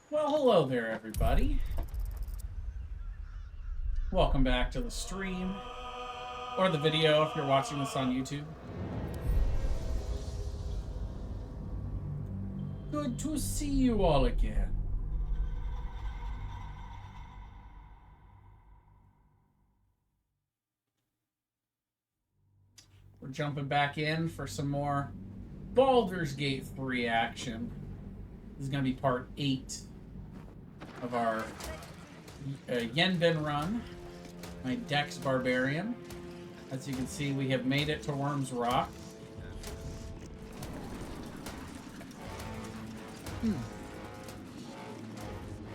Well, hello there, everybody. Welcome back to the stream, or the video if you're watching this on YouTube. Good to see you all again. We're jumping back in for some more Baldur's Gate 3 action. This is going to be part 8 of our Yenbin run. My deck's Barbarian. As you can see, we have made it to Worm's Rock.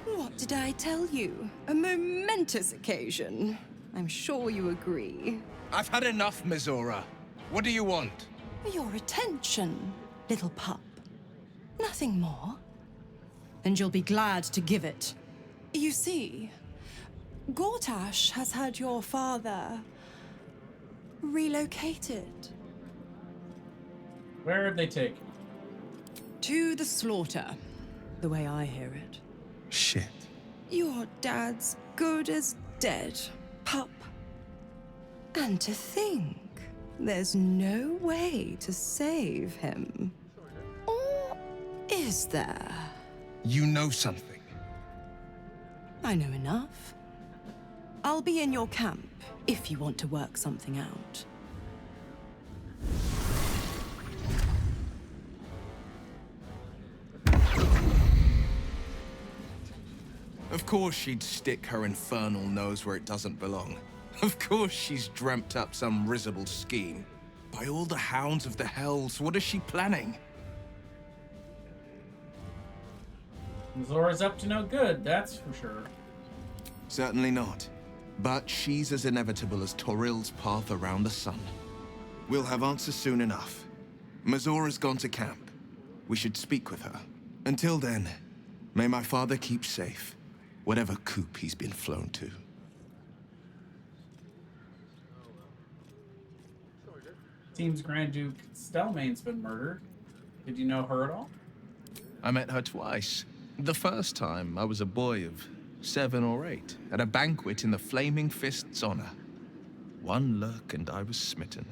What did I tell you? A momentous occasion. I'm sure you agree. I've had enough, Mizora. What do you want? Your attention, little pup. Nothing more. And you'll be glad to give it. You see, Gortash has had your father relocated. Where have they taken? To the slaughter, the way I hear it. Shit. Your dad's good as dead, pup. And to think, there's no way to save him. Or is there? You know something. I know enough. I'll be in your camp if you want to work something out. Of course she'd stick her infernal nose where it doesn't belong. Of course she's dreamt up some risible scheme. By all the hounds of the hells, what is she planning? Zora's up to no good, that's for sure. Certainly not. But she's as inevitable as Toril's path around the sun. We'll have answers soon enough. Mizora's gone to camp. We should speak with her. Until then, may my father keep safe, whatever coop he's been flown to. Seems Grand Duke Stelmane's been murdered. Did you know her at all? I met her twice. The first time, I was a boy of 7 or 8, at a banquet in the Flaming Fist's honor. One look and I was smitten.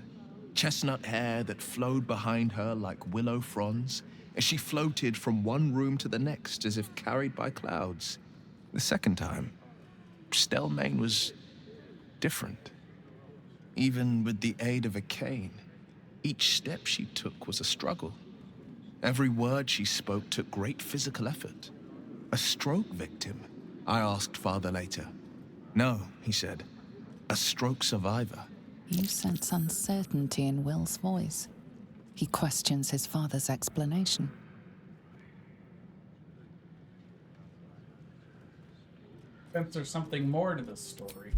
Chestnut hair that flowed behind her like willow fronds, as she floated from one room to the next as if carried by clouds. The second time, Stelmane was different. Even with the aid of a cane, each step she took was a struggle. Every word she spoke took great physical effort. A stroke victim? I asked father later. No, he said. A stroke survivor. You sense uncertainty in Will's voice. He questions his father's explanation. Since there's something more to this story.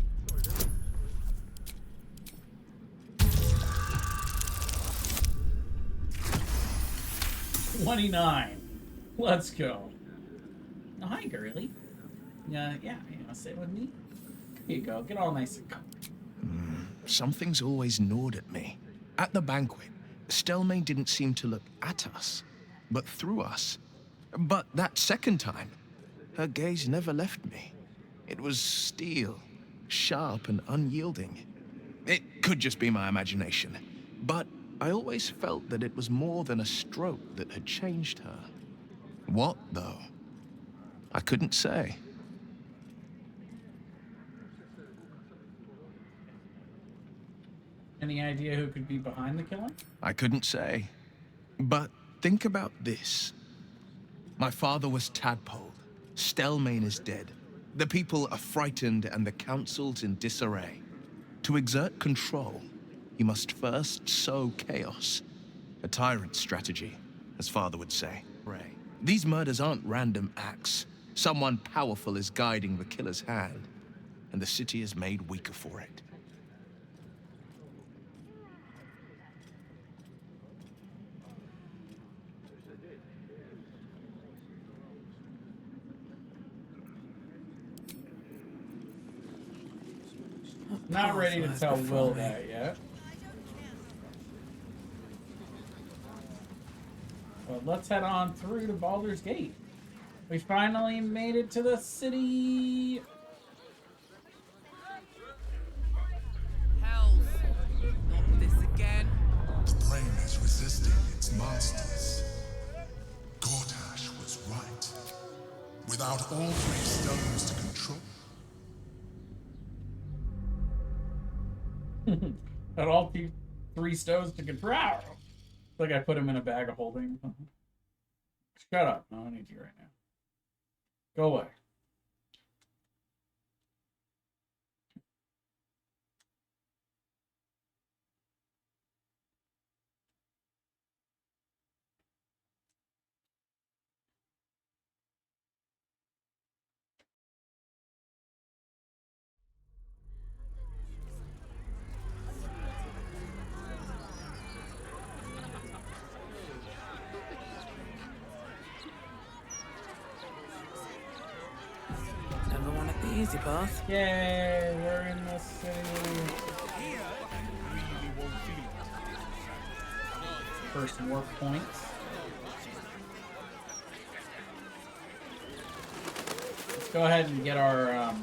$29. Let's go. Oh, hi, girly. Yeah, you want to sit with me? Here you go. Get all nice and comfy. Something's always gnawed at me. At the banquet, Stelmane didn't seem to look at us, but through us. But that second time, her gaze never left me. It was steel, sharp and unyielding. It could just be my imagination, but I always felt that it was more than a stroke that had changed her. What, though? I couldn't say. Any idea who could be behind the killing? I couldn't say. But think about this. My father was tadpoled. Stelmane is dead. The people are frightened and the council's in disarray. To exert control, you must first sow chaos. A tyrant's strategy, as father would say. These murders aren't random acts. Someone powerful is guiding the killer's hand, and the city is made weaker for it. Not ready to tell Will that yet. But let's head on through to Baldur's Gate. We finally made it to the city. Hells! Not this again. The brain is resisting its masters. Gortash was right. Without all 3 stones to control. Got all 3 stones to control. Like I put him in a bag of holding. Shut up. No, I need you right now. Go away. Never want it the easy path. Yay, we're in the city. First warp points. Let's go ahead and get our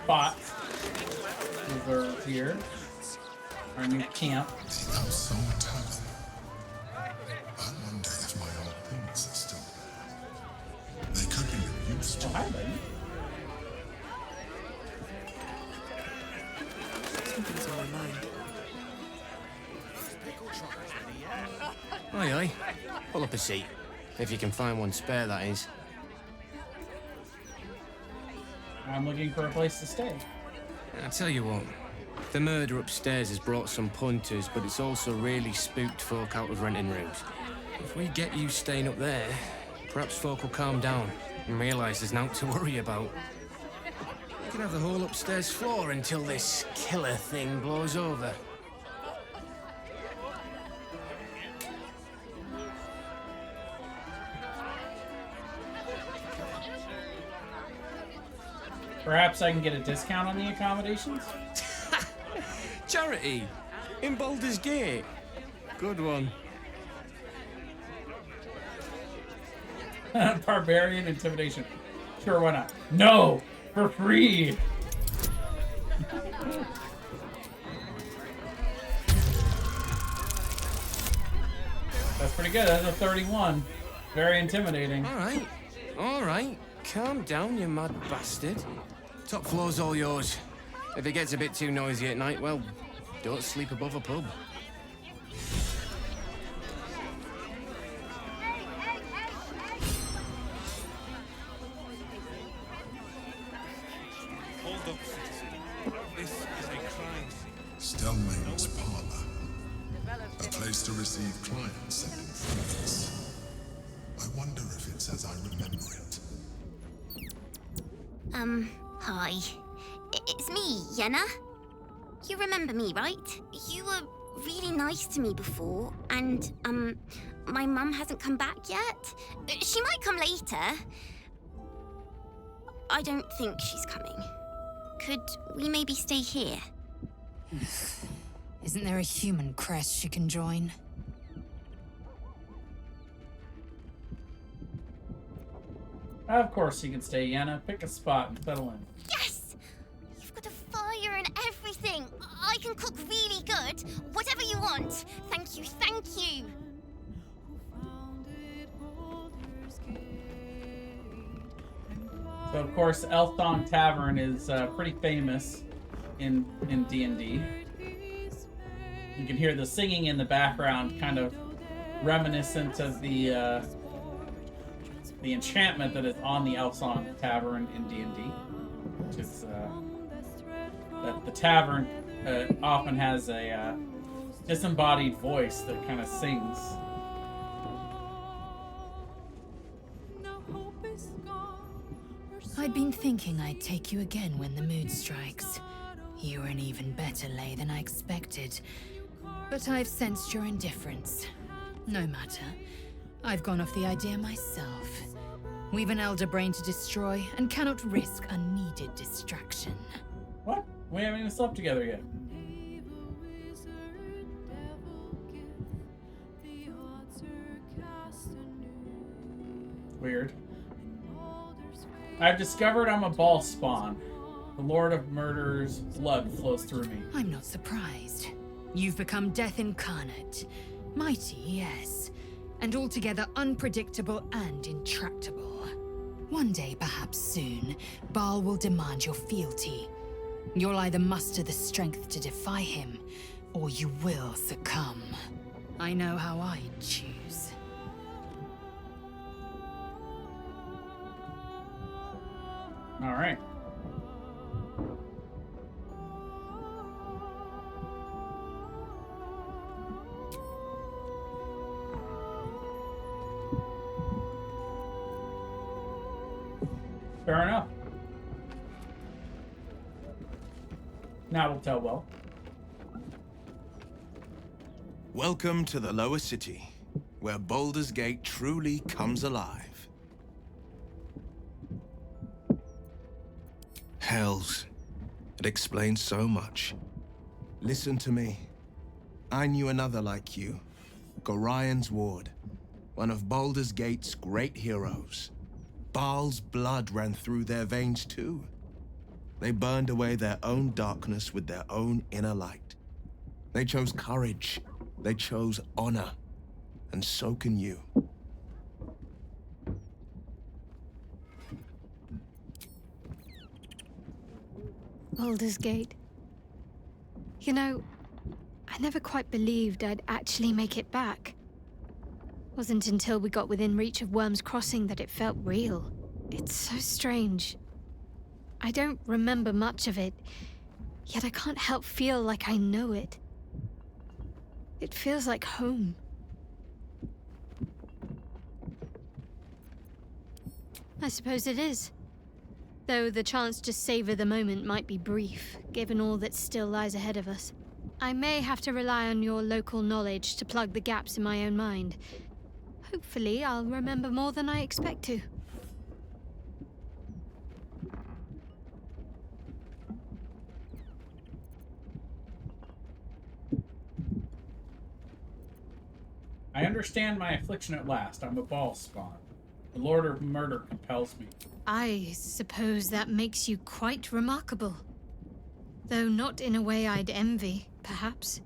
spots reserved here. Our new camp. The Outsong Tavern. I wonder if my old things are still there. They could be of use to Oh, hi, buddy. Something's on my mind. Aye, aye. Pull up a seat. If you can find one spare, that is. I'm looking for a place to stay. I tell you what, the murder upstairs has brought some punters, but it's also really spooked folk out of renting rooms. If we get you staying up there, perhaps folk will calm down and realise there's naught to worry about. You can have the whole upstairs floor until this killer thing blows over. Perhaps I can get a discount on the accommodations? Charity! In Baldur's Gate! Good one. Barbarian intimidation. Sure, why not? No! For free! That's pretty good. That's a 31. Very intimidating. All right. Calm down, you mad bastard. Top floor's all yours. If it gets a bit too noisy at night, well, don't sleep above a pub. Hold up, citizen. This is a crime scene. Stelmane's parlor. A place to receive clients and intruders. I wonder if it's as I remember it. Hi. It's me, Yenna. You remember me, right? You were really nice to me before, and, my mum hasn't come back yet. She might come later. I don't think she's coming. Could we maybe stay here? Isn't there a human crest she can join? Of course you can stay, Yenna. Pick a spot and settle in. Yes! You've got a fire and everything. I can cook really good. Whatever you want. Thank you, thank you. So of course, Elthong Tavern is pretty famous in D&D. You can hear the singing in the background, kind of reminiscent of the enchantment that is on the Elthong Tavern in D&D, which is that the tavern often has a disembodied voice that kind of sings. I'd been thinking I'd take you again when the mood strikes. You were an even better lay than I expected. But I've sensed your indifference. No matter. I've gone off the idea myself. We've an elder brain to destroy and cannot risk unneeded distraction. What? We haven't even slept together yet. Weird. I've discovered I'm a ball spawn. The Lord of Murder's blood flows through me. I'm not surprised. You've become death incarnate. Mighty, yes. And altogether unpredictable and intractable. One day, perhaps soon, Baal will demand your fealty. You'll either muster the strength to defy him, or you will succumb. I know how I'd choose. All right. Fair enough. Now we'll tell well. Welcome to the lower city, where Baldur's Gate truly comes alive. Hells. It explains so much. Listen to me. I knew another like you. Gorion's ward. One of Baldur's Gate's great heroes. Baal's blood ran through their veins too. They burned away their own darkness with their own inner light. They chose courage. They chose honor. And so can you. Baldur's Gate. You know, I never quite believed I'd actually make it back. Wasn't until we got within reach of Worm's Crossing that it felt real. It's so strange. I don't remember much of it, yet I can't help feel like I know it. It feels like home. I suppose it is. Though the chance to savor the moment might be brief, given all that still lies ahead of us. I may have to rely on your local knowledge to plug the gaps in my own mind. Hopefully, I'll remember more than I expect to. I understand my affliction at last. I'm a ball spawn. The Lord of Murder compels me. I suppose that makes you quite remarkable. Though not in a way I'd envy, perhaps.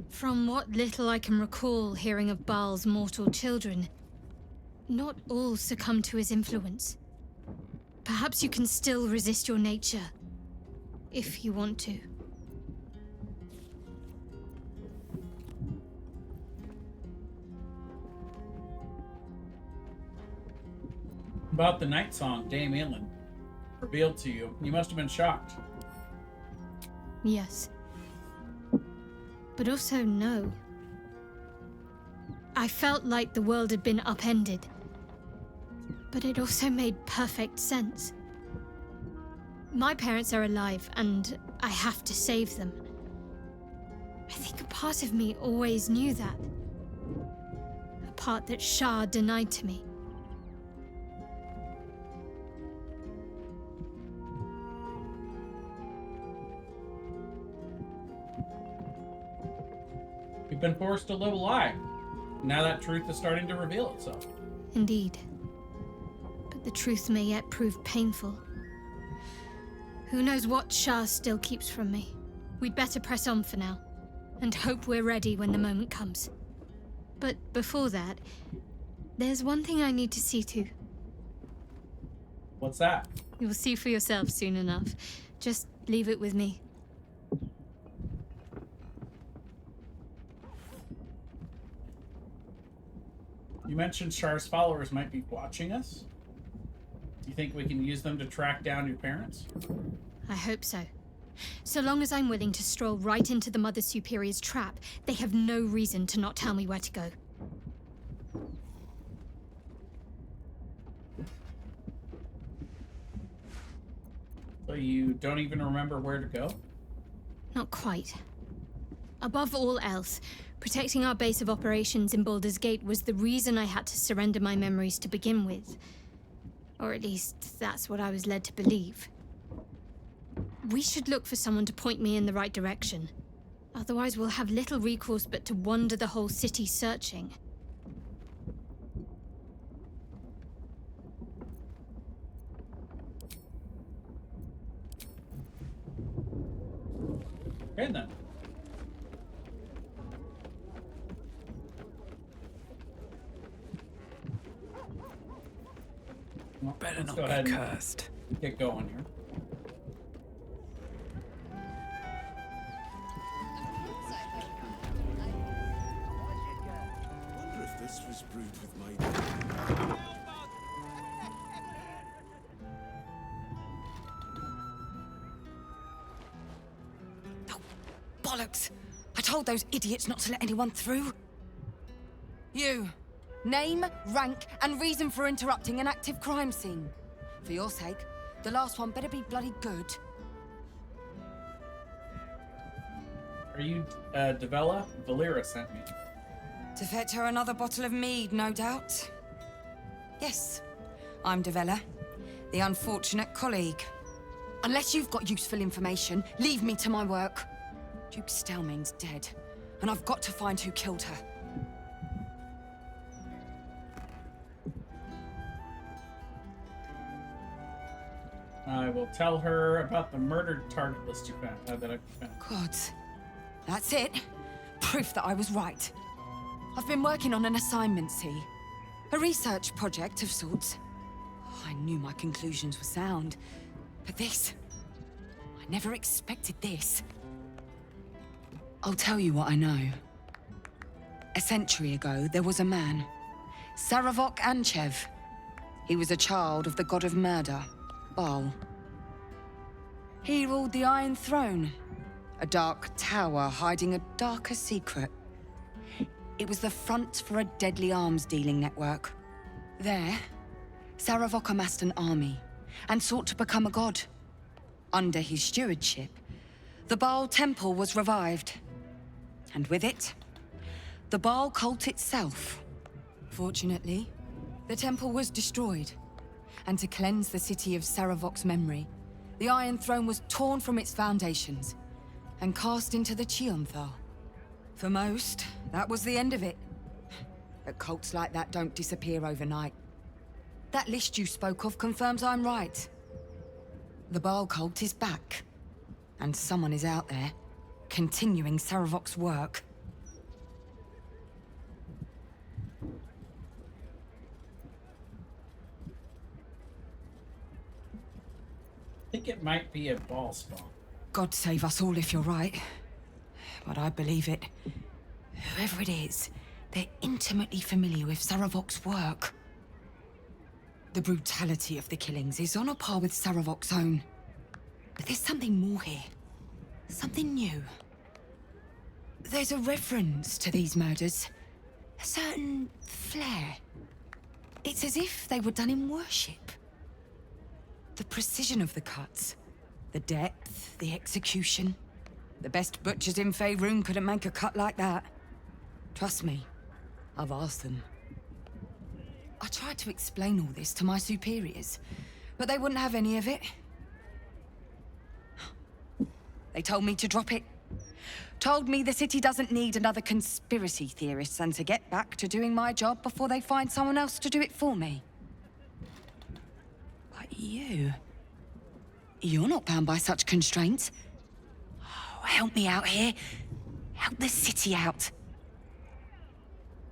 From what little I can recall hearing of Baal's mortal children, not all succumb to his influence. Perhaps you can still resist your nature, if you want to. About the night song Dame Inland revealed to you, you must have been shocked. Yes. But also no. I felt like the world had been upended. But it also made perfect sense. My parents are alive, and I have to save them. I think a part of me always knew that. A part that Shah denied to me. You've been forced to live a lie. Now that truth is starting to reveal itself. Indeed. But the truth may yet prove painful. Who knows what Shah still keeps from me? We'd better press on for now, and hope we're ready when the moment comes. But before that, there's one thing I need to see to. What's that? You'll see for yourself soon enough. Just leave it with me. You mentioned Shah's followers might be watching us. Do you think we can use them to track down your parents? I hope so. So long as I'm willing to stroll right into the Mother Superior's trap, they have no reason to not tell me where to go. So you don't even remember where to go? Not quite. Above all else, protecting our base of operations in Baldur's Gate was the reason I had to surrender my memories to begin with. Or at least, that's what I was led to believe. We should look for someone to point me in the right direction. Otherwise, we'll have little recourse but to wander the whole city searching. Okay then. Well, Better let's not go be ahead and cursed. get going here. Wonder if this was brewed with my. Bollocks! I told those idiots not to let anyone through. You. Name, rank, and reason for interrupting an active crime scene. For your sake, the last one better be bloody good. Are you Devella? Valera sent me. To fetch her another bottle of mead, no doubt. Yes, I'm Devella, the unfortunate colleague. Unless you've got useful information, leave me to my work. Duke Stelmane's dead, and I've got to find who killed her. I will tell her about the murdered target list you found. That I found. God, that's it. Proof that I was right. I've been working on an assignment, see? A research project of sorts. I knew my conclusions were sound, but this... I never expected this. I'll tell you what I know. A century ago, there was a man, Saravok Anchev. He was a child of the god of murder, Baal. He ruled the Iron Throne, a dark tower hiding a darker secret. It was the front for a deadly arms-dealing network. There, Saravok amassed an army and sought to become a god. Under his stewardship, the Baal Temple was revived. And with it, the Baal cult itself. Fortunately, the temple was destroyed. And to cleanse the city of Saravok's memory, the Iron Throne was torn from its foundations and cast into the Chionthal. For most, that was the end of it. But cults like that don't disappear overnight. That list you spoke of confirms I'm right. The Baal cult is back. And someone is out there, continuing Saravok's work. I think it might be a ball spawn. God save us all if you're right. But I believe it. Whoever it is, they're intimately familiar with Saravok's work. The brutality of the killings is on a par with Saravok's own. But there's something more here. Something new. There's a reference to these murders. A certain flair. It's as if they were done in worship. The precision of the cuts. The depth, the execution. The best butchers in Faerun couldn't make a cut like that. Trust me, I've asked them. I tried to explain all this to my superiors, but they wouldn't have any of it. They told me to drop it. Told me the city doesn't need another conspiracy theorist and to get back to doing my job before they find someone else to do it for me. But you're not bound by such constraints. Oh, help me out here. Help the city out.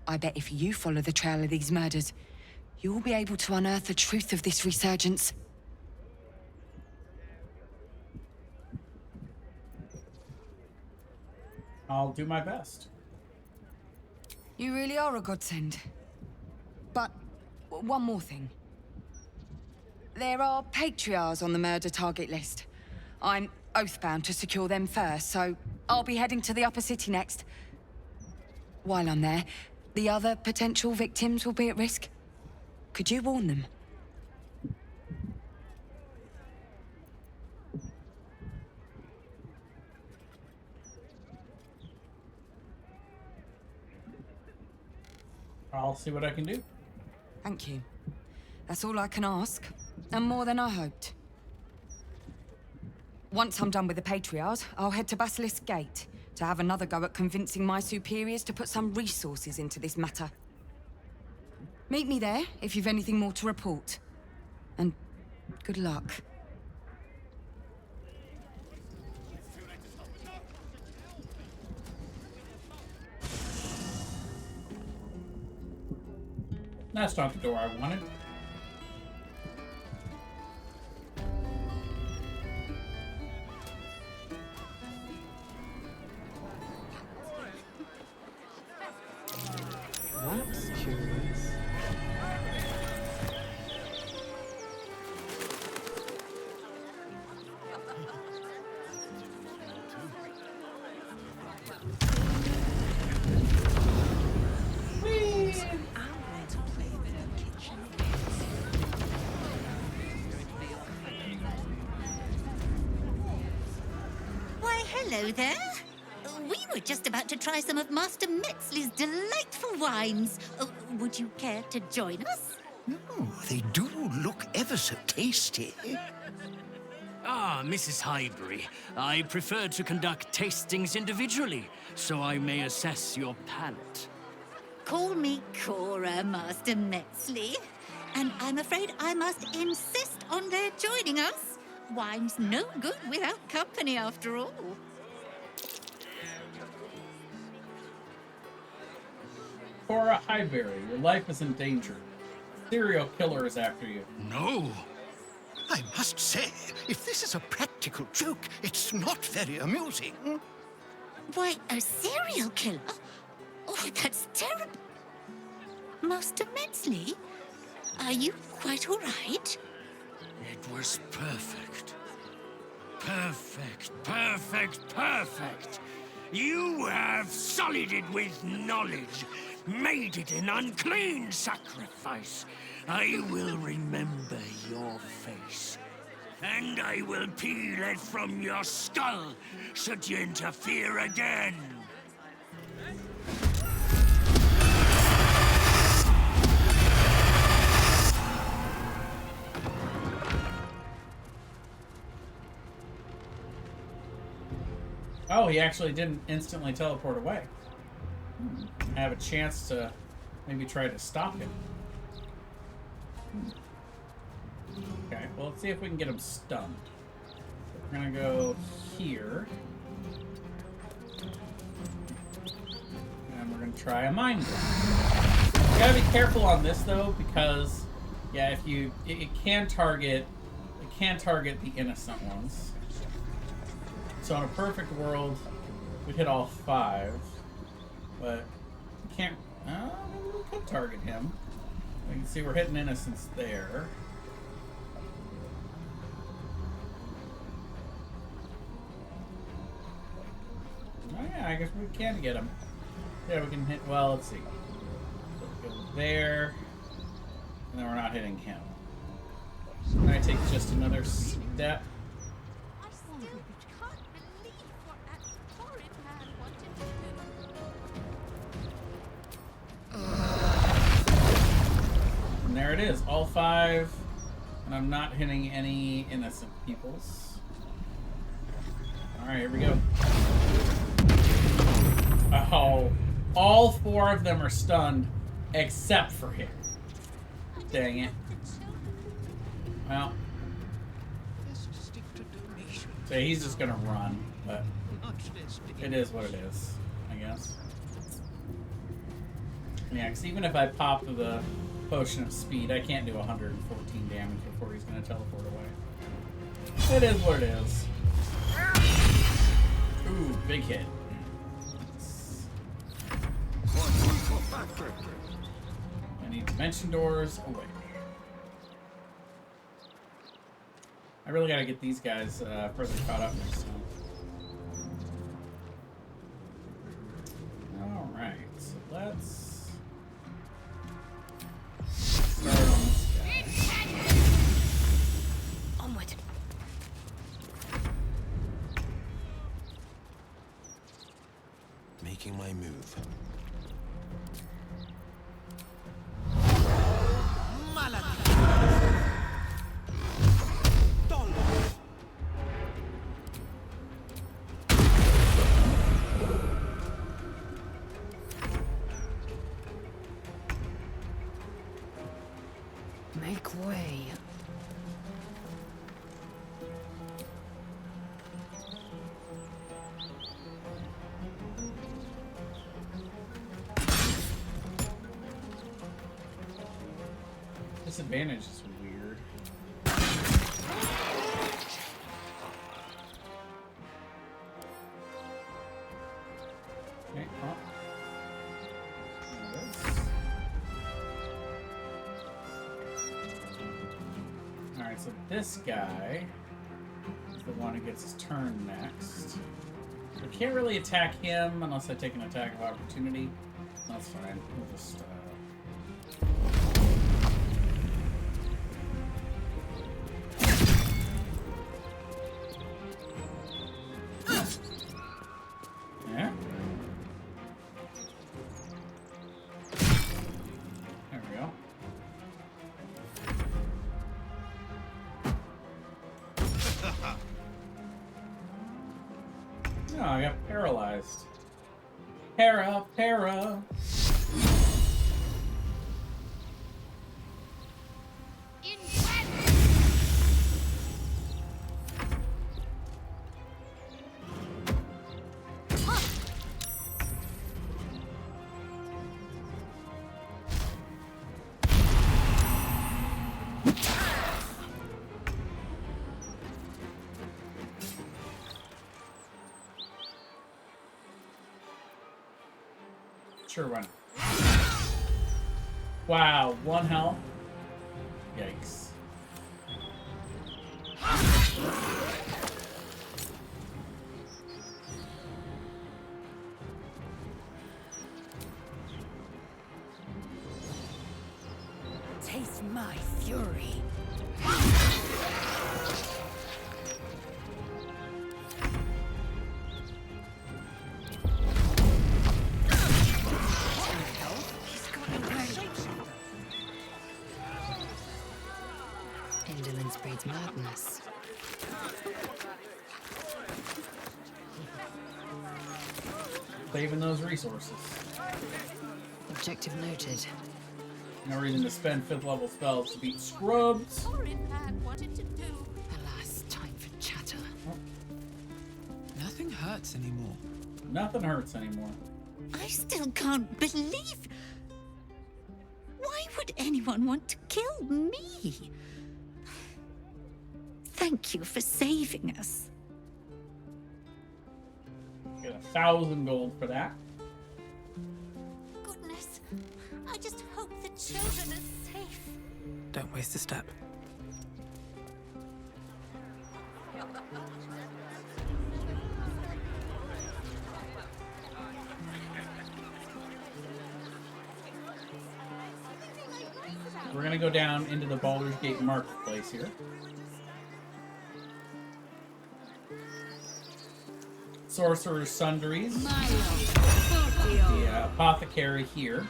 I bet if you follow the trail of these murders, you'll be able to unearth the truth of this resurgence. I'll do my best. You really are a godsend. But one more thing. There are patriarchs on the murder target list. I'm oathbound to secure them first, so I'll be heading to the upper city next. While I'm there, the other potential victims will be at risk. Could you warn them? I'll see what I can do. Thank you. That's all I can ask, and more than I hoped. Once I'm done with the Patriarchs, I'll head to Basilisk Gate to have another go at convincing my superiors to put some resources into this matter. Meet me there if you've anything more to report. And good luck. That's not the door I wanted. That's curious. Why, hello there. We were just about to try some of Master Metzley's delightful wines. Would you care to join us? Oh, they do look ever so tasty. Ah, Mrs. Highbury. I prefer to conduct tastings individually, so I may assess your palate. Call me Cora, Master Metzley. And I'm afraid I must insist on their joining us. Wine's no good without company, after all. Cora Highbury, your life is in danger. Serial killer is after you. No. I must say, if this is a practical joke, it's not very amusing. Why, a serial killer? Oh, that's terrible. Master Metzley, are you quite all right? It was perfect. Perfect, perfect, perfect. You have sullied it with knowledge, made it an unclean sacrifice. I will remember your face, and I will peel it from your skull should you interfere again. Oh, he actually didn't instantly teleport away. I have a chance to maybe try to stop him. Okay, well, let's see if we can get him stunned. We're gonna go here. And we're gonna try a mind blast. You gotta be careful on this though, because yeah, if you it can target the innocent ones. So in a perfect world, we'd hit all 5, but we can't. Maybe we could target him. You can see we're hitting innocents there. Oh yeah, I guess we can get him. Yeah, we can hit. Well, let's see. So we go there, and then we're not hitting him. So now I take just another step. And there it is, all 5, and I'm not hitting any innocent peoples. Alright, here we go. Oh, all 4 of them are stunned, except for him. Dang it. Well. So he's just gonna run, but it is what it is, I guess. Yeah, because even if I pop the potion of speed, I can't do 114 damage before he's going to teleport away. It is what it is. Ooh, big hit. I need dimension doors away. I really got to get these guys further caught up next time. Alright, so let's start on this guy. Onward. Making my move. Make way. Disadvantage is weird. Okay, oh. There it is. Alright, so this guy is the one who gets his turn next. I can't really attack him unless I take an attack of opportunity. That's fine. We'll just, yeah. There we go. No, I got paralyzed. Para. Sure, run. Wow, 1 health. Yikes. Taste my fury. Indolence breeds madness. Saving those resources. Objective noted. No reason to spend 5th level spells to beat scrubs. Alas, time for chatter. Nothing hurts anymore. Nothing hurts anymore. I still can't believe. Why would anyone want to kill me? Thank you for saving us. Get 1,000 gold for that. Goodness, I just hope the children are safe. Don't waste a step. We're gonna go down into the Baldur's Gate marketplace here. Sorcerer's Sundries. The apothecary here.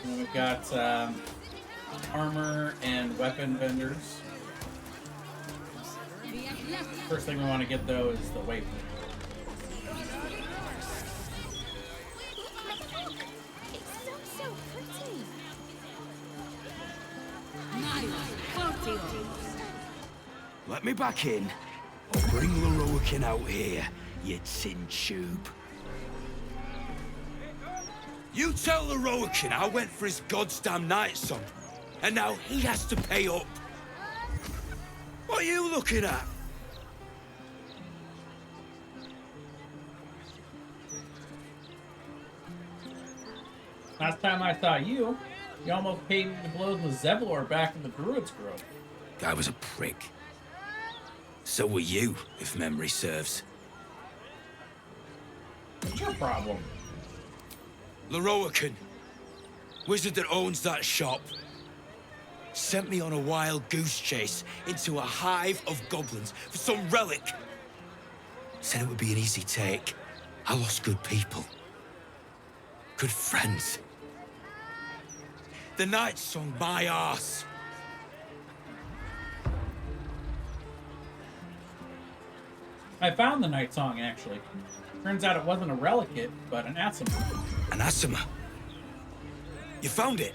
And then we've got armor and weapon vendors. First thing we want to get though is the waypoint. Let me back in. I'll bring Loroakin out here, you tin tube. You tell Loroakin I went for his goddamn night song, and now he has to pay up. What are you looking at? Last time I saw you, you almost paid me the blows with Zevlor back in the Druid's Grove. Guy was a prick. So were you, if memory serves. What's your problem? Loroakin, wizard that owns that shop, sent me on a wild goose chase into a hive of goblins for some relic. Said it would be an easy take. I lost good people. Good friends. The night song, my arse. I found the night song, actually. Turns out it wasn't a relicate, but an asima. An asima? You found it?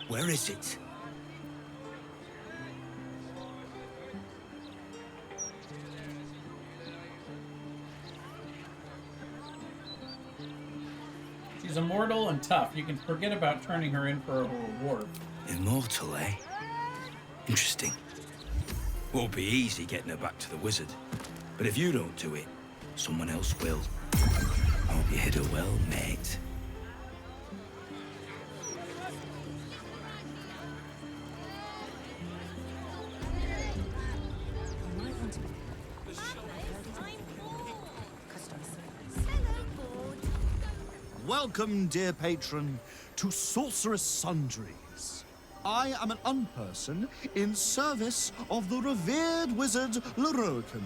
Where is it? She's immortal and tough. You can forget about turning her in for a reward. Immortal, eh? Interesting. Won't be easy getting her back to the wizard. But if you don't do it, someone else will. Hope you hit her well, mate. Welcome, dear patron, to Sorceress Sundries. I am an unperson in service of the revered wizard Leroican,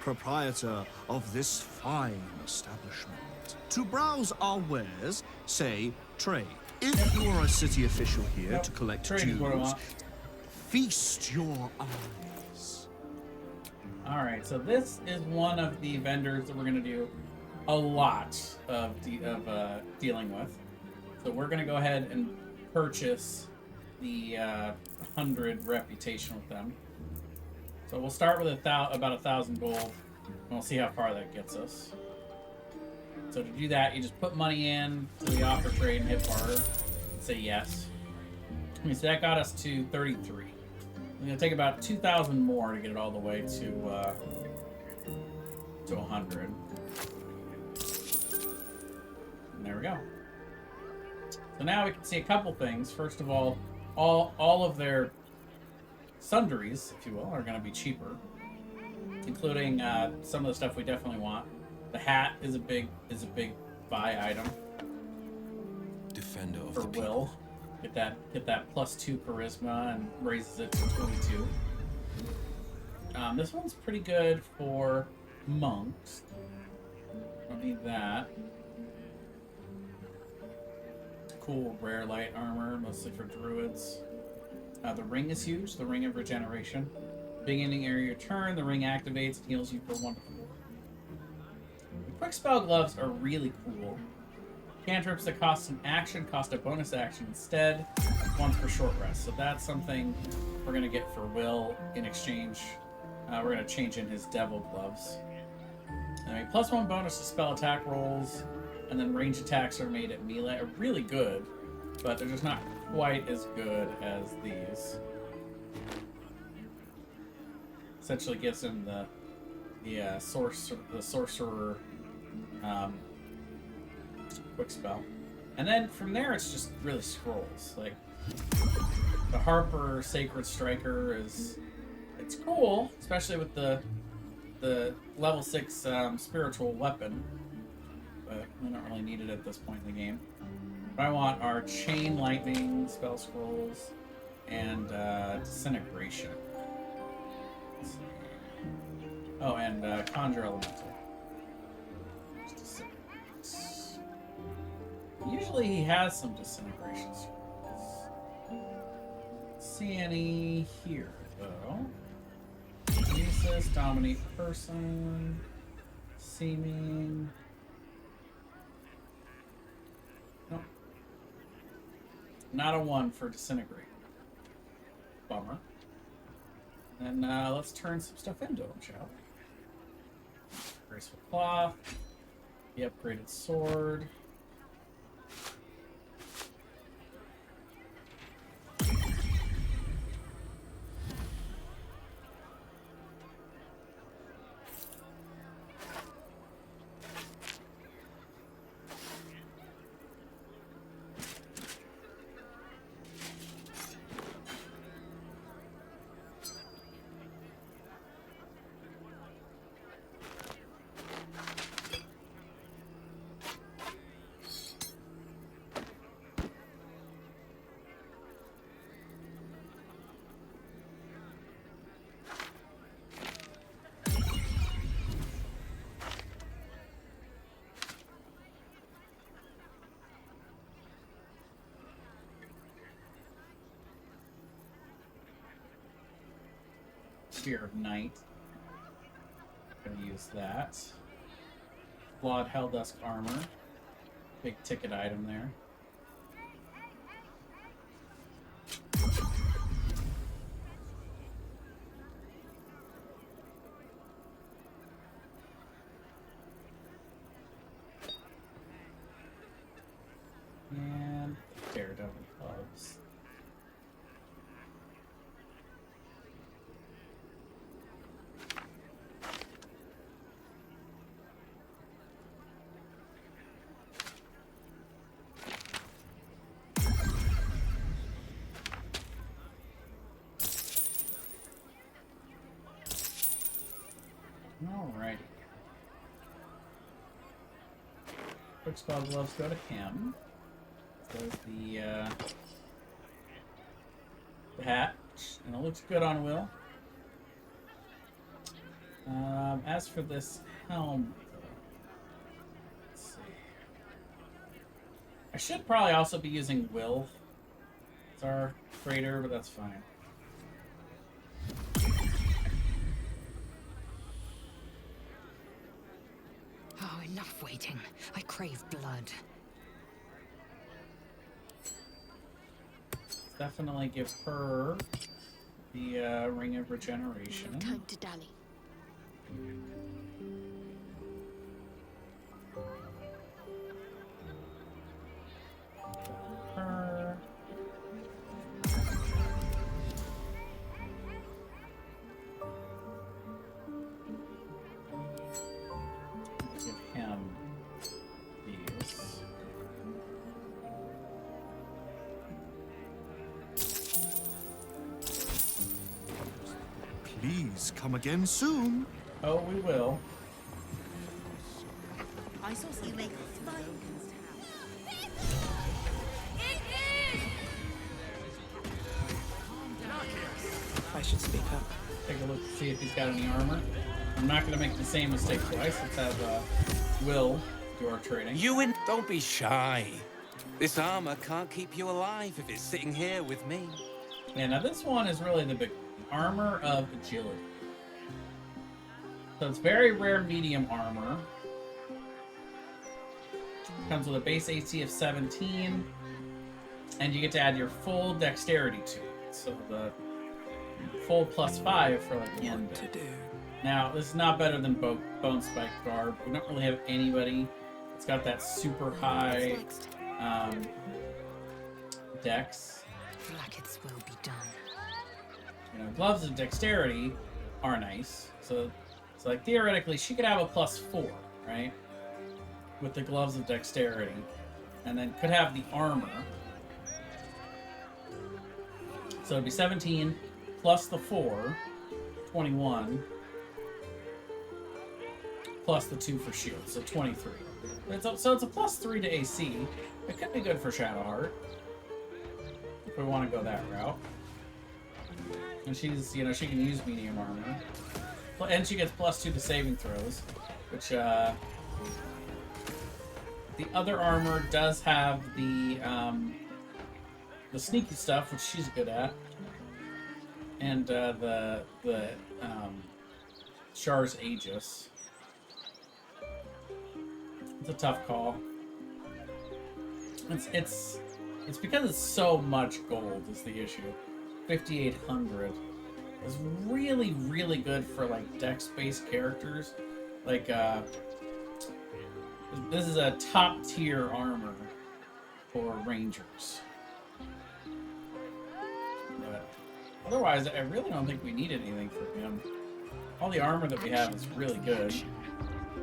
proprietor of this fine establishment. To browse our wares, say, trade. If you are a city official here to collect dues, feast your eyes. Alright, so this is one of the vendors that we're going to do a lot of dealing with. So we're going to go ahead and purchase the 100 reputation with them. So we'll start with about 1,000 gold, and we'll see how far that gets us. So to do that, you just put money in to the offer trade and hit barter and say yes. Okay, so that got us to 33. It's going to take about 2,000 more to get it all the way to 100. And there we go. So now we can see a couple things. First of all of their sundries, if you will, are going to be cheaper, including some of the stuff we definitely want. The hat is a big buy item. Defender of for the Will. people. Get that +2 charisma and raises it to 22. This one's pretty good for monks. Don't need that. Cool rare light armor, mostly for druids. The ring is huge, the ring of regeneration. Beginning area turn, the ring activates and heals you for 1 to 4. The quick spell gloves are really cool. Cantrips that cost an action cost a bonus action instead, once per short rest. So that's something we're going to get for Will in exchange. We're going to change in his devil gloves. Anyway, +1 bonus to spell attack rolls, and then range attacks are made at melee. Are really good, but they're just not quite as good as these. Essentially gives him the sorcerer quick spell, and then from there it's just really scrolls. Like the Harper Sacred Striker it's cool, especially with the level 6 spiritual weapon, but we don't really need it at this point in the game. What I want are Chain Lightning spell scrolls and Disintegration. Oh, and Conjure Elemental. Usually he has some Disintegration scrolls. See any here, though. Kinesis, Dominate Person, Seeming. Nope. Not a 1 for Disintegrate. Bummer. And let's turn some stuff into him, shall we? Graceful Cloth. The upgraded sword. Sphere of Night. Gonna use that. Flawed Helldusk Armor. Big ticket item there. And Daredevil gloves. Alrighty. Quick spell gloves go to him. Does the hat, and it looks good on Will. As for this helm, let's see. I should probably also be using Will as our freighter, but that's fine. Oh, enough waiting. I crave blood. Definitely give her the Ring of Regeneration. No time to dally. Her. Give him these. Please come again soon. Oh, we will. I saw you make fine. I should speak up. Take a look to see if he's got any armor. I'm not going to make the same mistake twice. Let's have Will do our trading. Don't be shy. This armor can't keep you alive if it's sitting here with me. Yeah, now this one is really the big armor of agility. So it's very rare medium armor. Comes with a base AC of 17, and you get to add your full dexterity to it. So the full +5 for like Yenbin. Now this is not better than Bone Spike Garb. We don't really have anybody that's got that super high dex. Blackets will be done. You know, gloves of dexterity are nice. So like theoretically, she could have a +4, right? With the gloves of dexterity, and then could have the armor. So it'd be 17 plus the 4, 21, plus the 2 for shield, so 23. So it's a +3 to AC. It could be good for Shadowheart if we want to go that route. And she's, you know, she can use medium armor. And she gets +2 to saving throws, which, the other armor does have the sneaky stuff, which she's good at. And, the Char's Aegis. It's a tough call. It's because it's so much gold is the issue. 5,800 is really, really good for like dex-based characters. Like this is a top tier armor for rangers. But otherwise, I really don't think we need anything for him. All the armor that we have is really good.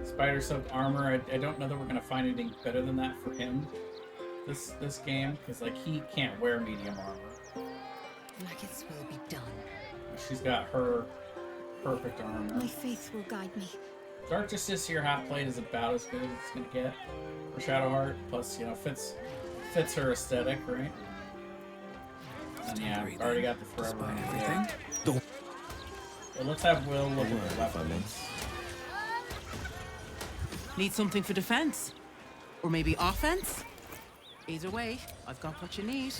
Spider Soak armor, I don't know that we're gonna find anything better than that for him this game, because like he can't wear medium armor. Blackets will be done. She's got her perfect armor. My faith will guide me. Dark Justice here half plate is about as good as it's gonna get for Shadowheart. Plus, you know, fits her aesthetic, right? And yeah, already got the forever everything. So let's have Will look at the weapons. Need something for defense? Or maybe offense? Either way, I've got what you need.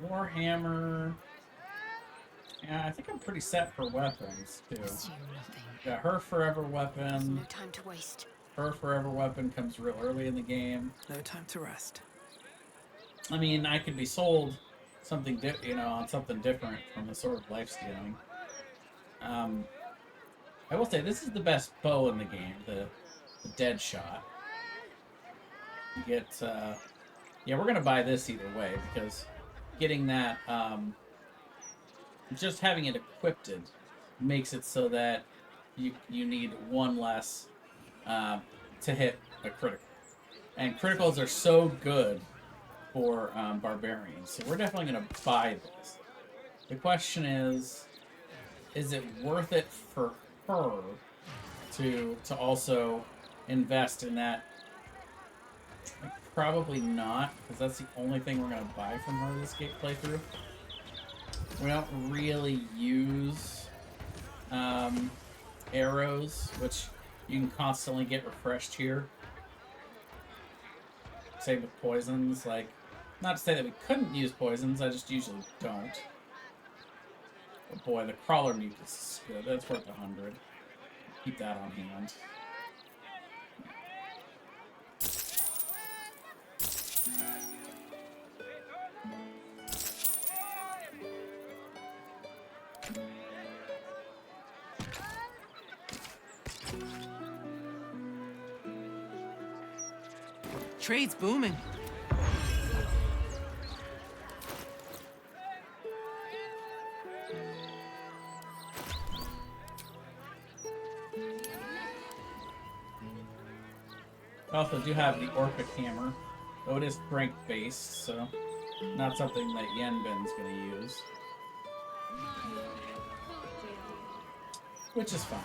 Warhammer. Yeah, I think I'm pretty set for weapons too. Got her forever weapon. No time to waste. Her forever weapon comes real early in the game. No time to rest. I mean, I could be sold something, on something different from the Sword of Lifestealing. I will say this is the best bow in the game, the Dead Shot. You get, yeah, we're gonna buy this either way because getting that, just having it equipped makes it so that you need one less to hit a critical. And criticals are so good for Barbarian. So we're definitely going to buy this. The question is it worth it for her to also invest in that? Like, probably not, because that's the only thing we're going to buy from her this playthrough. We don't really use arrows, which you can constantly get refreshed here. Same with poisons. Like, not to say that we couldn't use poisons, I just usually don't. But boy, the crawler mucus is good. That's worth 100. Keep that on hand. Trade's booming. I also do have the Orca Hammer, though it is strength-based, so not something that Yenbin's going to use. Which is fine.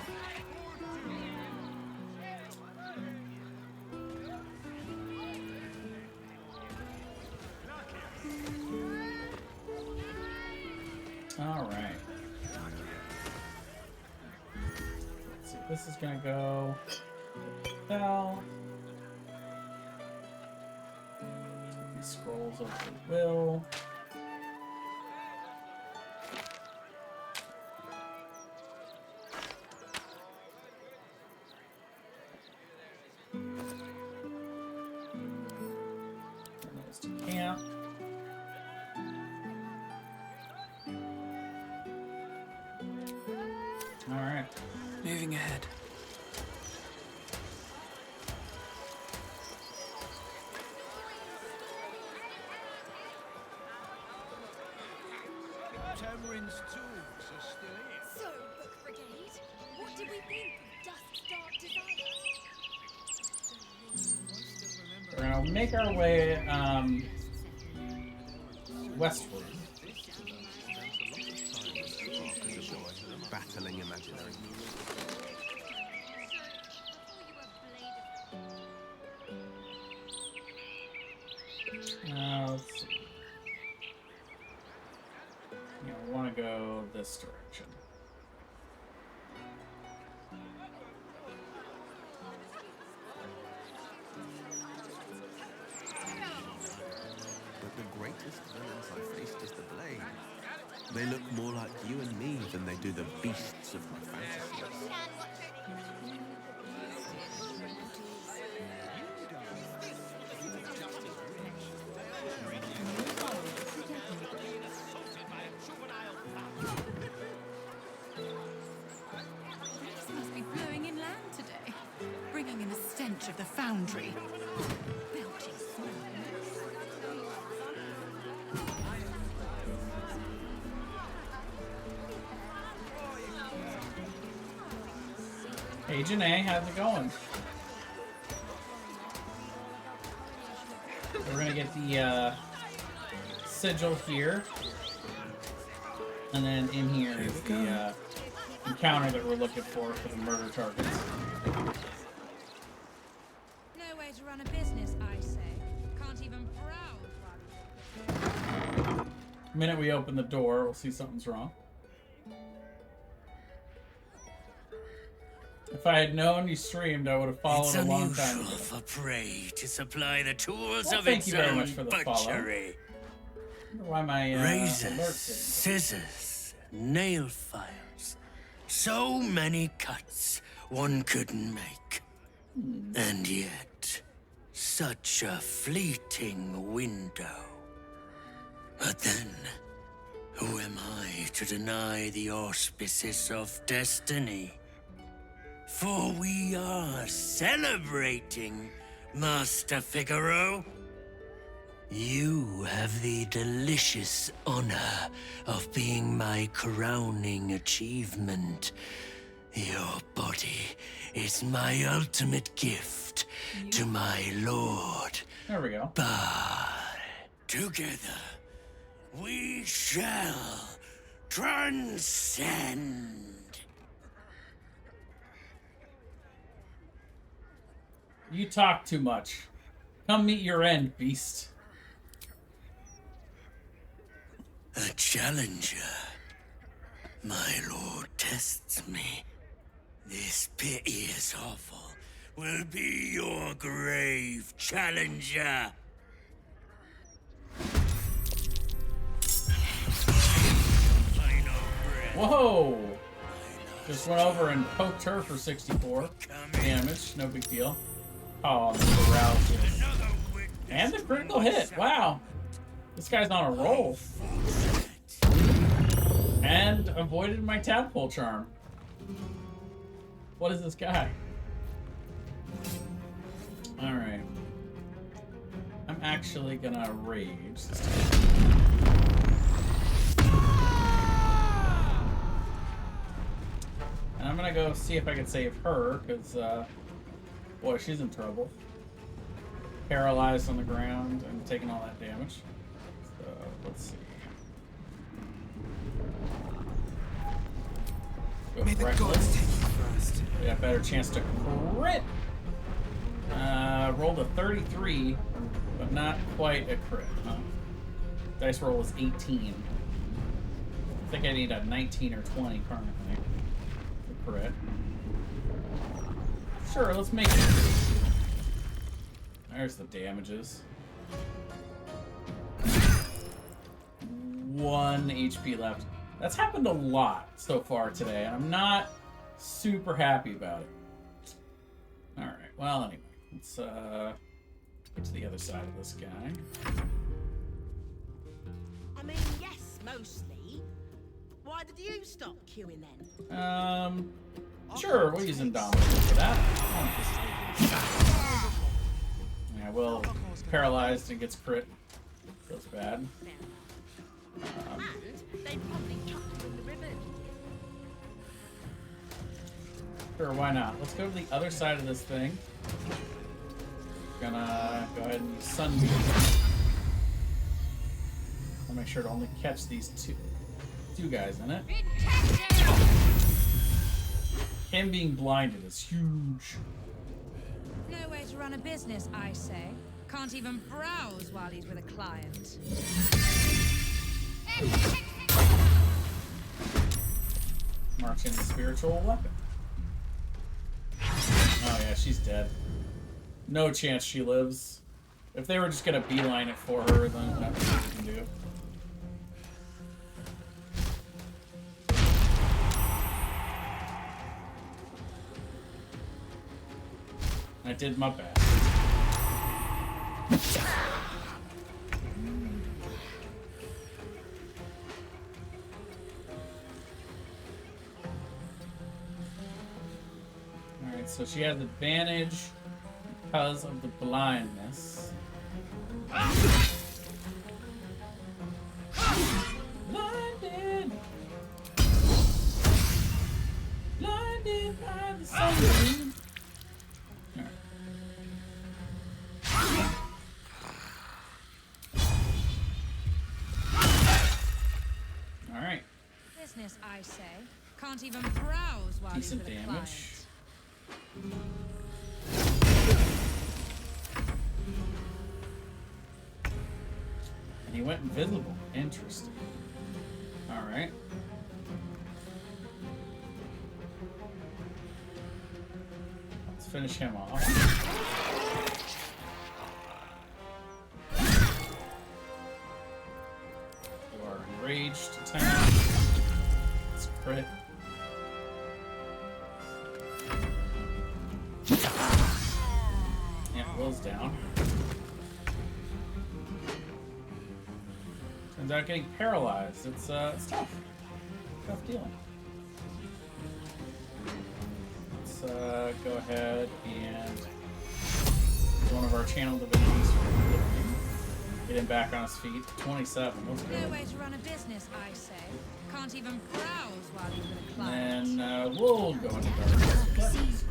Alright. Let's see, this is going to go down. Scrolls over the will. Those to camp. All right. Moving ahead. Tamrin's tools are still here. So, Book Brigade, what did we think of Dusk's dark desire? We're gonna make our way westward. Battling imaginary. Let's see. Yeah, we want to go this direction. But the greatest villains I faced is the Blade. They look more like you and me than they do the beasts of my fantasies. This must be blowing inland today, bringing in the stench of the foundry. Belching smoke. Hey Janae, how's it going? We're gonna get the sigil here, and then in here is the encounter that we're looking for the murder targets. No way to run a business, I say. Can't even prowl. The minute we open the door, we'll see something's wrong. If I had known you streamed, I would have followed a long time ago. It's unusual for prey to supply the tools Well, of thank its you very own much for the follow. butchery. I wonder why my Razors, alerts didn't- scissors, nail files. So many cuts one couldn't make. And yet, such a fleeting window. But then, who am I to deny the auspices of destiny? For we are celebrating, Master Figaro. You have the delicious honor of being my crowning achievement. Your body is my ultimate gift to my lord. There we go. Together, we shall transcend. You talk too much. Come meet your end, beast. A challenger. My lord tests me. This piteous hovel will be your grave, challenger. Whoa! Just went over and poked her for 64 damage. No big deal. Oh, the paralysis. And the critical hit. Wow. This guy's on a roll. And avoided my tadpole charm. What is this guy? Alright. I'm actually gonna rage this time. And I'm gonna go see if I can save her, because, boy, she's in trouble. Paralyzed on the ground and taking all that damage. So, let's see. May the gods take you first. We got a better chance to crit. Rolled a 33, but not quite a crit, huh? Dice roll was 18. I think I need a 19 or 20 currently for crit. Sure, let's make it. There's the damages. 1 HP left. That's happened a lot so far today, and I'm not super happy about it. Alright, well, anyway, let's get to the other side of this guy. I mean, yes, mostly. Why did you stop queuing then? Sure, we'll use Indomitable for that. Yeah, well, paralyzed and gets crit. Feels bad. They probably chucked you in the river. Sure, why not? Let's go to the other side of this thing. Gonna go ahead and use Sunbeam. I'll make sure to only catch these two guys in it. Him being blinded is huge. No way to run a business, I say. Can't even browse while he's with a client. Marching spiritual weapon. Oh yeah, she's dead. No chance she lives. If they were just gonna beeline it for her, then that's what we can do. I did my best. Alright, so she has advantage because of the blindness. Blinded! Blinded by the sun. Alright. Business, I say. Can't even browse while he's with a client. And he went invisible. Interesting. Alright. Let's finish him off. You are enraged attack. It's crit. Yeah, Will's down. Turns out getting paralyzed. It's tough. Tough dealing. Let's go ahead and one of our channel divinities. Get him back on his feet. 27. Let's go. No way to run a business, I say. Can't even browse while he's with a client. And we'll go into darkness.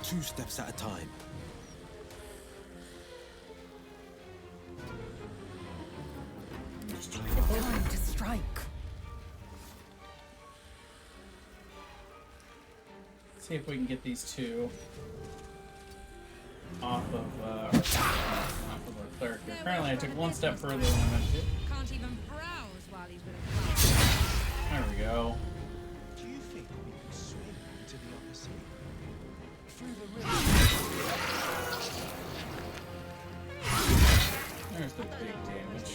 2 steps at a time. Time to strike. See if we can get these two off of our cleric here. Apparently I took one step further than I meant to. Can't even browse while he's with a There we go. Do you think we can swim to the other side? Through the river? There's the big damage.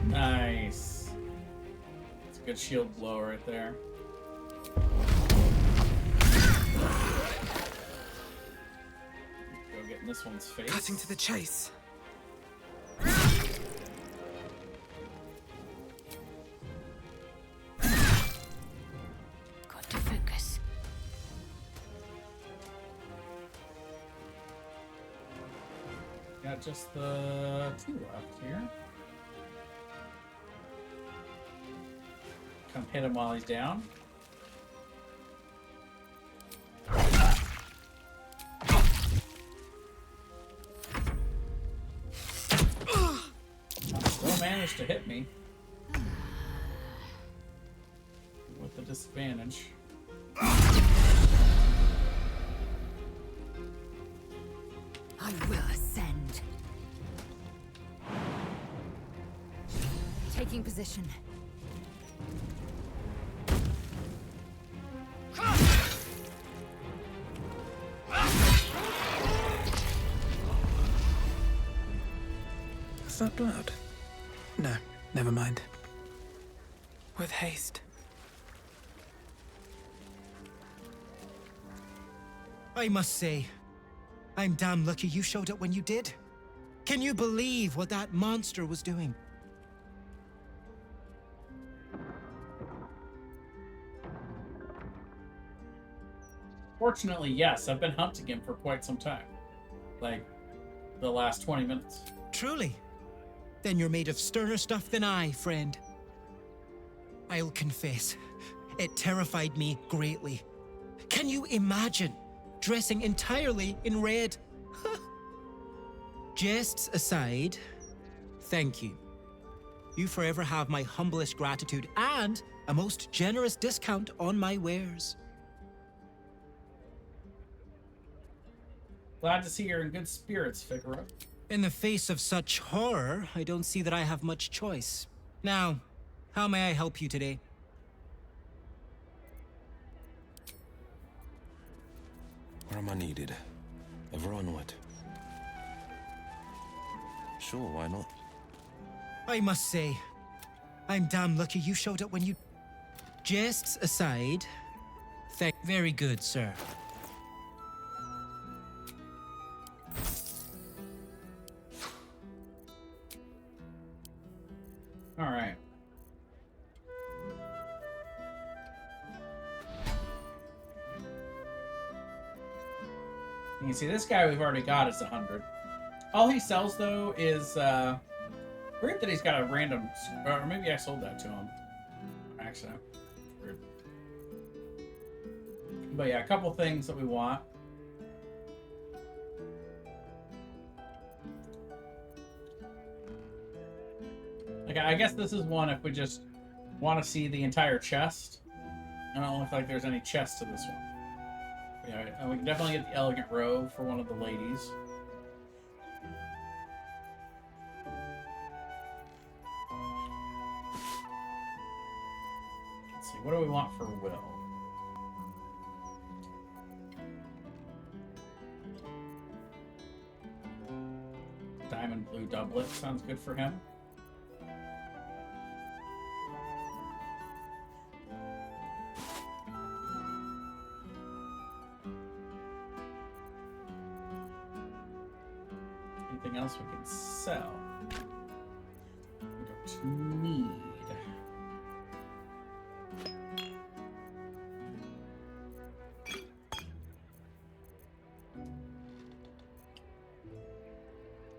Nice. It's a good shield blow right there. Go get in this one's face. Cutting to the chase. Got to focus. Got just the 2 left here. Come hit him while he's down. Still managed to hit me. With the disadvantage. I will ascend. taking position. Is that blood? No, never mind. With haste. I must say, I'm damn lucky you showed up when you did. Can you believe what that monster was doing? Fortunately, yes. I've been hunting him for quite some time. Like, the last 20 minutes. Truly? Then you're made of sterner stuff than I, friend. I'll confess, it terrified me greatly. Can you imagine dressing entirely in red? Jests aside, thank you. You forever have my humblest gratitude and a most generous discount on my wares. Glad to see you're in good spirits, Figaro. In the face of such horror, I don't see that I have much choice. Now, how may I help you today? Where am I needed? Ever onward? Sure, why not? I must say, I'm damn lucky you showed up when you... Jests aside, very good, sir. All right. You can see this guy we've already got is 100. All he sells, though, is, weird that he's got a random, or maybe I sold that to him. Actually, weird. But yeah, a couple things that we want. Like, I guess this is one if we just want to see the entire chest. I don't look like there's any chest to this one. Yeah, we can definitely get the elegant robe for one of the ladies. Let's see, what do we want for Will? Diamond blue doublet sounds good for him. Anything else we can sell? We don't need.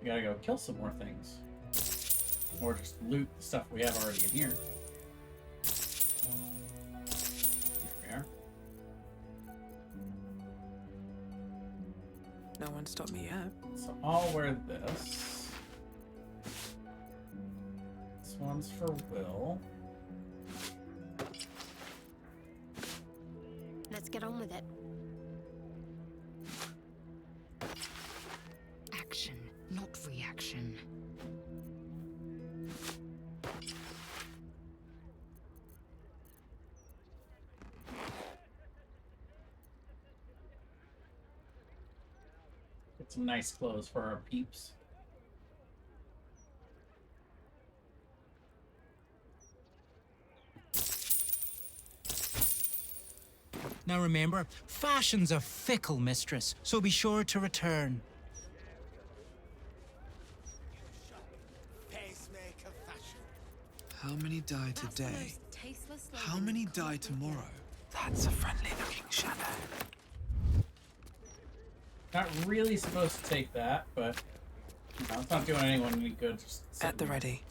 We gotta go kill some more things. Or just loot the stuff we have already in here. Here we are. No one stopped me yet. So I'll wear this. This one's for Will. Let's get on with it. Action, not reaction. Get some nice clothes for our peeps. Now remember, fashion's a fickle mistress, so be sure to return. Pacemaker fashion. How many die today? How many die tomorrow? That's a friendly-looking shadow. Not really supposed to take that, but you know, it's not doing anyone any good. Just At the ready.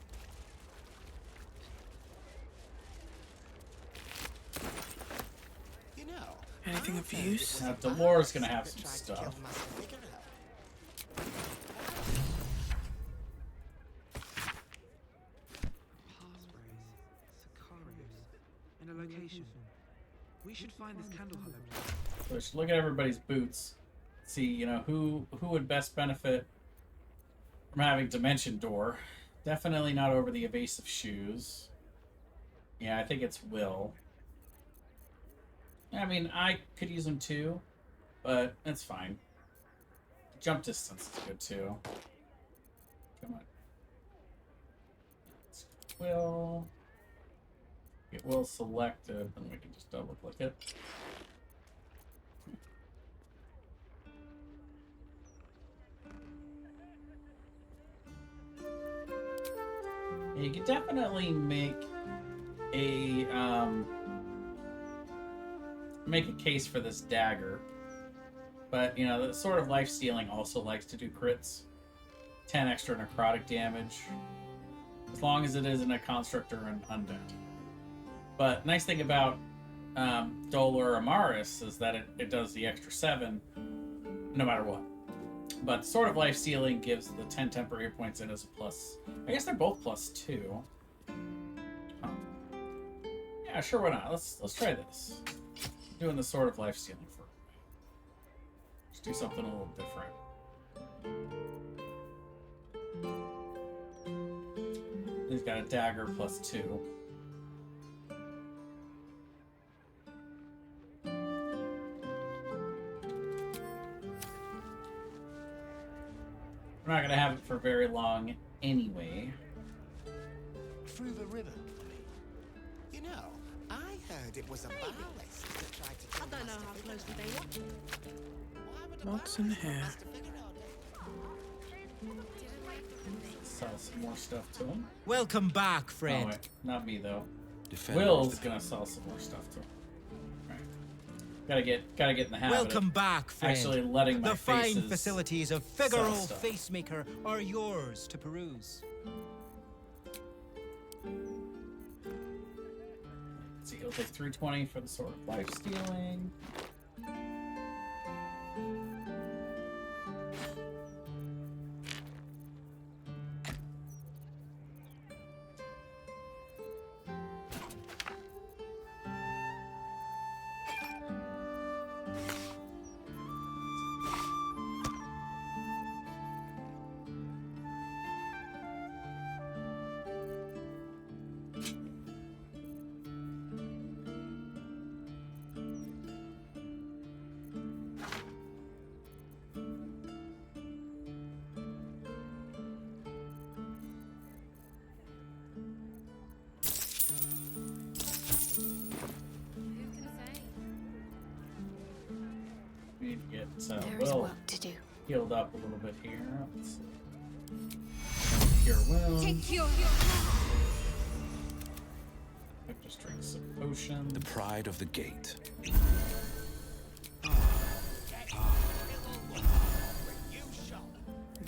You know, Anything of use? Now, Dolores gonna have some stuff. And a location. We should find this candle hollow. So we should look at everybody's boots. See, you know, who would best benefit from having Dimension Door. Definitely not over the evasive shoes. Yeah, I think it's Will. I mean, I could use them too, but that's fine. Jump distance is good too. Come on. It's Will. Get Will selected, then we can just double click it. You could definitely make a case for this dagger, but you know the Sword of Life Stealing also likes to do crits, 10 extra necrotic damage, as long as it isn't a construct or an undead. But nice thing about Dolor Amaris is that it does the extra 7, no matter what. But Sword of Life Stealing gives the 10 temporary points in as a plus. I guess they're both +2. Huh. Yeah, sure, why not? Let's try this. Doing the Sword of Life Stealing for. Let's do something a little different. He's got a dagger +2. We're not gonna have it for very long anyway. Through the river, I mean. You know, I heard it was a ballast that tried to kill I don't know how closely they watch it. What's in here? Sell some more stuff to him. Welcome back, friend. Oh, wait, not me though. Defender Will's gonna sell some more stuff to him. Right. Gotta get in the habit. Welcome of back, friend. Actually letting my The fine faces facilities of sell Figaro stuff. Facemaker are yours to peruse. Let's see, he'll take 320 for the Sword of Life Stealing. We need to get There is Will work to do. healed up a little bit here. Let's see. Cure wounds. Take your Just drink some potion. The pride of the gate.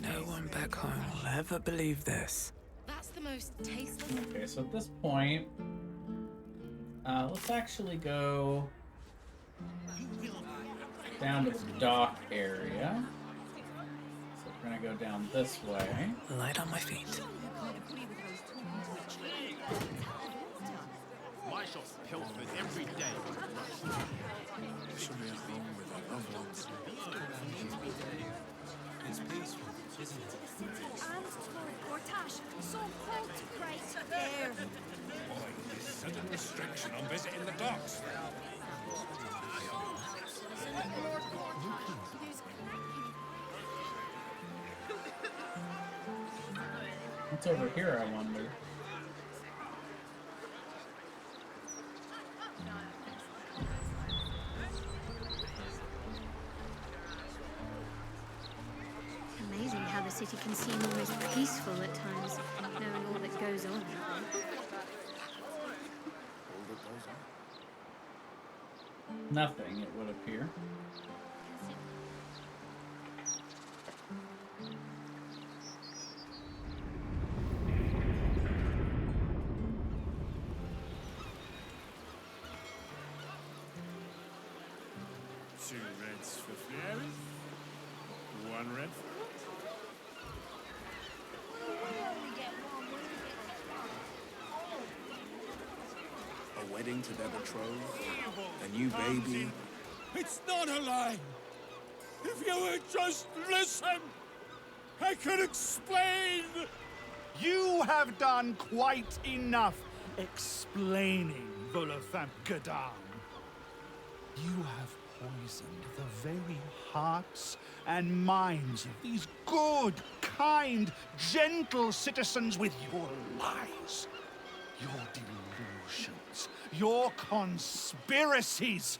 No one one back home will ever believe this. That's the most tasteless. Okay, so at this point, let's actually go down to the dock area. So we're gonna go down this way. Light on my feet. My shop's pilfered every day. Should be a home with our loved ones. It's peaceful, isn't it? And Gortash, so cold right there. Boy, this sudden restriction on visiting the docks. What's over here, I wonder? Amazing how the city can seem almost peaceful at times, knowing all that goes on. Nothing, it would appear. Two reds for Fairy. One red for A wedding to their betrothed, a new baby. It's not a lie. If you would just listen, I could explain. You have done quite enough explaining, Volothamp Gadam. You have poisoned the very hearts and minds of these good, kind, gentle citizens with your lies, your delusions, your conspiracies.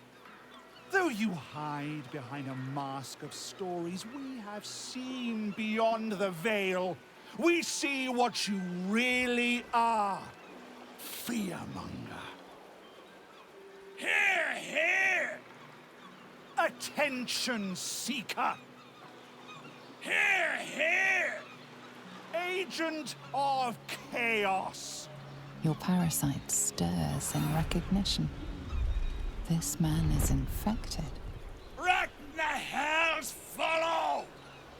Though you hide behind a mask of stories, we have seen beyond the veil. We see what you really are. Fearmonger. Here, here! Attention seeker. Here, here! Agent of chaos. Your parasite stirs in recognition. This man is infected. Right in the hells follow!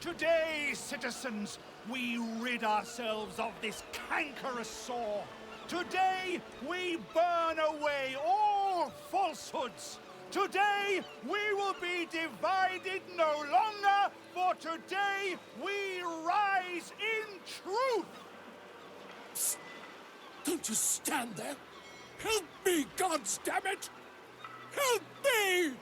Today, citizens, we rid ourselves of this cankerous sore. Today, we burn away all falsehoods. Today, we will be divided no longer, for today, we rise in truth. Psst. Don't just stand there. Help me, goddammit! Help me!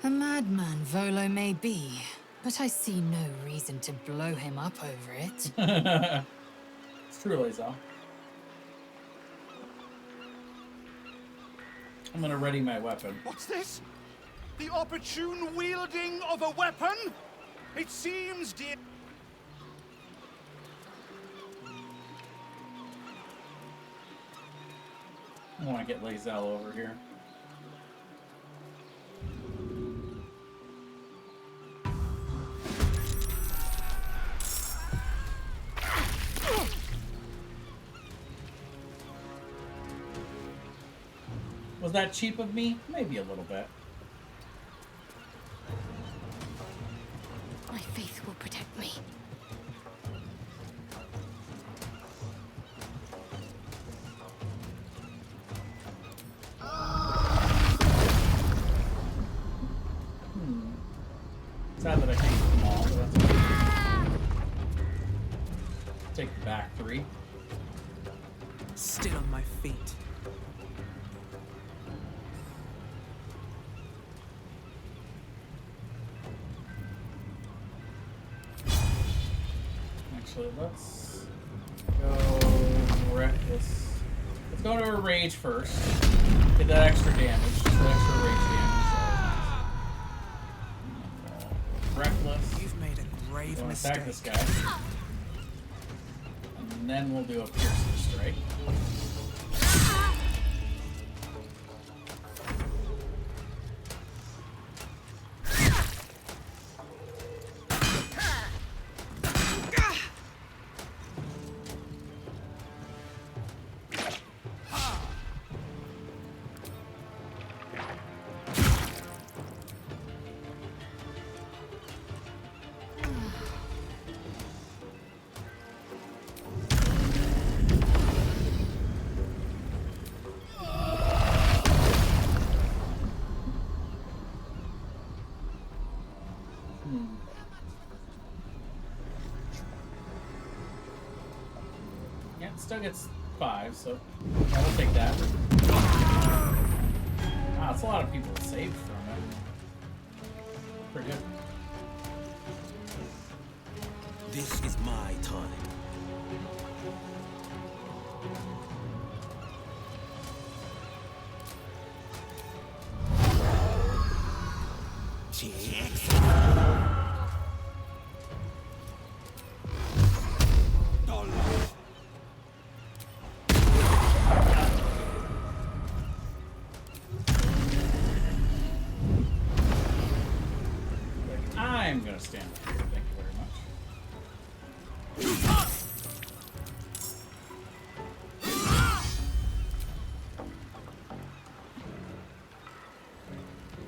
A madman Volo may be, but I see no reason to blow him up over it. It's true, Lae'zel. I'm gonna ready my weapon. What's this? The opportune wielding of a weapon? It seems, dear... I want to get Lae'zel over here. Was that cheap of me? Maybe a little bit. My faith will protect me. Sad that I can't get them all, but that's okay. Take the back three. Still on my feet. Actually, let's go reckless. Let's go to a rage first. Get that extra damage, just the extra rage damage. So. Reckless. You've made a grave mistake. Attack this guy. And then we'll do a piercing strike. still gets 5, so I will take that. Wow, that's a lot of people saved from it. Pretty good. This is my time. I'm gonna stand up here. Thank you very much.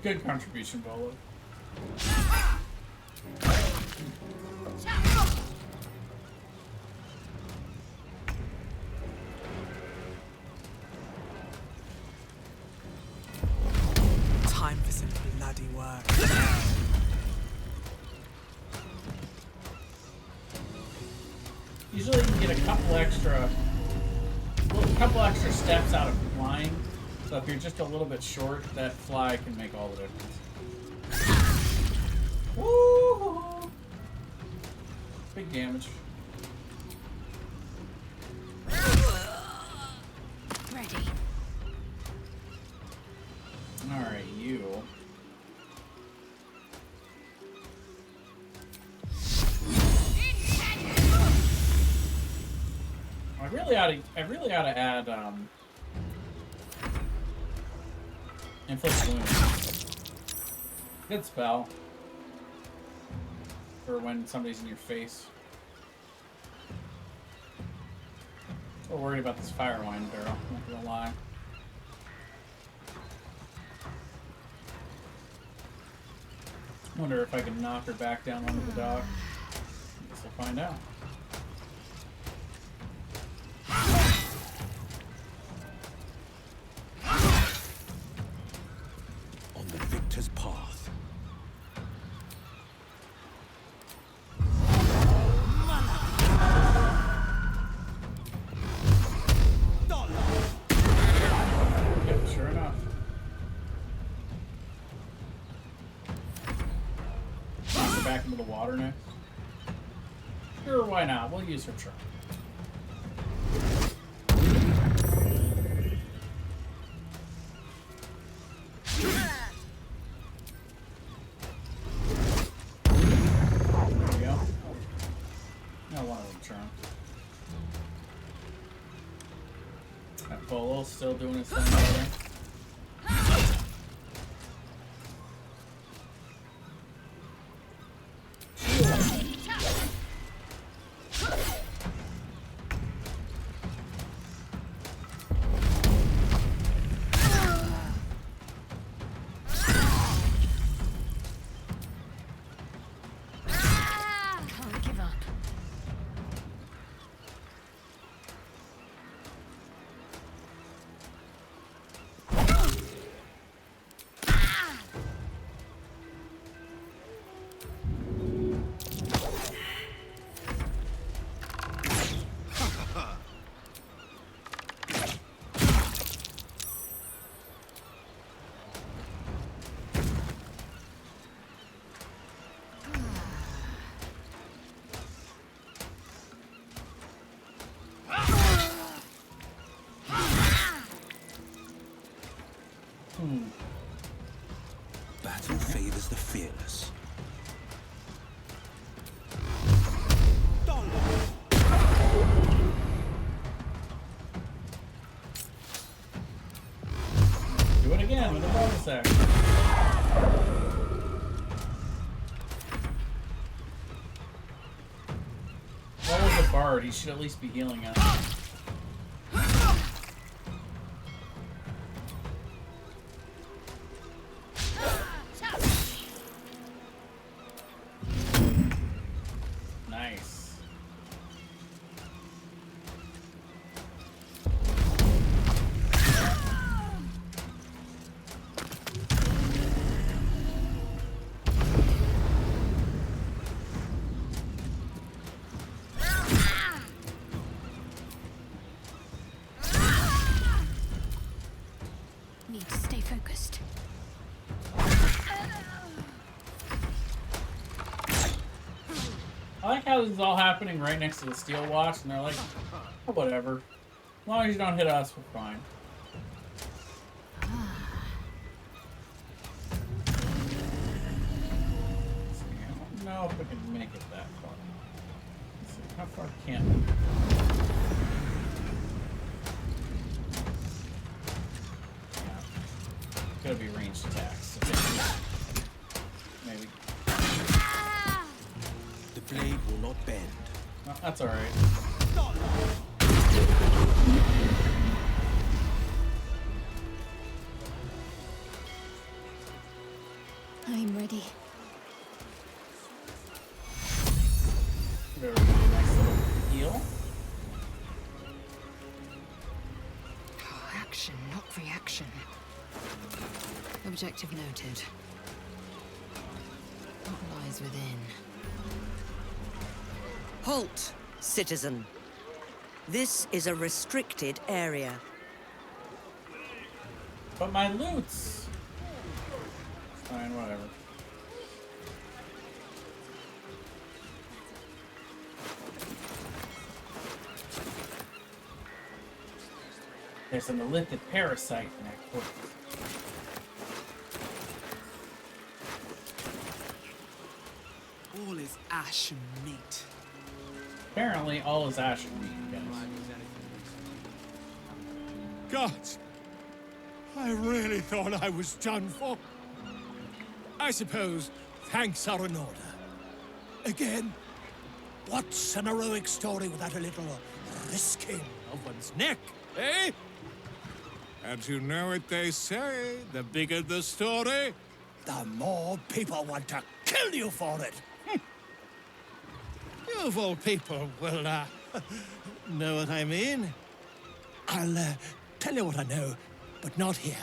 Good contribution, Bolo. Time for some bloody work. Usually you can get a couple extra steps out of flying. So if you're just a little bit short, that fly can make all the difference. Woo! Big damage. Ready. Alright, you. I really ought to add Inflict Wounds. Good spell. For when somebody's in your face. So worried about this fire wine barrel, not gonna lie. Wonder if I can knock her back down onto the dock. Guess we'll find out. On the victor's path. Yep, sure enough. Knock her back into the water next. Sure, why not? We'll use her charm. Still doing his thing over there. Can't give up. Battle favors the fearless. Do it again with a bonus action. What was a bard? He should at least be healing us. Nice. I like how this is all happening right next to the steel watch, and they're like, oh, whatever. As long as you don't hit us, we're fine. I don't know if we can make it that far. Let's see, how far can we? Yeah. Gotta be ranged attacks. Maybe. The blade will not bend. No, that's alright. I'm ready. Give everybody a nice little heal. Action, not reaction. Objective noted. What lies within? Halt, citizen. This is a restricted area. But my loot's... Fine, whatever. There's an elithid parasite in that corpse. All is ash and meat. Apparently, all is ash and meat, guys. God, I really thought I was done for. I suppose thanks are in order. Again, what's an heroic story without a little risking of one's neck, eh? And you know what they say, the bigger the story, the more people want to kill you for it. You of all people will, know what I mean. I'll, tell you what I know, but not here.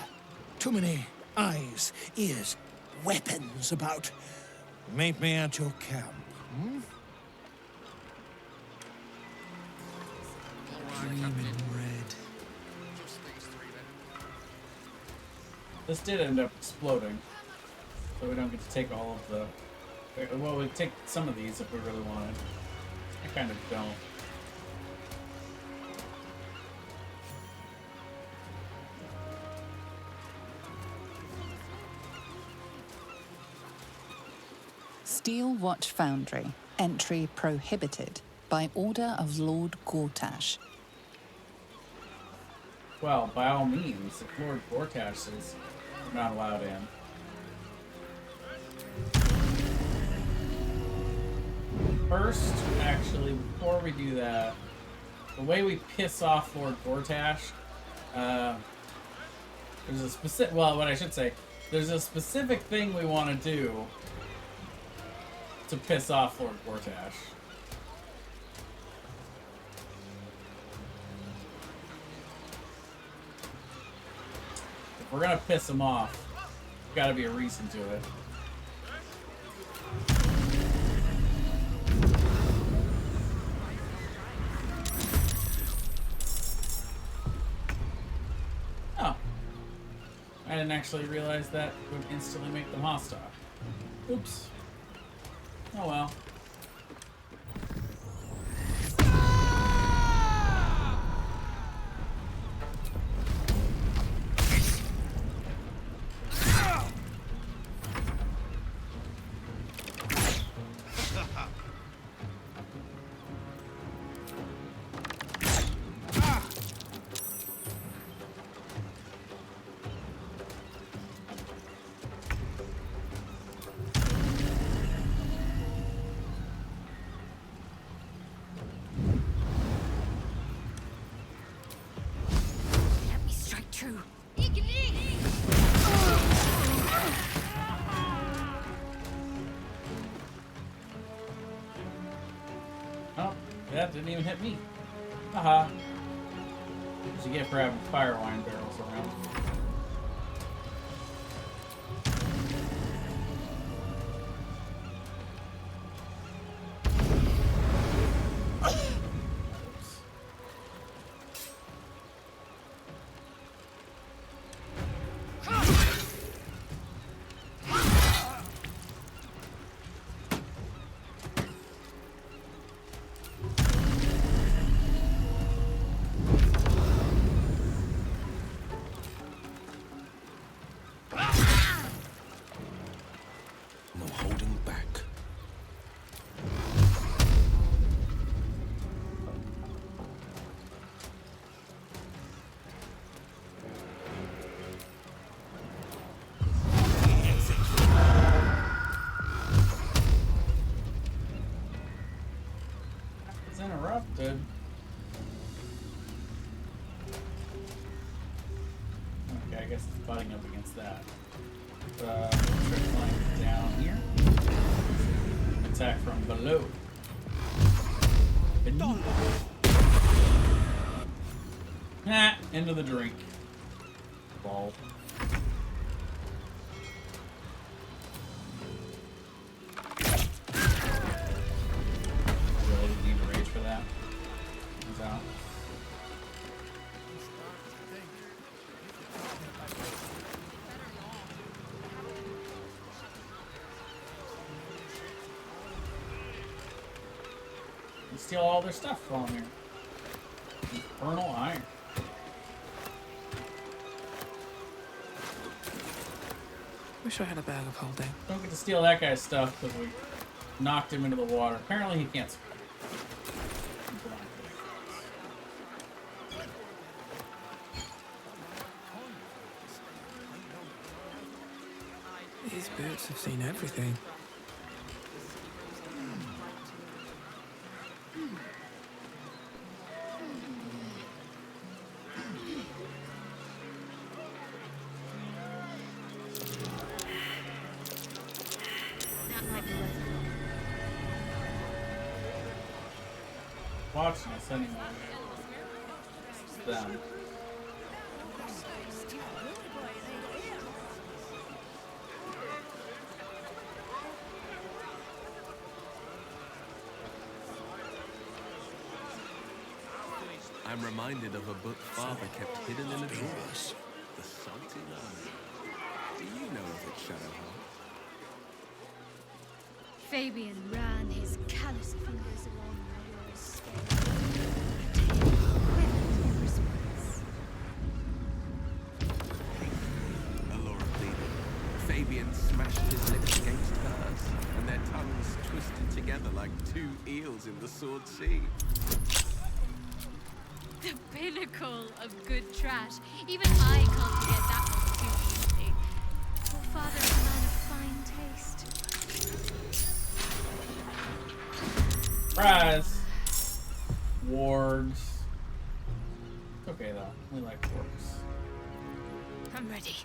Too many eyes, ears, weapons about. Meet me at your camp, hmm? Dreaming red. This did end up exploding, so we don't get to take all of the... Well, we'd take some of these if we really wanted. I kind of don't. Steel Watch Foundry. Entry prohibited by order of Lord Gortash. Well, by all means, if Lord Gortash says we're not allowed in. First, actually, before we do that, the way we piss off Lord Gortash, there's a specific, well, what I should say, there's a specific thing we want to do to piss off Lord Gortash. If we're gonna piss him off, there's gotta be a reason to it. Oh. I didn't actually realize that would instantly make them hostile. Oops. Oh well. That didn't even hit me. Haha. What you get for having fire wine barrels around. that? Try flying down here. Attack from below. Nah, into the drink. Ball. Really didn't need to rage for that. He's out. Steal all their stuff from here. Infernal iron. Wish I had a bag of holding. Don't get to steal that guy's stuff because we knocked him into the water. Apparently he can't swim. These boots have seen everything. Watching us anyway. It's them. I'm reminded of a book Father kept hidden in a drawer. The Salty Line. Do you know of it, Shadowheart? Fabian ran his callous fingers along Murderer's scale. Alora pleaded. Fabian smashed his lips against hers, and their tongues twisted together like two eels in the sword sea. The pinnacle of good trash. Even I can't forget that one too easily. Your father is a man of fine taste. Surprise! Wards. It's okay though. We like wards. I'm ready.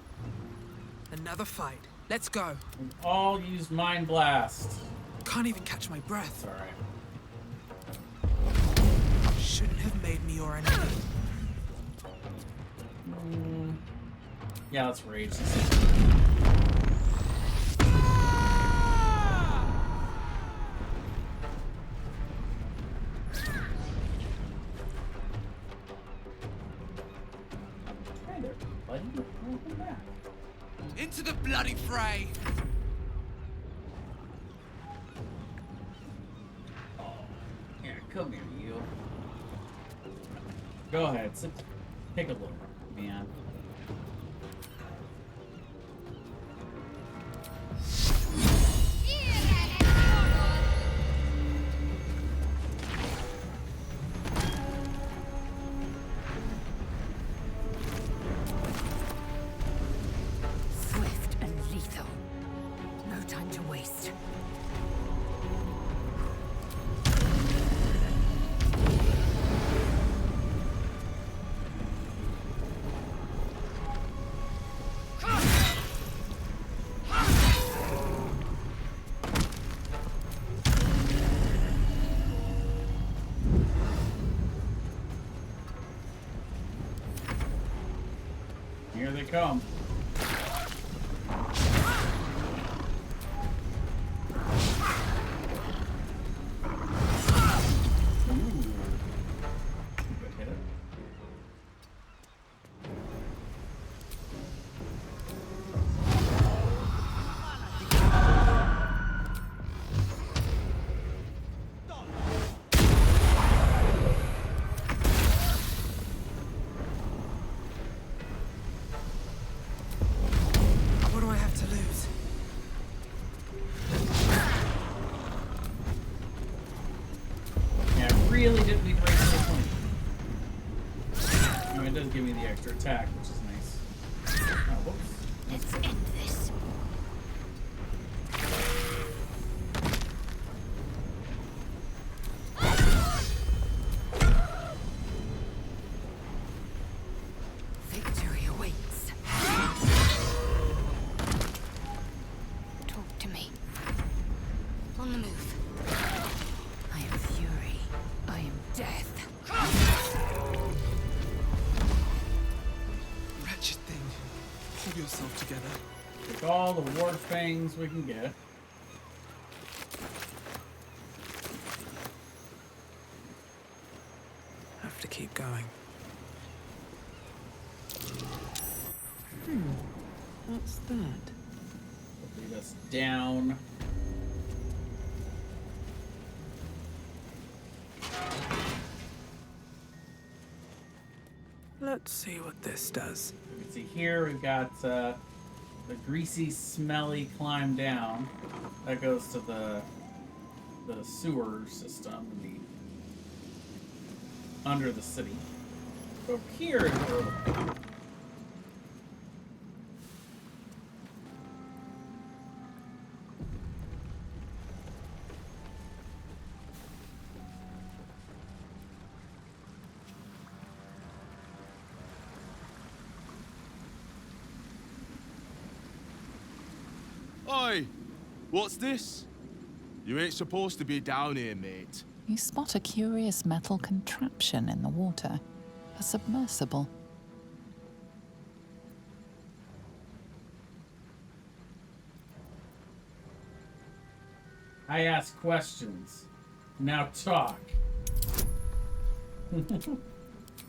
Another fight. Let's go. We all use Mind Blast. Can't even catch my breath. It's alright. Shouldn't have made me your enemy. Yeah, let's rage. Into the bloody fray! Yeah, come here, you. Go ahead, take a look, man. Swift and lethal. No time to waste. Here they come. What do I have to lose? Yeah, I really didn't need race this one. I mean, it does give me the extra attack, which is nice. Oh, whoops. Let's end this. Victory awaits. Take all the war fangs we can get. Have to keep going. What's that? Lead us down. Let's see what this does. You can see here we've got the greasy, smelly climb down. That goes to the sewer system, under the city. Over here is where we're Oi! What's this? You ain't supposed to be down here, mate. You spot a curious metal contraption in the water. A submersible. I ask questions. Now talk. Good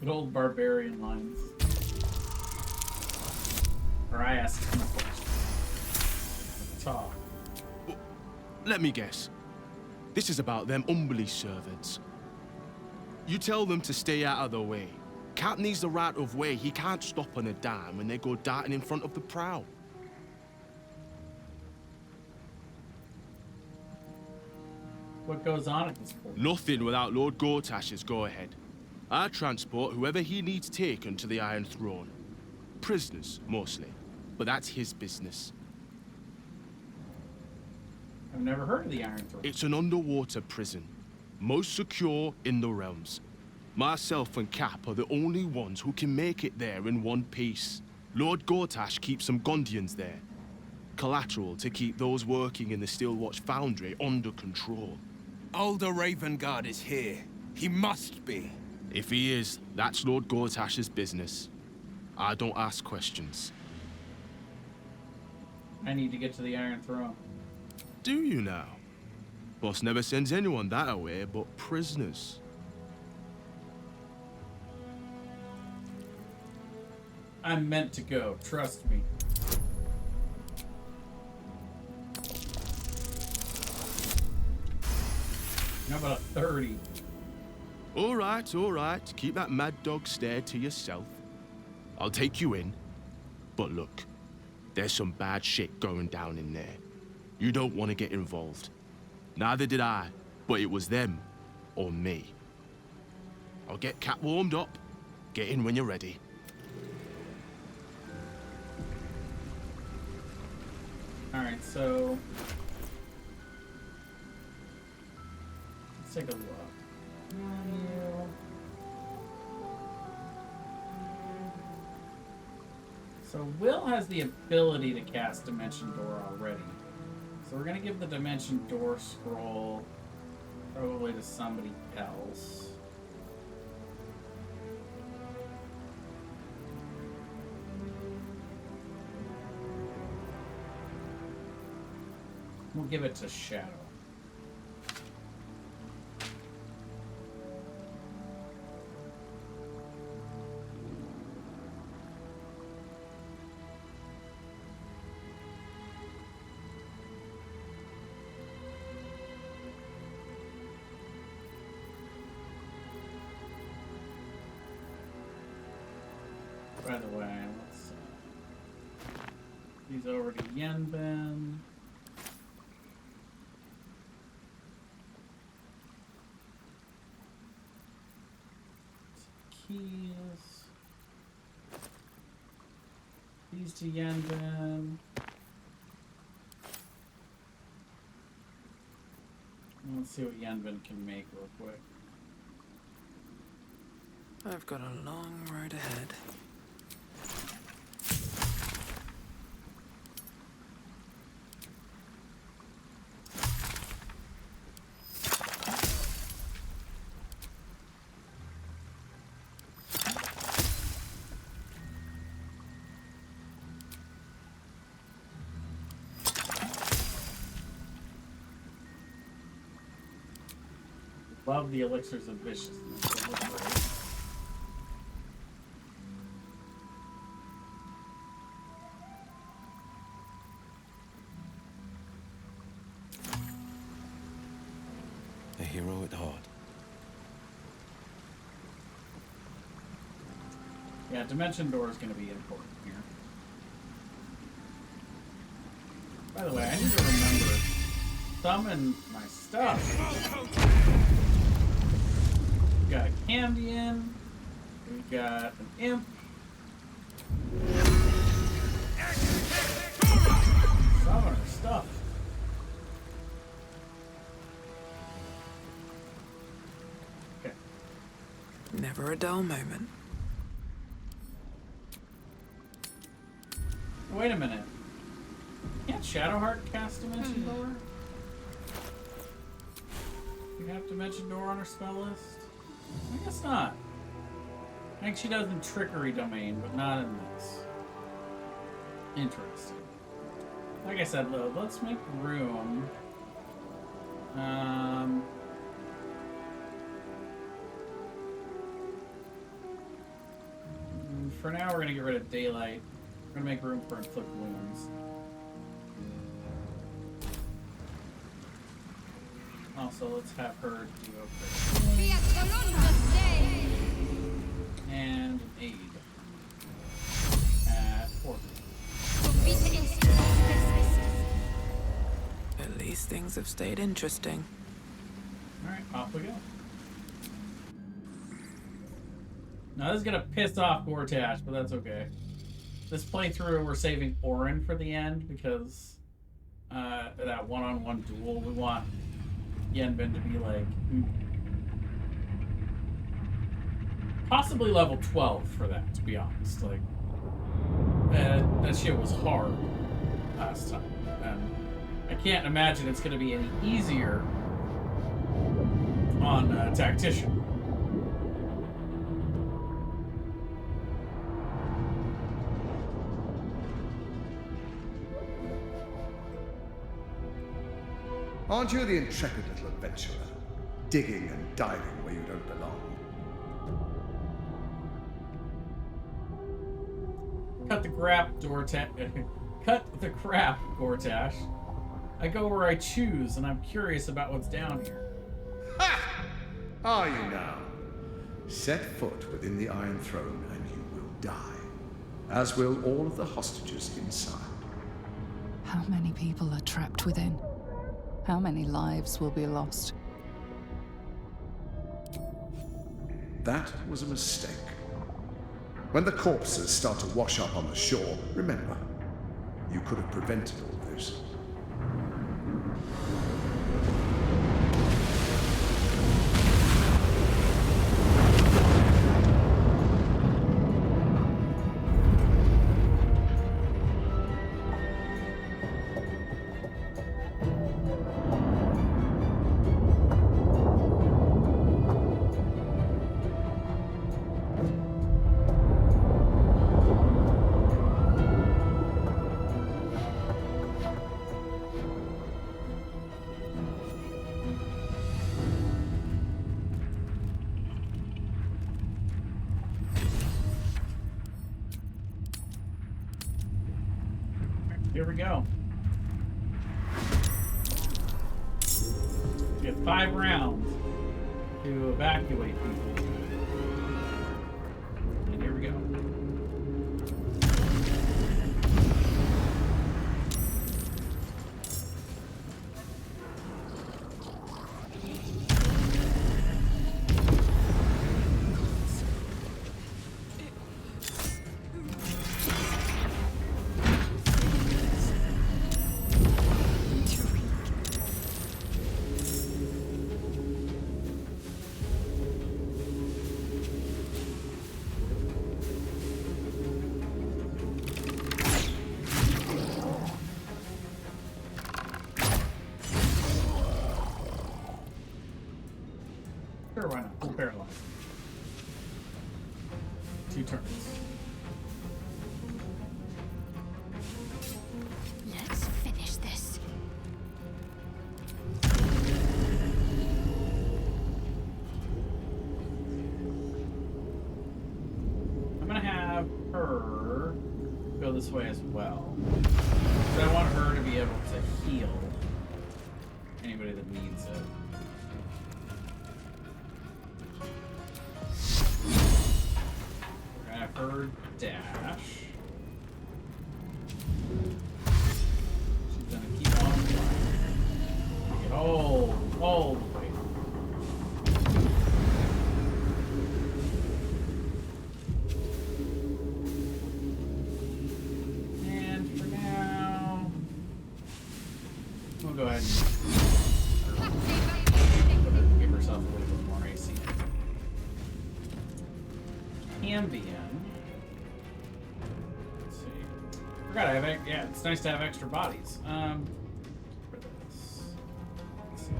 old barbarian lines. Or I ask him questions. Talk. Let me guess. This is about them Umberly servants. You tell them to stay out of the way. Cap needs the right of way. He can't stop on a dime when they go darting in front of the prow. What goes on at this point? Nothing without Lord Gortash's go-ahead. I transport whoever he needs taken to the Iron Throne. Prisoners, mostly. But that's his business. I've never heard of the Iron Throne. It's an underwater prison. Most secure in the realms. Myself and Cap are the only ones who can make it there in one piece. Lord Gortash keeps some Gondians there. Collateral to keep those working in the Steelwatch Foundry under control. Older Ravenguard is here. He must be. If he is, that's Lord Gortash's business. I don't ask questions. I need to get to the Iron Throne. Do you now? Boss never sends anyone that away but prisoners. I'm meant to go, trust me. How about a 30? All right. Keep that mad dog stare to yourself. I'll take you in. But look, there's some bad shit going down in there. You don't want to get involved. Neither did I, but it was them or me. I'll get Cat warmed up. Get in when you're ready. Alright, so let's take a look. So Will has the ability to cast Dimension Door already. So we're gonna give the Dimension Door scroll probably to somebody else. We'll give it to Shadow. By the way, let's these over to Yenbin. Keys. These to Yenbin. Let's see what Yenbin can make real quick. I've got a long road ahead. Love the elixirs of viciousness. They look great. A hero at heart. Yeah, Dimension Door is going to be important here. By the way, I need to remember summon my stuff. We got a Cambion. We got an Imp. Summon our stuff. Okay. Never a dull moment. Wait a minute. Can't Shadowheart cast Dimension Door? We have Dimension Door on her spell list? I guess not. I think she does in Trickery Domain, but not in this. Interesting. Like I said, let's make room. For now, we're going to get rid of Daylight. We're going to make room for Inflict Wounds. Also, let's have her do a and an aid at 4. At least things have stayed interesting. Alright, off we go. Now this is gonna piss off Gortash, but that's okay. This playthrough, we're saving Orin for the end because that one-on-one duel, we want Yenbin to be like possibly level 12 for that, to be honest. Like that shit was hard last time, and I can't imagine it's going to be any easier on Tactician. Aren't you the intrepid little adventurer, digging and diving where you don't belong? Cut the crap, Cut the crap, Gortash. I go where I choose, and I'm curious about what's down here. Ha! Are you now? Set foot within the Iron Throne, and you will die, as will all of the hostages inside. How many people are trapped within? How many lives will be lost? That was a mistake. When the corpses start to wash up on the shore, remember, you could have prevented all this. Here we go. We have 5 rounds to evacuate people. And here we go. Sure, why not? We'll paralyze. 2 turns. Let's finish this. this way as well. So I want her to be able to heal anybody that needs it. We're gonna have her dash. She's gonna keep on flying. Get all the way. And for now, we'll go ahead and give herself a little bit more AC. Yenbin. Let's see. Forgot I have. Yeah, it's nice to have extra bodies. For this. Let's see.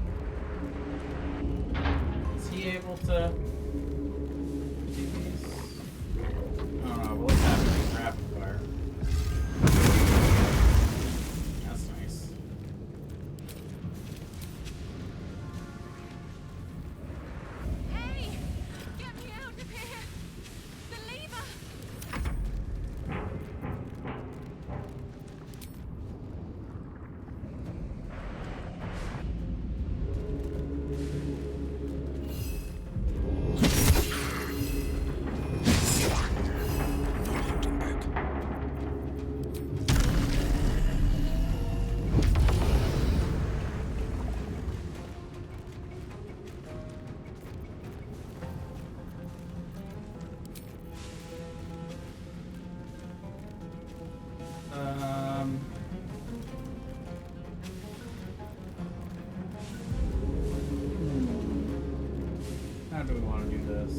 Is he able to do these? I don't know, but let's have him use rapid fire. That's nice. Hey! Get me out of here! The lever! How do we want to do this?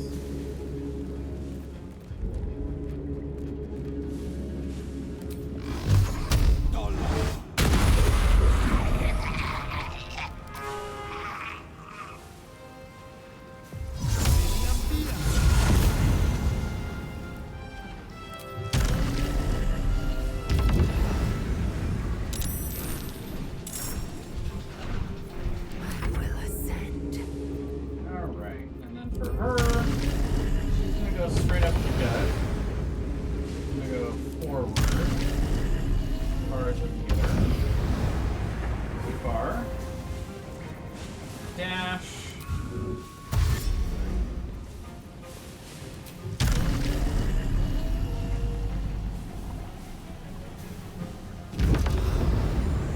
Alright, and then for her, she's gonna go straight up the gut. I'm gonna go forward. As far as we can get her. Too far. Dash.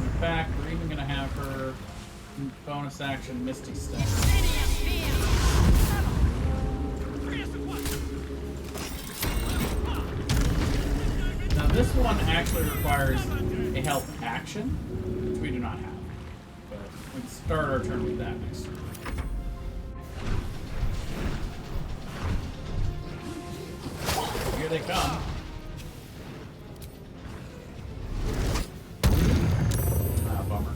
In fact, we're even gonna have her bonus action Misty Step. Now this one actually requires a help action, which we do not have. But we can start our turn with that next turn. Here they come. Ah, bummer.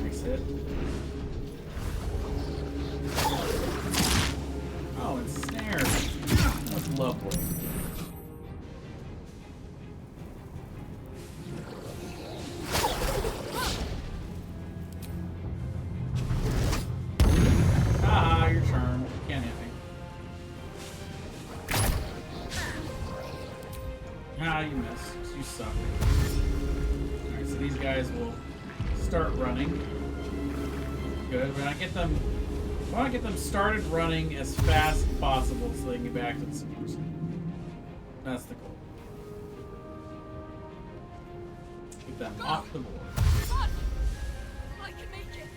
Nice hit. Oh, it's snared. That's lovely. Ah, your turn. Can't hit me. Ah, you missed. You suck. Alright, so these guys will start running. Good. We're gonna get them. I want to get them started running as fast as possible so they can get back to the support center. That's the goal. Get them off the board. I can make it!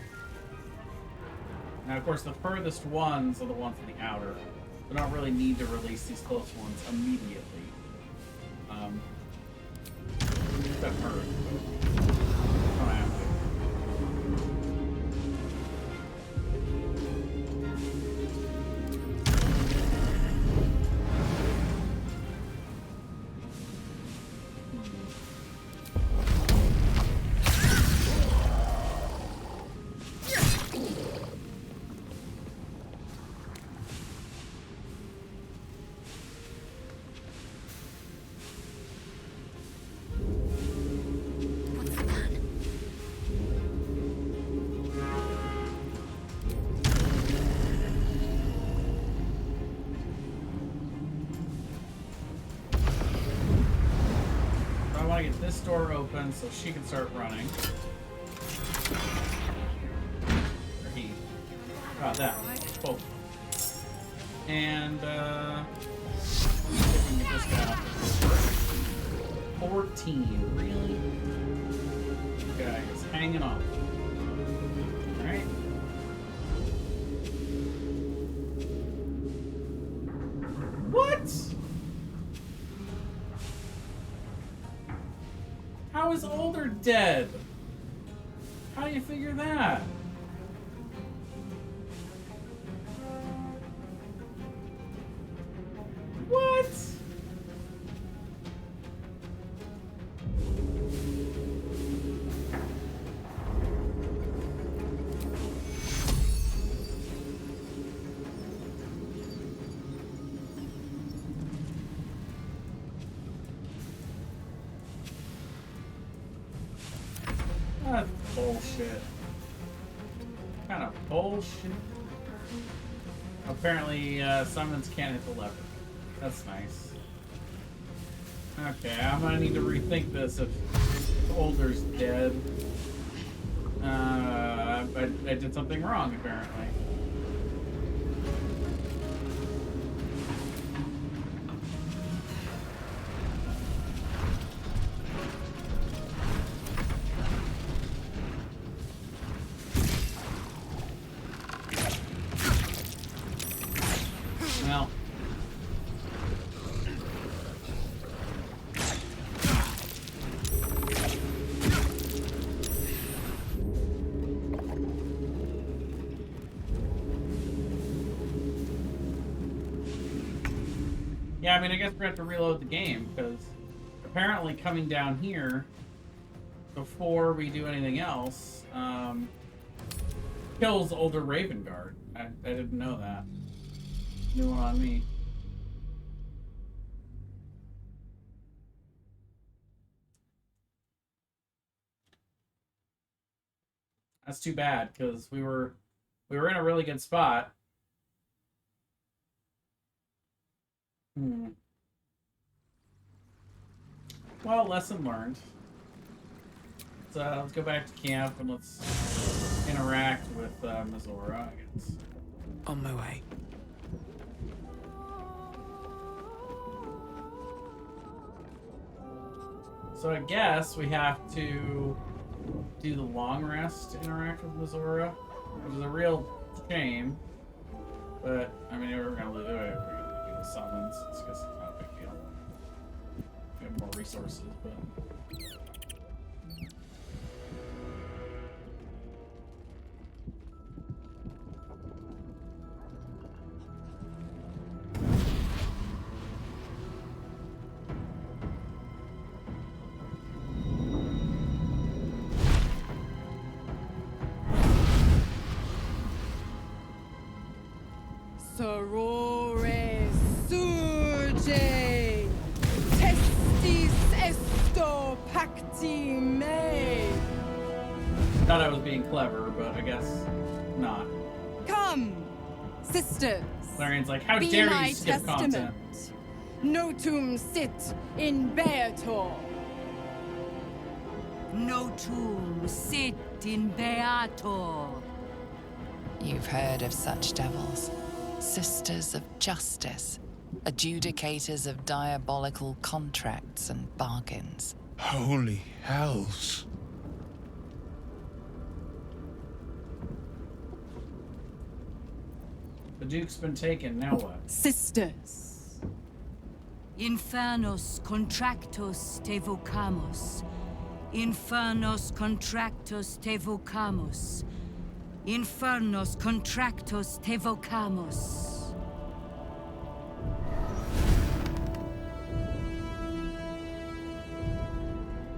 Now, of course, the furthest ones are the ones in the outer. We don't really need to release these close ones immediately. Except her. Don't have to. What's I get this door open so she can start running. Or he. About that. Both. And, see if we can get this guy off. 14. Really? This guy is hanging on. Alright. What? How is Older dead? How do you figure that? What? That's bullshit. What kind of bullshit? Apparently, summons can't hit the lever. That's nice. Okay, I'm gonna need to rethink this if Older's dead. But I did something wrong, apparently. Well. Yeah, I mean, I guess we're gonna have to reload the game, because apparently coming down here before we do anything else kills Older Raven Guard. I didn't know that. New one on me. That's too bad, because we were in a really good spot. Well, lesson learned. Let's go back to camp and let's interact with Mizora, I guess. On my way. So I guess we have to do the long rest to interact with Mizora, which is a real shame. But I mean, we're gonna do it. We're gonna do the summons. I guess it's not a big deal. We have more resources, but. Sorore surge, testis esto pacti me. Thought I was being clever, but I guess not. Come, sisters. Clarian's like, how be dare my you skip testament. content? Notum sit in Beator. Notum sit in Beator. You've heard of such devils. Sisters of justice. Adjudicators of diabolical contracts and bargains. Holy hells. The Duke's been taken, now what? Sisters. Infernos contractos te vocamus. Infernos contractos te vocamus. Infernos contractos te vocamus.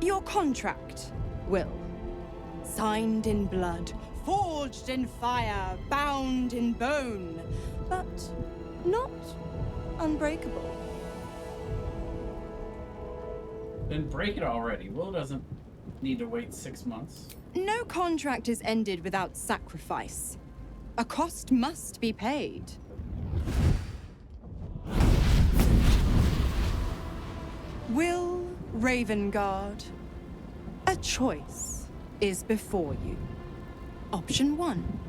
Your contract, Will. Signed in blood, forged in fire, bound in bone, but not unbreakable. Then break it already. Will doesn't need to wait 6 months. No contract is ended without sacrifice. A cost must be paid. Will Raven Guard, a choice is before you. Option 1.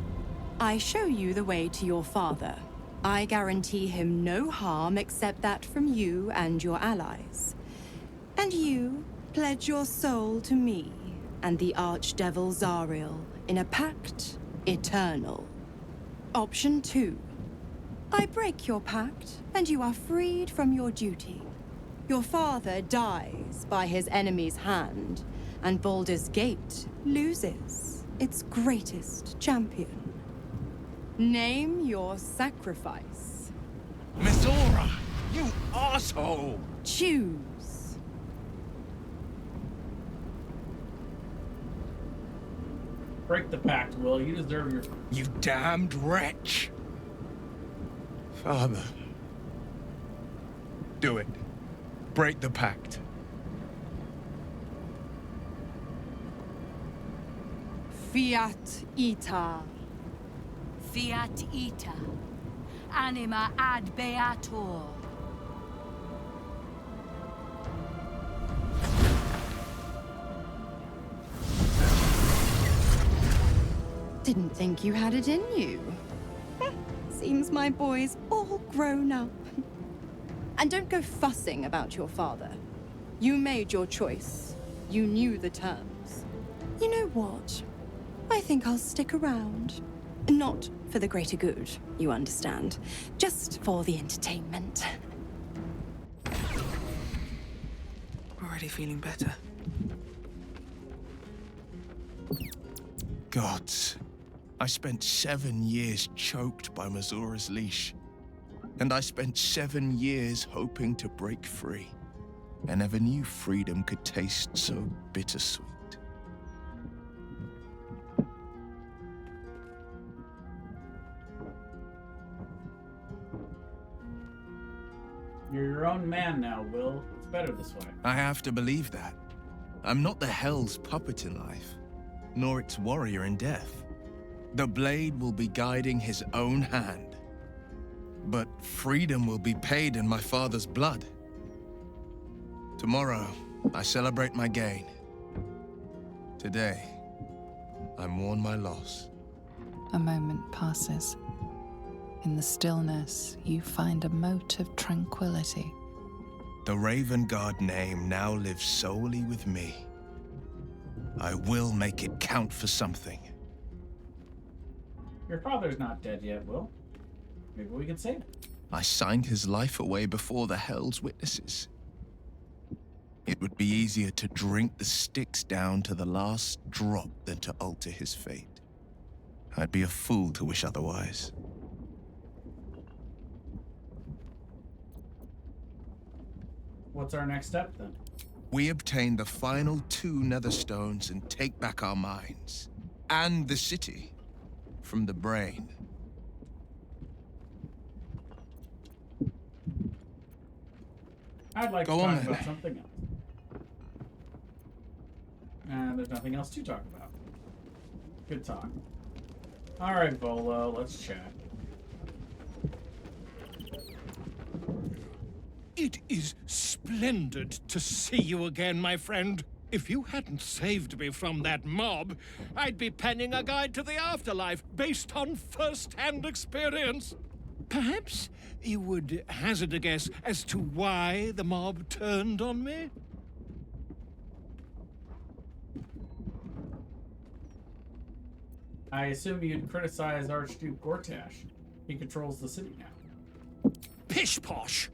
I show you the way to your father. I guarantee him no harm except that from you and your allies. And you pledge your soul to me and the Archdevil Zariel in a pact eternal. Option 2. I break your pact, and you are freed from your duty. Your father dies by his enemy's hand, and Baldur's Gate loses its greatest champion. Name your sacrifice. Mizora, you asshole! Choose. Break the pact, Will. You deserve your... You damned wretch! Father. Do it. Break the pact. Fiat Ita. Fiat ita. Anima ad beator. Didn't think you had it in you. Seems my boy's all grown up. And don't go fussing about your father. You made your choice. You knew the terms. You know what? I think I'll stick around. Not for the greater good, you understand. Just for the entertainment. Already feeling better. Gods. I spent 7 years choked by Mizora's leash. And I spent 7 years hoping to break free. I never knew freedom could taste so bittersweet. You're your own man now, Will. It's better this way. I have to believe that. I'm not the Hell's puppet in life, nor its warrior in death. The blade will be guiding his own hand. But freedom will be paid in my father's blood. Tomorrow, I celebrate my gain. Today, I mourn my loss. A moment passes. In the stillness, you find a mote of tranquility. The Raven Guard name now lives solely with me. I will make it count for something. Your father's not dead yet, Will. Maybe we can save him. I signed his life away before the Hell's witnesses. It would be easier to drink the Styx down to the last drop than to alter his fate. I'd be a fool to wish otherwise. What's our next step, then? We obtain the final 2 Netherstones and take back our minds. And the city. From the brain. I'd like Go to on, talk then. about something else. And there's nothing else to talk about. Good talk. Alright, Volo, let's chat. It is splendid to see you again, my friend. If you hadn't saved me from that mob, I'd be penning a guide to the afterlife based on first-hand experience. Perhaps you would hazard a guess as to why the mob turned on me? I assume you'd criticize Archduke Gortash. He controls the city now. Pish-posh!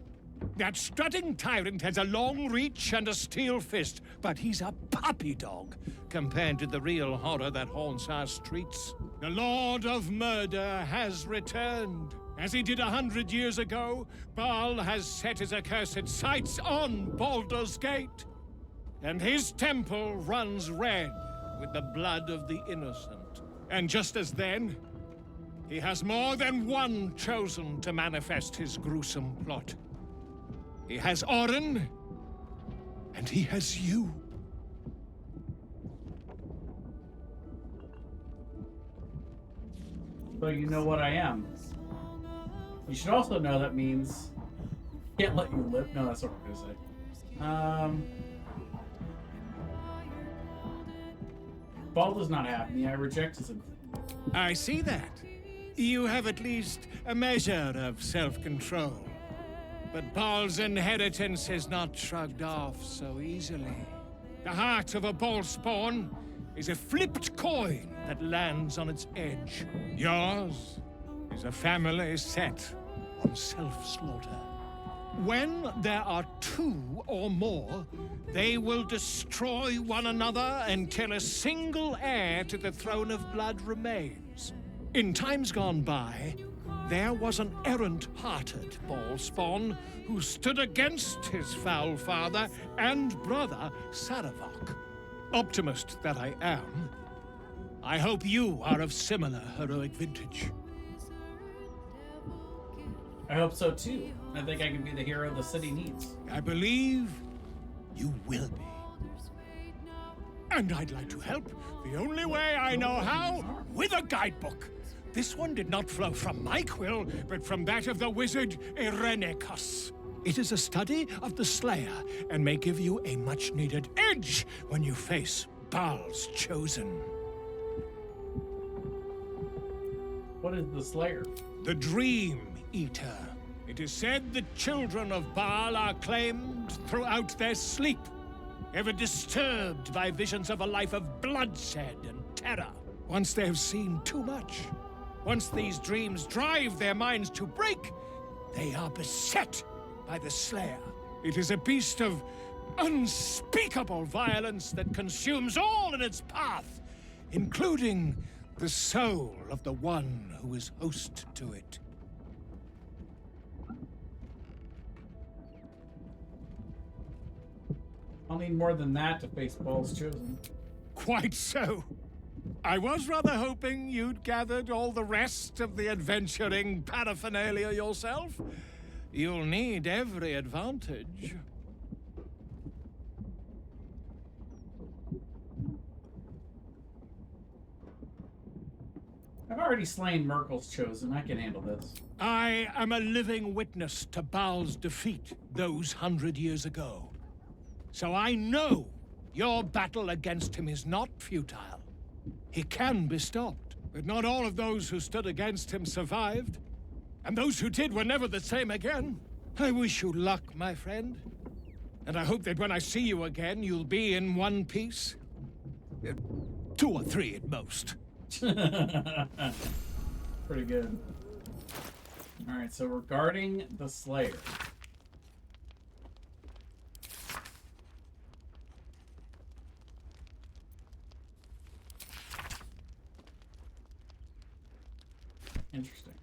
That strutting tyrant has a long reach and a steel fist, but he's a puppy dog compared to the real horror that haunts our streets. The Lord of Murder has returned. As he did 100 years ago, Baal has set his accursed sights on Baldur's Gate. And his temple runs red with the blood of the innocent. And just as then, he has more than one chosen to manifest his gruesome plot. He has Orin, and he has you. So you know what I am. You should also know that means can't let you live. No, that's what we're gonna say. Baldur's not happy. I reject his invite. I see that. You have at least a measure of self-control. But Baal's inheritance is not shrugged off so easily. The heart of a Baal spawn is a flipped coin that lands on its edge. Yours is a family set on self-slaughter. When there are two or more, they will destroy one another until a single heir to the throne of blood remains. In times gone by, there was an errant-hearted Baal spawn who stood against his foul father and brother, Saravok. Optimist that I am, I hope you are of similar heroic vintage. I hope so too. I think I can be the hero the city needs. I believe you will be. And I'd like to help the only way I know how, with a guidebook. This one did not flow from my quill, but from that of the wizard Irenicus. It is a study of the Slayer, and may give you a much-needed edge when you face Baal's chosen. What is the Slayer? The Dream Eater. It is said the children of Baal are claimed throughout their sleep, ever disturbed by visions of a life of bloodshed and terror. Once they have seen too much, once these dreams drive their minds to break, they are beset by the Slayer. It is a beast of unspeakable violence that consumes all in its path, including the soul of the one who is host to it. I'll need more than that to face Baal's chosen. Quite so. I was rather hoping you'd gathered all the rest of the adventuring paraphernalia yourself. You'll need every advantage. I've already slain Merkel's chosen. I can handle this. I am a living witness to Baal's defeat those 100 years ago. So I know your battle against him is not futile. He can be stopped, but not all of those who stood against him survived. And those who did were never the same again. I wish you luck, my friend. And I hope that when I see you again, you'll be in one piece. 2 or 3 at most. Pretty good. Alright, so regarding the Slayer. Interesting.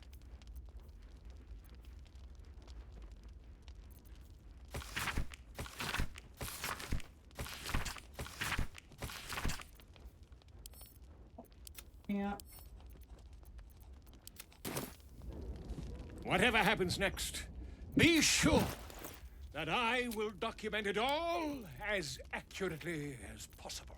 Yeah. Whatever happens next, be sure that I will document it all as accurately as possible.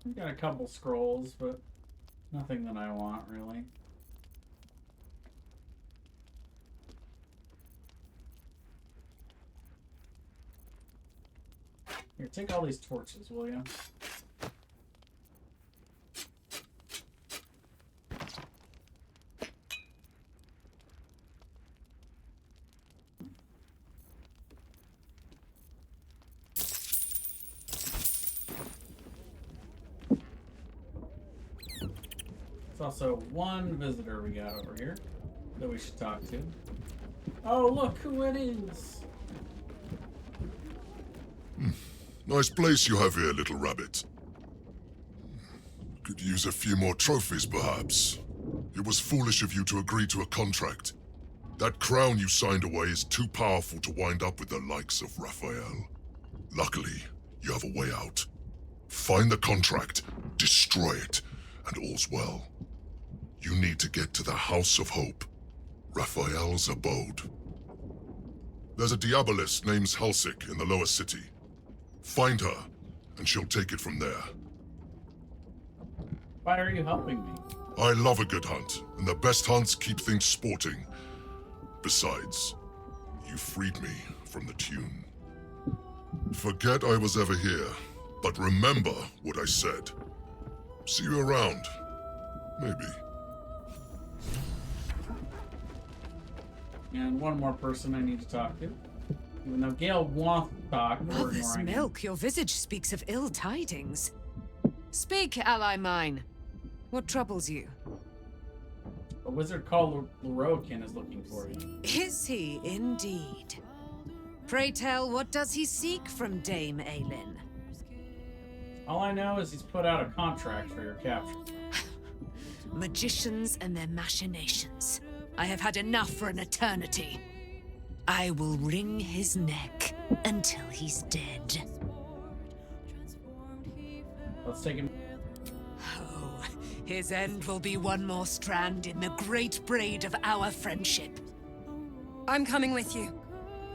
I've got a couple scrolls, but nothing that I want, really. Here, take all these torches, will you? There's also one visitor we got over here that we should talk to. Oh, look who it is! Nice place you have here, little rabbit. Could use a few more trophies, perhaps. It was foolish of you to agree to a contract. That crown you signed away is too powerful to wind up with the likes of Raphael. Luckily, you have a way out. Find the contract, destroy it, and all's well. You need to get to the House of Hope, Raphael's abode. There's a Diabolist named Helsik in the lower city. Find her, and she'll take it from there. Why are you helping me? I love a good hunt, and the best hunts keep things sporting. Besides, you freed me from the tune. Forget I was ever here, but remember what I said. See you around. Maybe. And one more person I need to talk to. Even though Gale wants to talk, we're Mother's ignoring him. milk, your visage speaks of ill tidings. Speak, ally mine. What troubles you? A wizard called Lorokin is looking for you. Is he indeed? Pray tell, what does he seek from Dame Aelin? All I know is he's put out a contract for your capture. Magicians and their machinations. I have had enough for an eternity. I will wring his neck until he's dead. Let's take him. Oh, his end will be one more strand in the great braid of our friendship. I'm coming with you.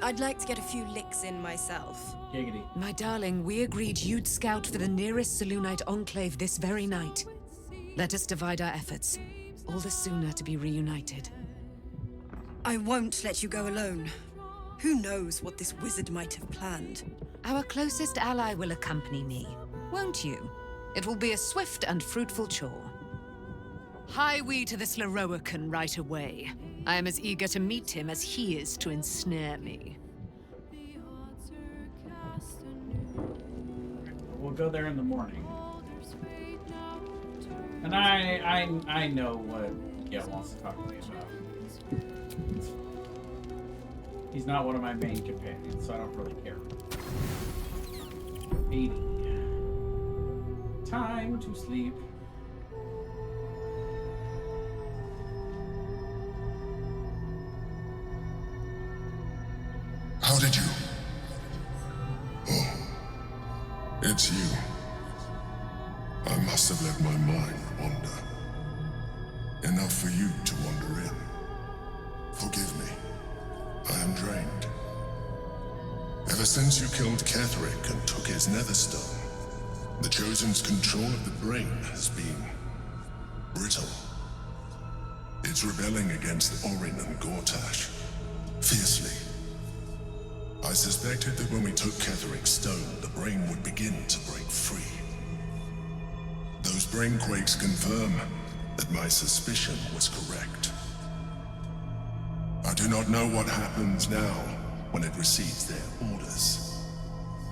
I'd like to get a few licks in myself. Giggity. My darling, we agreed you'd scout for the nearest Selûnite enclave this very night. Let us divide our efforts, all the sooner to be reunited. I won't let you go alone. Who knows what this wizard might have planned? Our closest ally will accompany me, won't you? It will be a swift and fruitful chore. Hie we to this Lorokin right away. I am as eager to meet him as he is to ensnare me. We'll go there in the morning. And I know what Gale wants to talk to me about. He's not one of my main companions, so I don't really care. 80. Time to sleep. How did you? Oh, it's you. I must have let my mind wander. Enough for you to wander in. Forgive me. I am drained. Ever since you killed Ketheric and took his netherstone, the Chosen's control of the brain has been brittle. It's rebelling against Orin and Gortash fiercely. I suspected that when we took Ketheric's stone, the brain would begin to break free. Those brain quakes confirm that my suspicion was correct. I do not know what happens now when it receives their orders,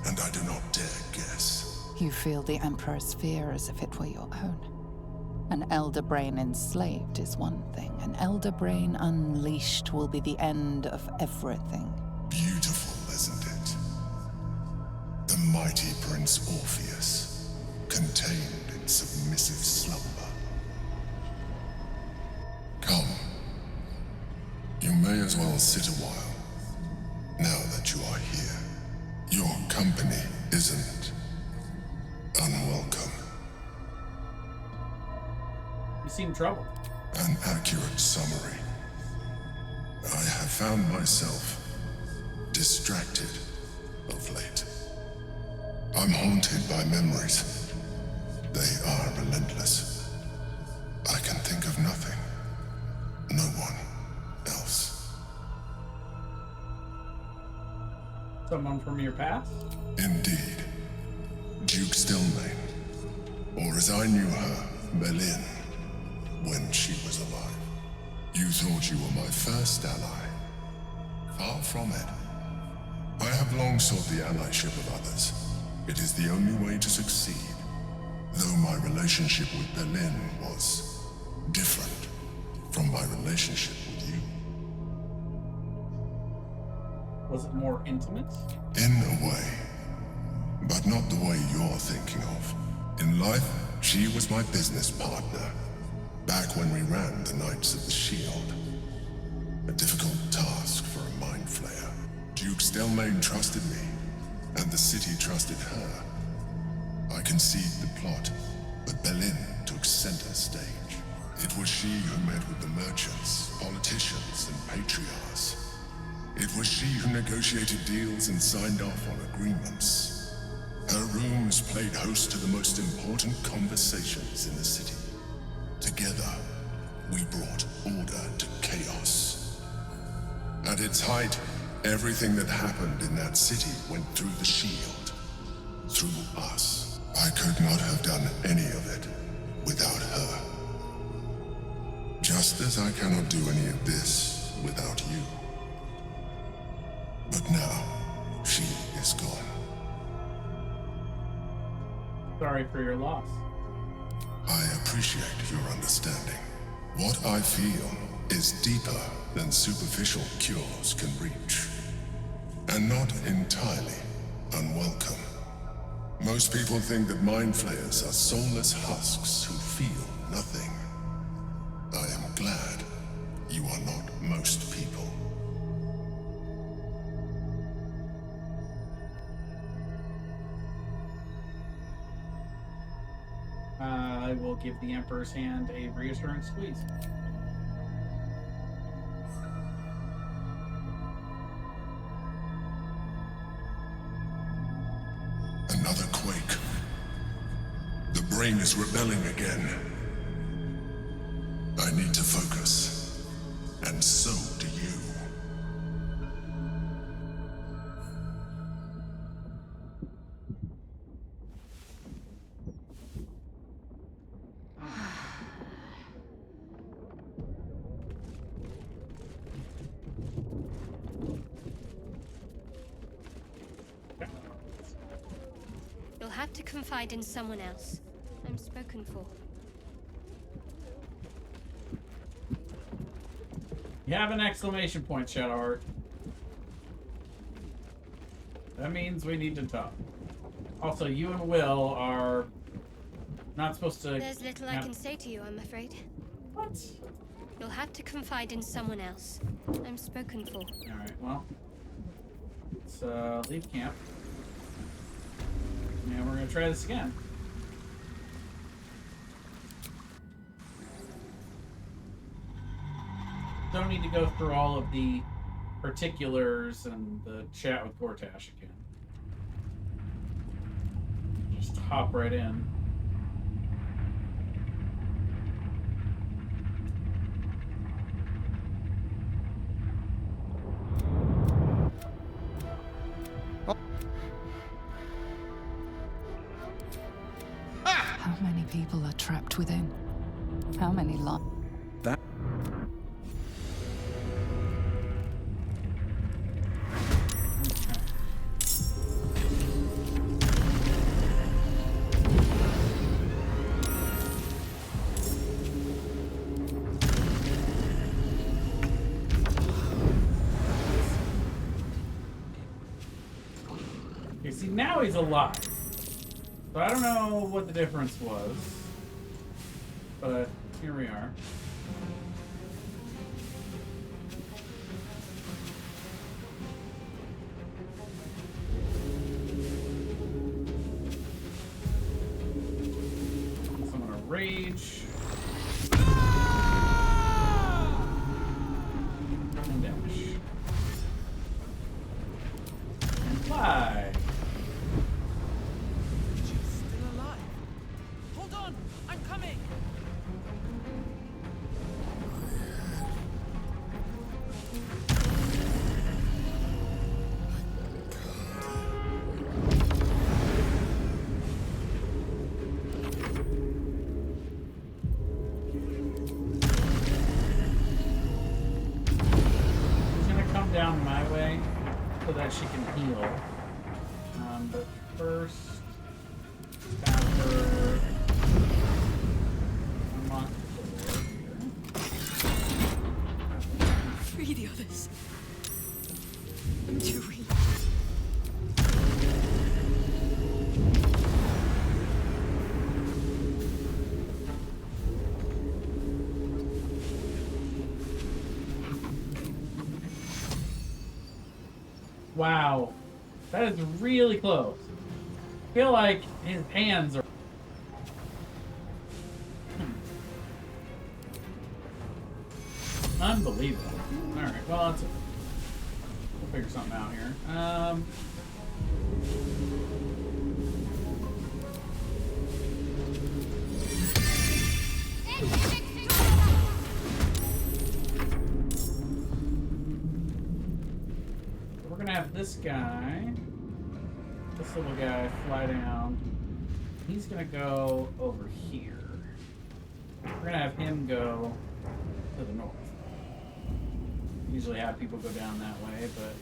and I do not dare guess. You feel the Emperor's fear as if it were your own. An elder brain enslaved is one thing. An elder brain unleashed will be the end of everything. Beautiful, isn't it? The mighty Prince Orpheus, contained in submissive slumber. Come. You may as well sit a while, now that you are here. Your company isn't unwelcome. You seem troubled. An accurate summary. I have found myself distracted of late. I'm haunted by memories. They are relentless. I can think of nothing. No one else. Someone from your past? Indeed. Duke Stilmain. Or as I knew her, Belin, when she was alive. You thought you were my first ally. Far from it. I have long sought the allyship of others. It is the only way to succeed. Though my relationship with Belin was different from my relationship with you. Was it more intimate? In a way. But not the way you're thinking of. In life, she was my business partner. Back when we ran the Knights of the Shield. A difficult task for a mind flayer. Duke Stelmain trusted me, and the city trusted her. I conceived the plot, but Belin took center stage. It was she who met with the merchants, politicians, and patriarchs. It was she who negotiated deals and signed off on agreements. Her rooms played host to the most important conversations in the city. Together, we brought order to chaos. At its height, Everything that happened in that city went through the shield. Through us. I could not have done any of it without her. Just as I cannot do any of this without you. But now, she is gone. Sorry for your loss. I appreciate your understanding. What I feel is deeper than superficial cures can reach. And not entirely unwelcome. Most people think that mind flayers are soulless husks who feel nothing. I am glad you are not most people. I will give the Emperor's hand a reassuring squeeze. Another quake. The brain is rebelling again. I need to focus. And so do you. You'll have to confide in someone else. I'm spoken for. You have an exclamation point, Shadowheart. That means we need to talk. Also, you and Will are not supposed to... There's little I can say to you, I'm afraid. What? You'll have to confide in someone else. I'm spoken for. Alright, well. Let's leave camp. And we're gonna try this again. Don't need to go through all of the particulars and the chat with Gortash again. Just hop right in. How many people are trapped within? How many lives? That. Okay, see, now he's alive. So I don't know what the difference was, but here we are. So I'm gonna rage. And dash. And fly. Down my way so that she can heal. But first, have her unlock the door here. Free the others. I'm too weak. Wow, that is really close. I feel like his hands are... Unbelievable. Alright, well, that's it. We'll figure something out here. have this guy, this little guy, fly down. He's gonna go over here. We're gonna have him go to the north. Usually have people go down that way, but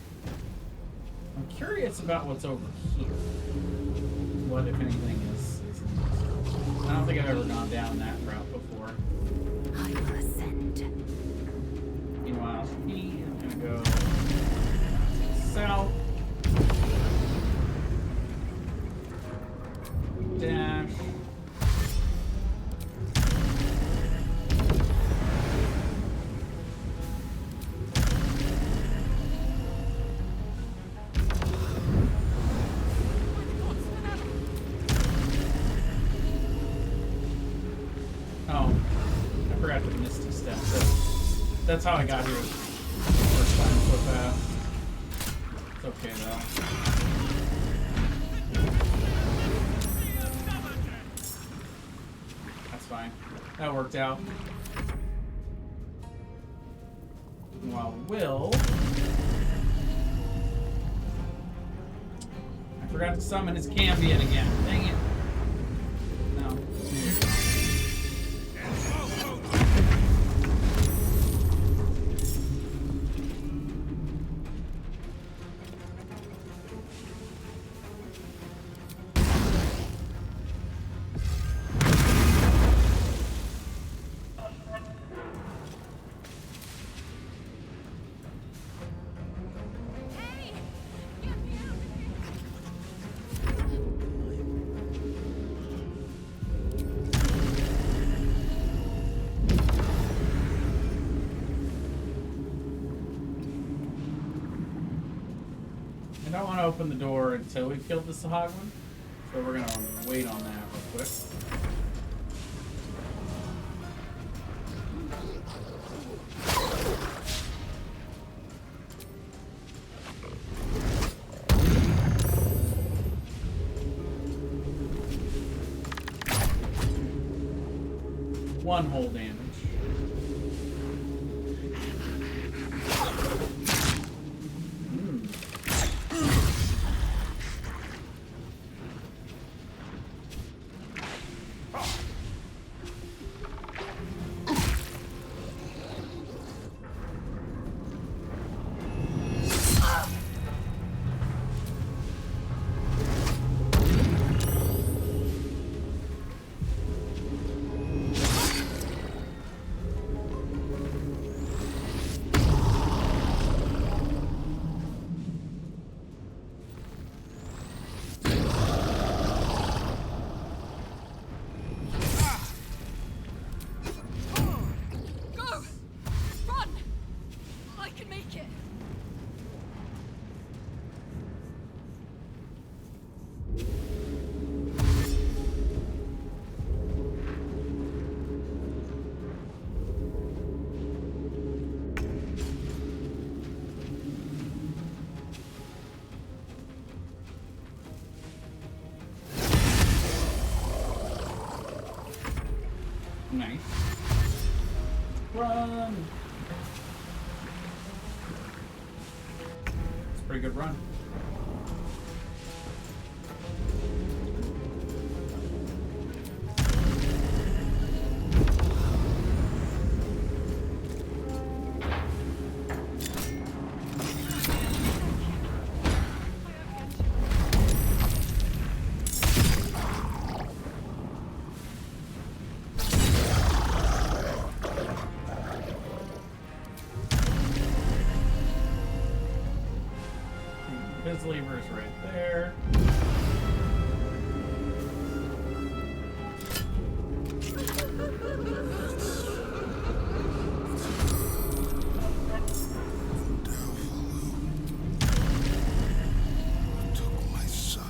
I'm curious about what's over here. What, if anything, is I don't think I've ever gone down that route before. I will ascend. Meanwhile, he is gonna go south. Dash. Oh, I forgot the Misty step. That's how I got here first time so fast. It's okay though. That's fine. That worked out. Meanwhile, Will. I forgot to summon his Cambion again. Dang it. No. I don't want to open the door until we've killed the Sahagwan, so we're going to wait on that real quick. One whole damage. Nice. Run! It's a pretty good run. His lever's right there. Took my son.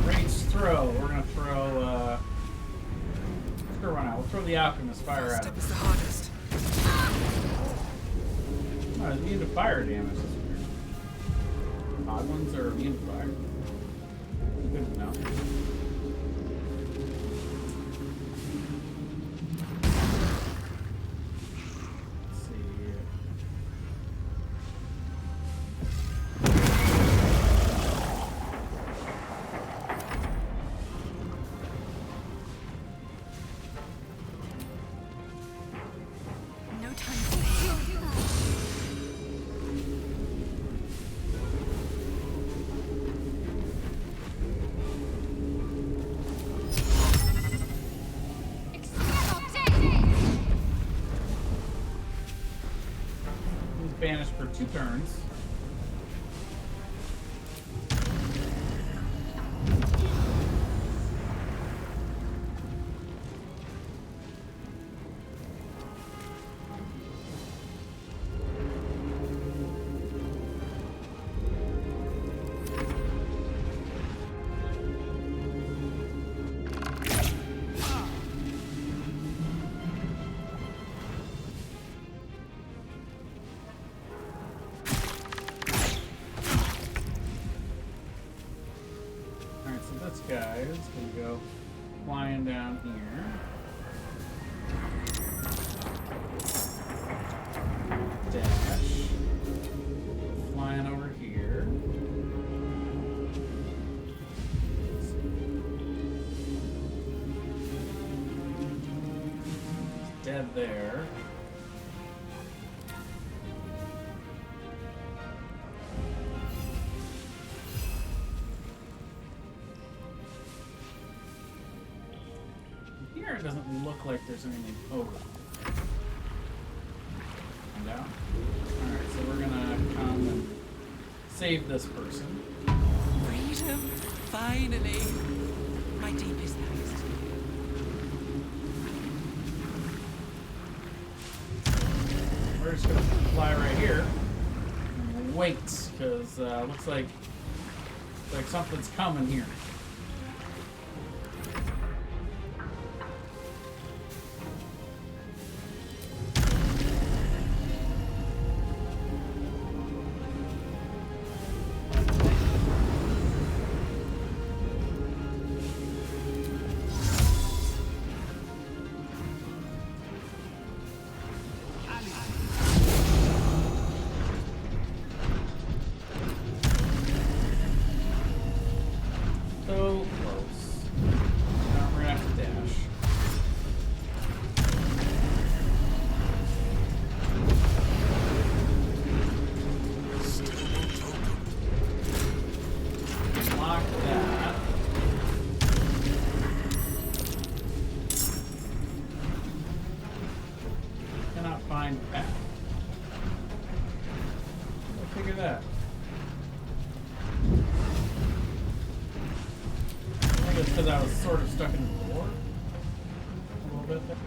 Ranged throw. We're gonna throw run out. We'll throw the alchemist fire at him. Step is the hardest. Oh, it's immune to fire damage. That's weird. Odd ones are immune to fire. Good to know. 2 turns. Guy is gonna go flying down here. Dash. Flying over here. He's dead there. Here it doesn't look like there's anything over. Find out. Alright, so we're gonna come and save this person. Freedom! Finally! My deepest thanks. We're just gonna fly right here and wait, because looks like something's coming here. Because I was sort of stuck in the door a little bit there.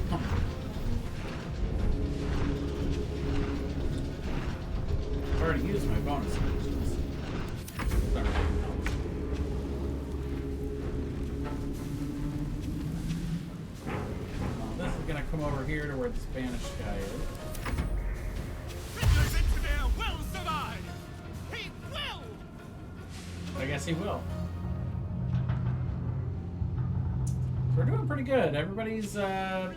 Huh. I've already used my bonus actions. Sorry. This is gonna come over here to where the Spanish guy is. I guess he will. So we're doing pretty good. Everybody's oh,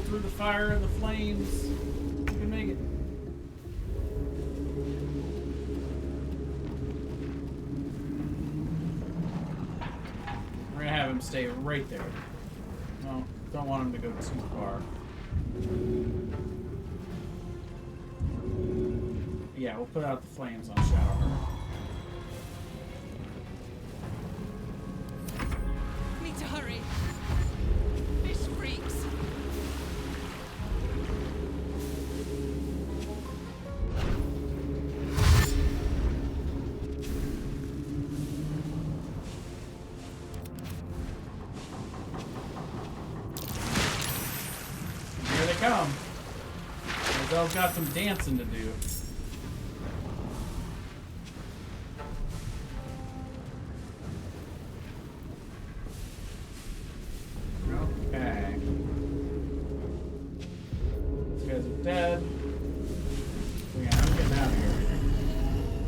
through the fire and the flames. You can make it. We're gonna have him stay right there. No, don't want him to go too far. Yeah, we'll put out the flames on Shadowheart. Need to hurry. Fish freaks. Here they come. They've got some dancing to do. Dead. Yeah, I'm getting out of here.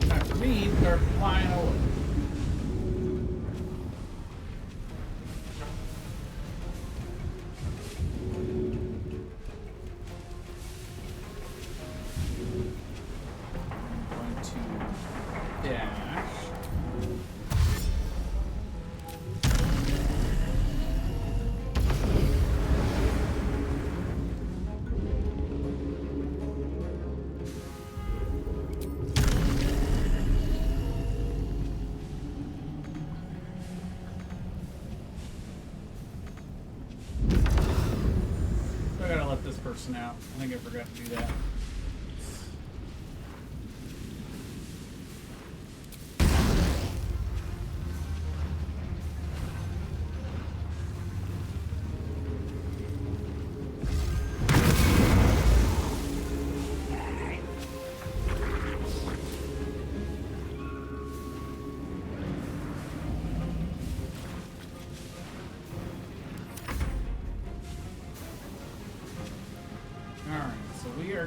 Time for me to start flying away. I'm going to dash. person out. I think I forgot to do that.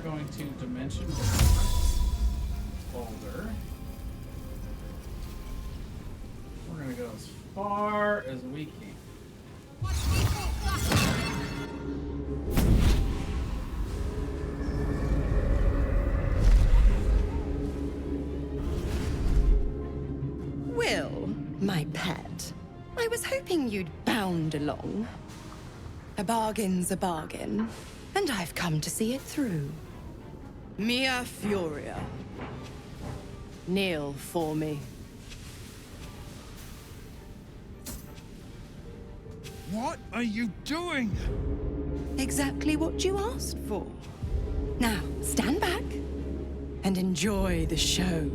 Going to dimension Baldur. We're going to go as far as we can. Will, my pet, I was hoping you'd bound along. A bargain's a bargain, and I've come to see it through. Mia Furia. Kneel for me. What are you doing? Exactly what you asked for. Now, stand back and enjoy the show.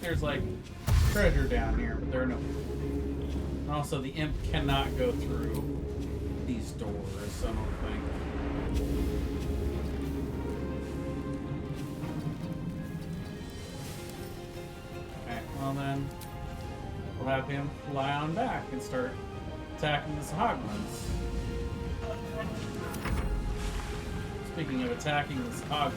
There's like treasure down here, but there are no. And also, the imp cannot go through these doors, I don't think. Okay, well then, we'll have him fly on back and start attacking the Sahuagins. Speaking of attacking the Sahuagins.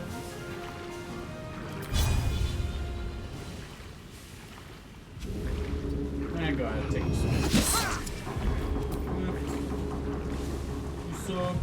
Go ahead and take some. So.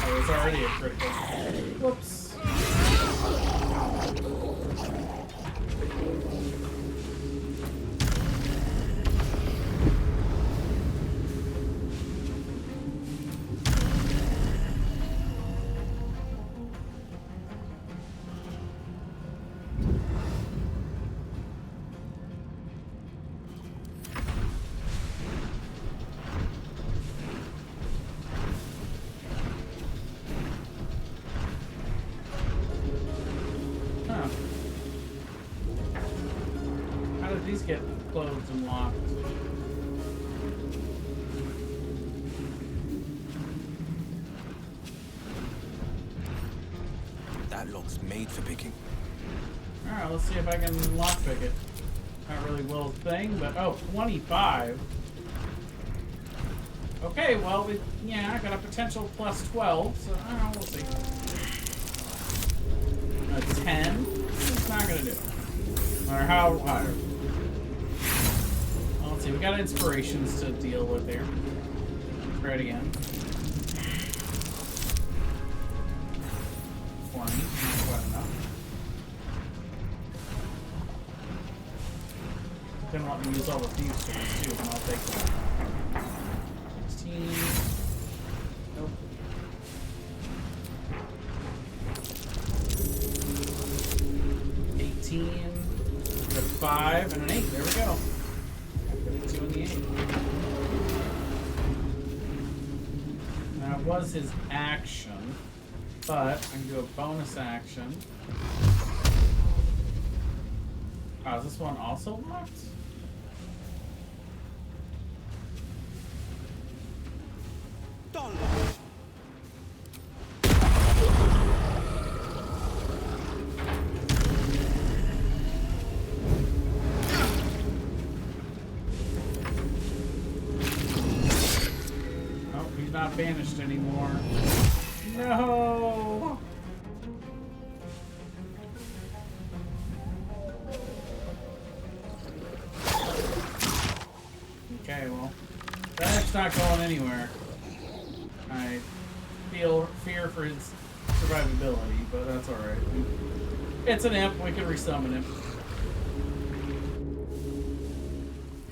Oh, it's already a critical. Whoops. These get closed and locked. That lock's made for picking. Alright, let's see if I can lockpick it. Not really Will's thing, but oh, 25. Okay, well, yeah, I got a potential plus 12, so I don't know, we'll see. A 10? It's not gonna do it. No matter how high. Well, let's see, we got inspirations to deal with here. Try it again. 20, not quite enough. Didn't want me to use all the thieves tools too, and I'll take that. 16. Nope. 18. A 5 and an 8. There we go. 2 and the 8. That was his action, but I can do a bonus action. Oh, is this one also locked? Oh, he's not banished anymore. No! Okay, well, that's not going anywhere. I feel fear for his survivability, but that's alright. It's an imp, we can resummon him.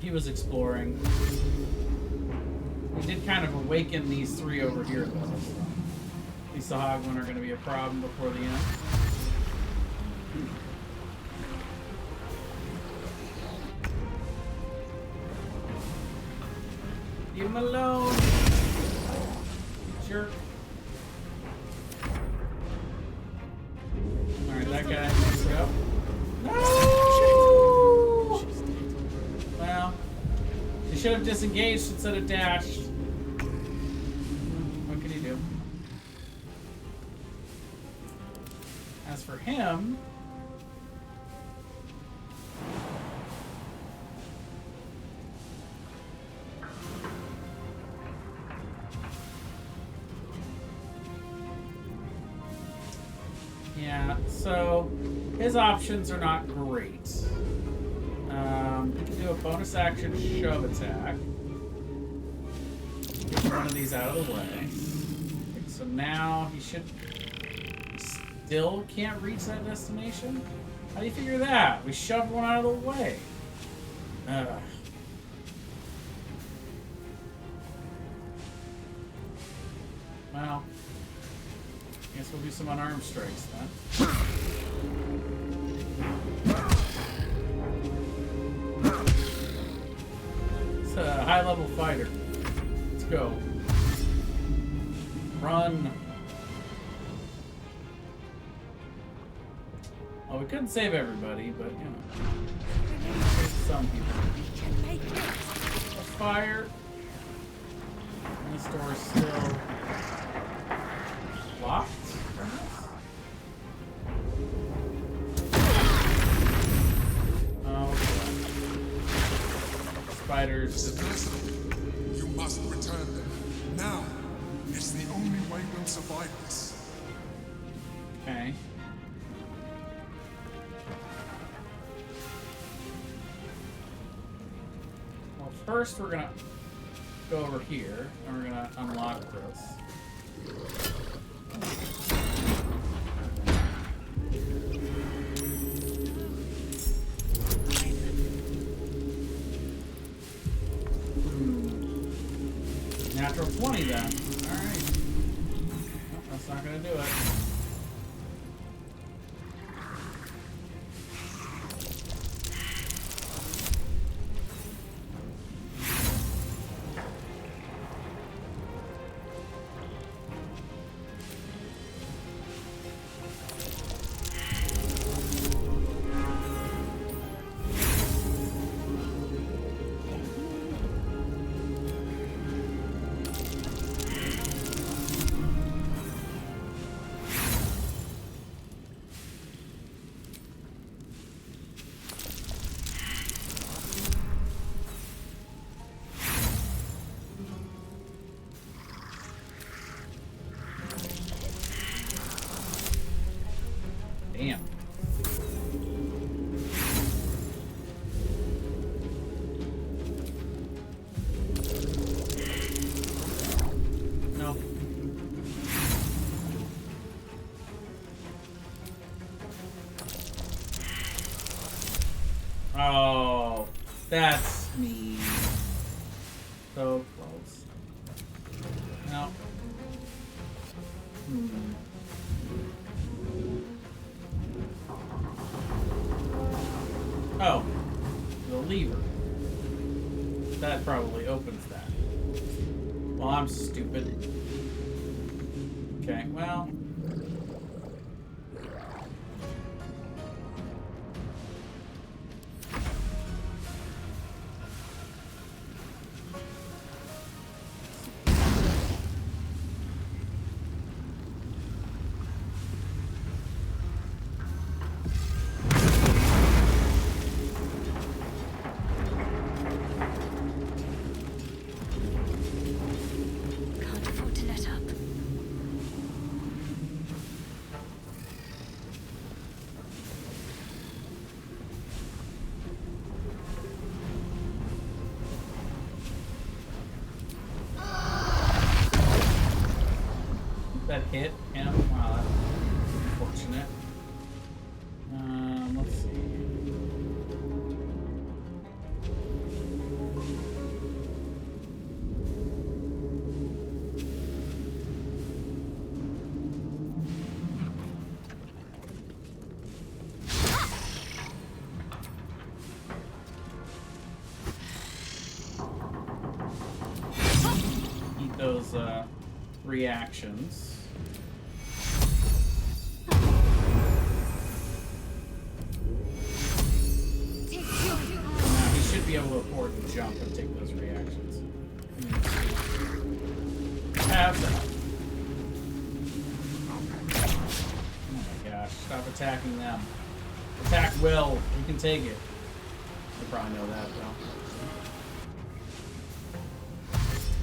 He was exploring. We did kind of awaken these 3 over here, though. So these Sahagwin are going to be a problem before the end. Leave him alone! Jerk. Alright, that guy needs to go. No! Well, he should have disengaged instead of dashed. What can he do? As for him... Yeah, so his options are not great. He can do a bonus action shove attack. Get one of these out of the way. Okay, so now he still can't reach that destination? How do you figure that? We shoved one out of the way. Well, I guess we'll do some unarmed strikes then. It's a high-level fighter. Let's go. Run. Well, we couldn't save everybody, but, you know. Some people. Fire. And this door's still locked? Oh, spiders. You must return them. Now! It's the only way we'll survive this. Okay. Well, first we're gonna go over here, and we're gonna unlock this. Natural 20 then. Alright. Nope, that's not gonna do it. That's me. So close. No. Oh. The lever. That probably opens that. Well, I'm stupid. Okay, well. Can't afford to let up. That hit him. Wow, that's unfortunate. Let's see. Eat those reactions. He should be able to afford to jump and take those reactions. Have that. Oh my gosh, stop attacking them. Attack Will, you can take it. You probably know that though.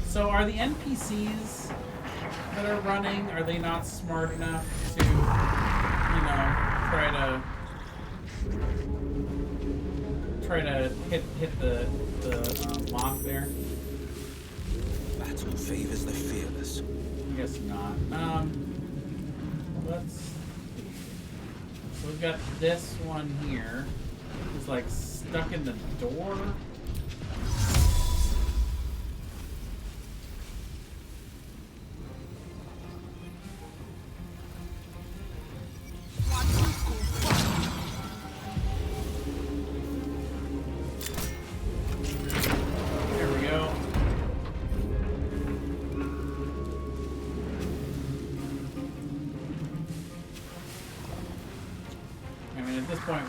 So are the NPCs that are running, are they not smart enough to, you know, try to hit the lock there? Battle favors the fearless. I guess not. Let's see. So we've got this one here. It's like stuck in the door.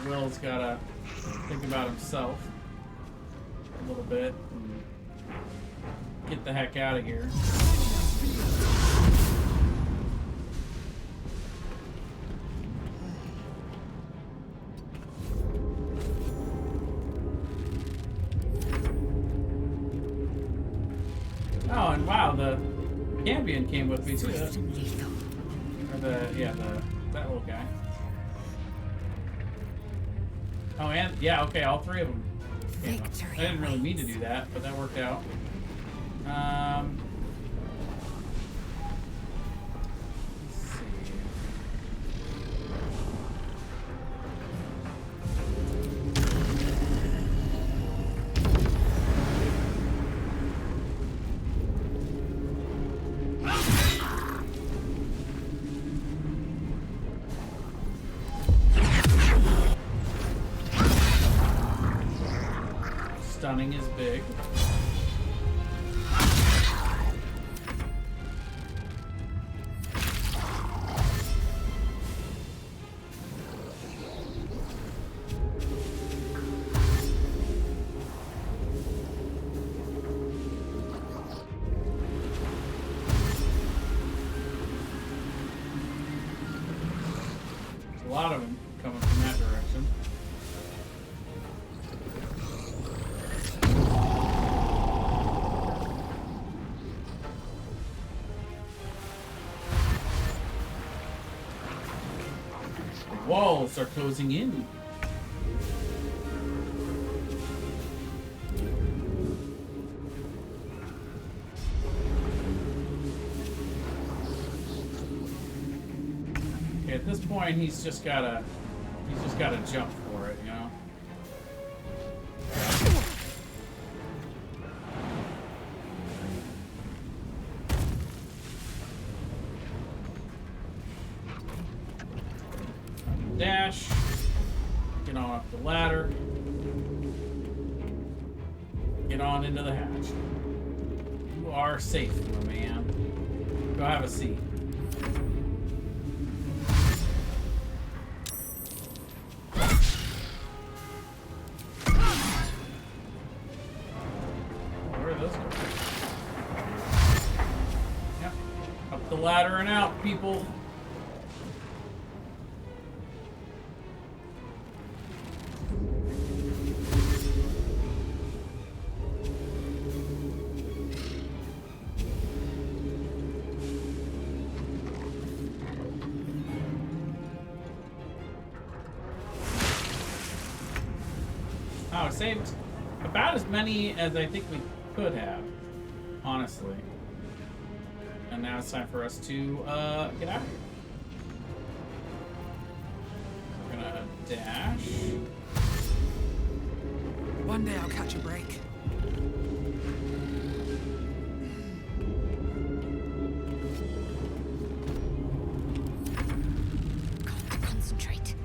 Will's gotta think about himself a little bit and get the heck out of here. Oh, and wow, the Cambion came with me too. Or that little guy. Oh, and yeah, okay, all three of them. I didn't really mean to do that, but that worked out. Let's see. Stunning is big. There's a lot of them coming from that direction. Walls are closing in. Okay, at this point he's just gotta jump for it, you know? dash. Get on up the ladder. Get on into the hatch. You are safe, my man. Go have a seat. Where are those going? Yep. Up the ladder and out, people. Oh, saved about as many as I think we could have, honestly. And now it's time for us to get out of here. We're gonna dash. One day I'll catch a break. Concentrate.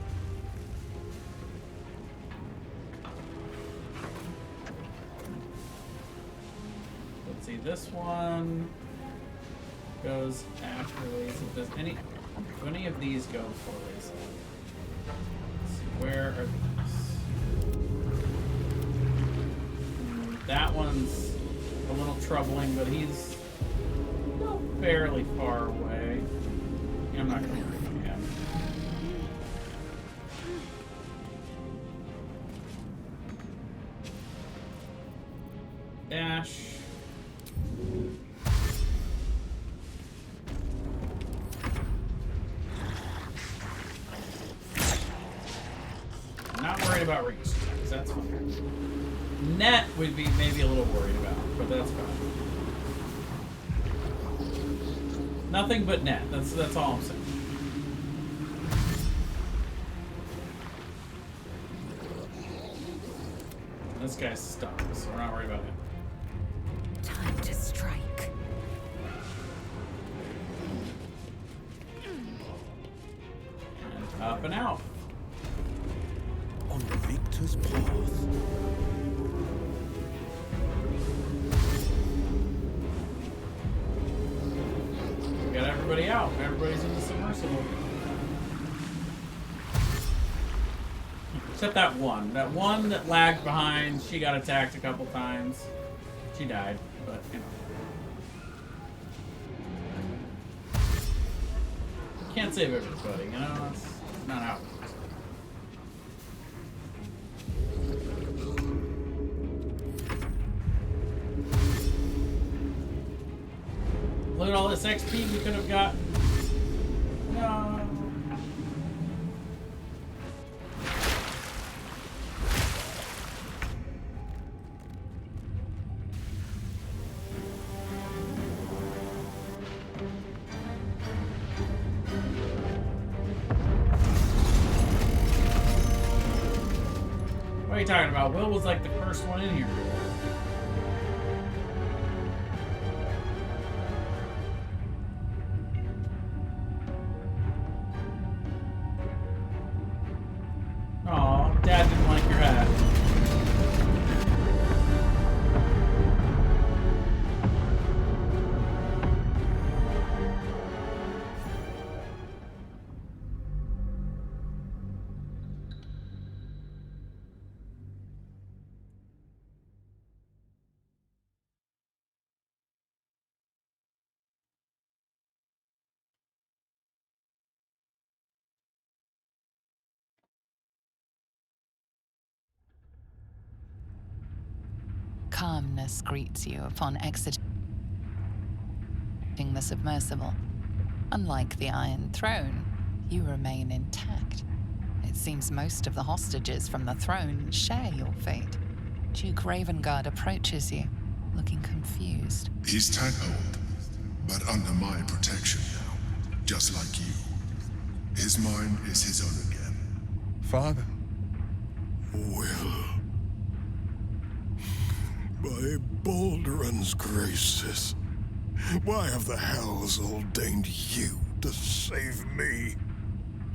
Let's see, this one goes after Lazy. Does any of these go before Lazy? Let's see, where are these? That one's a little troubling, but he's still fairly far away. I'm not gonna worry about him. Dash. I'm not worried about range attacks, that's fine. Net would be maybe a little worried about, but that's fine. Nothing but net, that's all I'm saying. This guy's stuck, so we're not worried about him. Time to strike. And up and out. On the victor's path. We got everybody out. Everybody's in the submersible. Except that one. That one that lagged behind, she got attacked a couple times. She died, but, you know. Can't save everybody, you know? That's not how it works. Look at all this XP we could have gotten. No. What are you talking about? Will was like the first one in here. Aw, Dad didn't like your hat. Calmness greets you upon exiting the submersible. Unlike the Iron Throne, you remain intact. It seems most of the hostages from the throne share your fate. Duke Ravengard approaches you, looking confused. He's tadpoled, but under my protection now, just like you. His mind is his own again. Father? Will. By Baldur's graces, why have the hells ordained you to save me?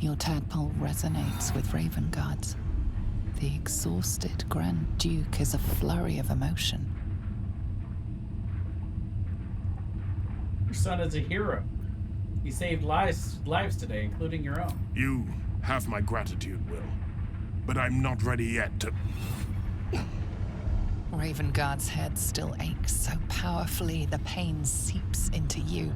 Your tadpole resonates with Ravengard's. The exhausted Grand Duke is a flurry of emotion. Your son is a hero. He saved lives today, including your own. You have my gratitude, Will. But I'm not ready yet to... Ravengard's head still aches so powerfully the pain seeps into you.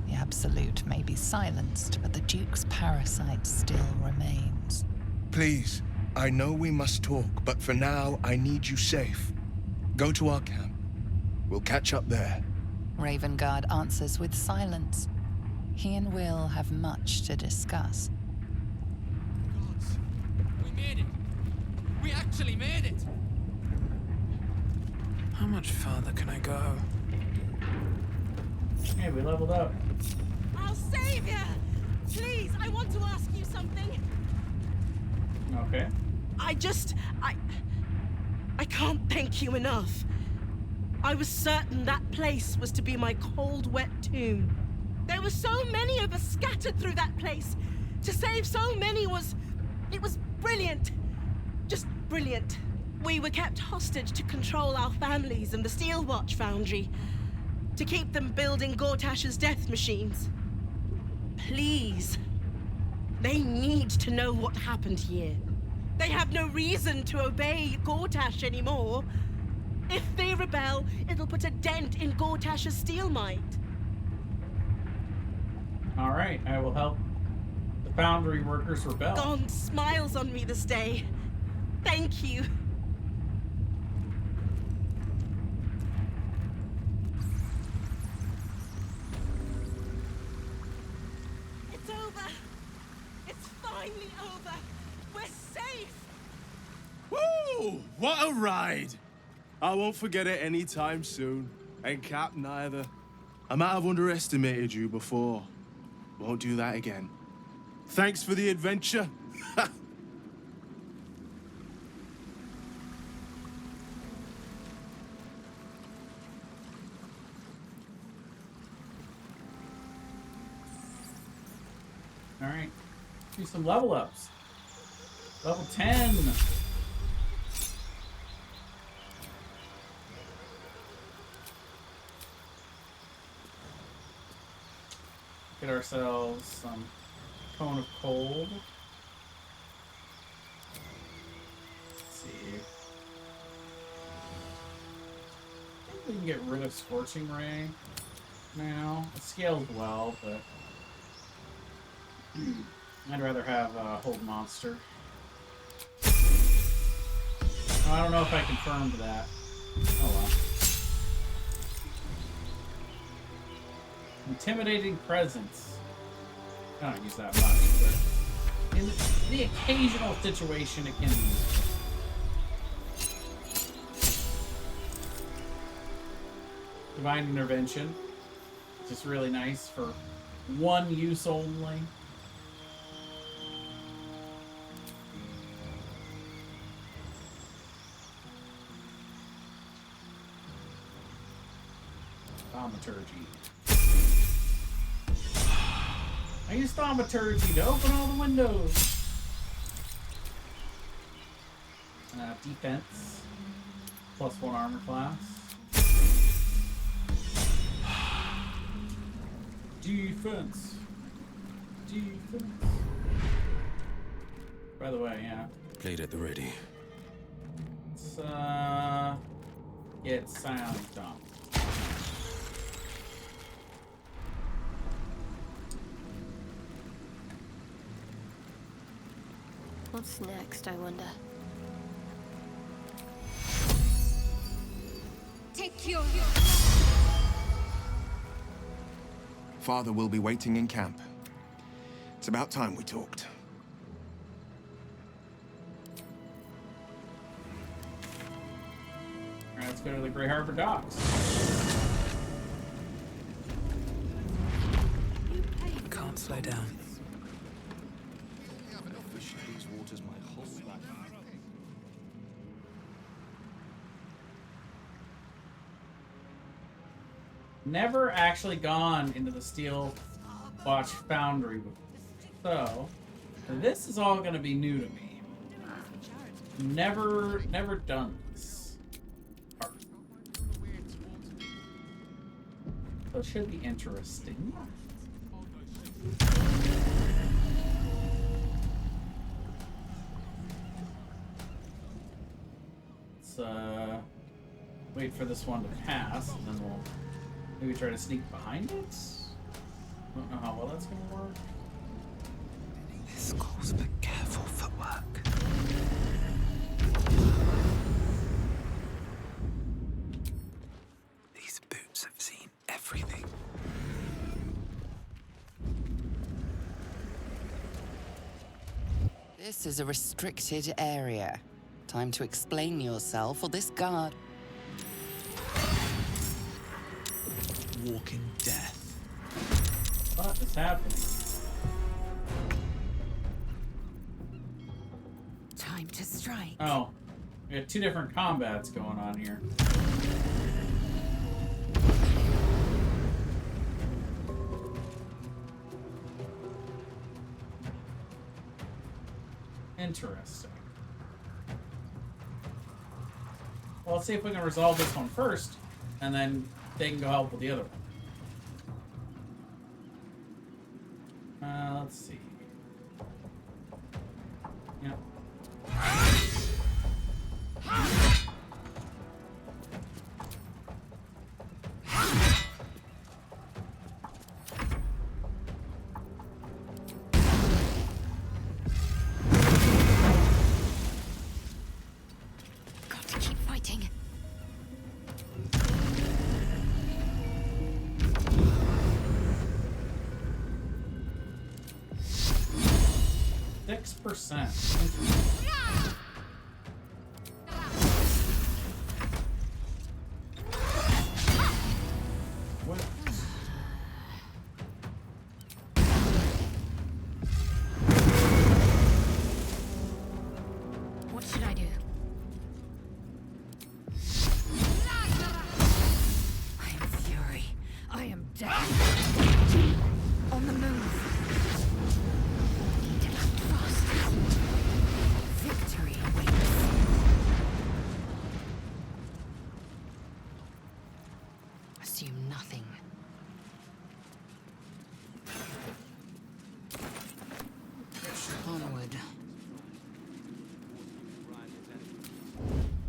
The Absolute may be silenced, but the Duke's parasite still remains. Please, I know we must talk, but for now, I need you safe. Go to our camp. We'll catch up there. Ravengard answers with silence. He and Will have much to discuss. Gods, we made it! We actually made it! How much farther can I go? Hey, we leveled up. I'll save you! Please, I want to ask you something. Okay. I can't thank you enough. I was certain that place was to be my cold, wet tomb. There were so many of us scattered through that place. To save so many it was brilliant. Just brilliant. We were kept hostage to control our families and the Steel Watch Foundry. To keep them building Gortash's death machines. Please. They need to know what happened here. They have no reason to obey Gortash anymore. If they rebel, it'll put a dent in Gortash's steel might. All right, I will help the Foundry workers rebel. Gond smiles on me this day. Thank you. It's over. It's finally over. We're safe. Woo! What a ride! I won't forget it anytime soon. And Cap neither. I might have underestimated you before. Won't do that again. Thanks for the adventure. All right, do some level ups. Level 10. Get ourselves some Cone of Cold. Let's see. I think we can get rid of Scorching Ray now. It scales well, but I'd rather have Hold Monster. Oh, I don't know if I confirmed that. Oh well. Intimidating Presence. I don't use that much, but in the occasional situation it can be useful. Divine Intervention. Just really nice for one use only. Thaumaturgy. I use Thaumaturgy to open all the windows. Defense. +1 armor class. Defense. Defense. By the way, yeah. Played at the ready. Let's, get Silent Dump. What's next, I wonder? Take your... Father will be waiting in camp. It's about time we talked. Alright, let's go to the Grey Harbor docks. I can't slow down. Never actually gone into the Steel Watch Foundry before. So, This is all gonna be new to me. Never done this part. So it should be interesting. Let's wait for this one to pass, and then we'll maybe try to sneak behind it. Don't know how well that's gonna work. This calls for careful footwork. These boots have seen everything. This is a restricted area. Time to explain yourself, or this guard. Walking death. What is happening? Time to strike. Oh, we have two different combats going on here. Interesting. Well, let's see if we can resolve this one first, and then they can go help with the other one. Let's see. Yep. Got to keep fighting. %. What? What should I do? I am fury. I am death. On the move. Need to act fast. Victory awaits. Assume nothing. Onward.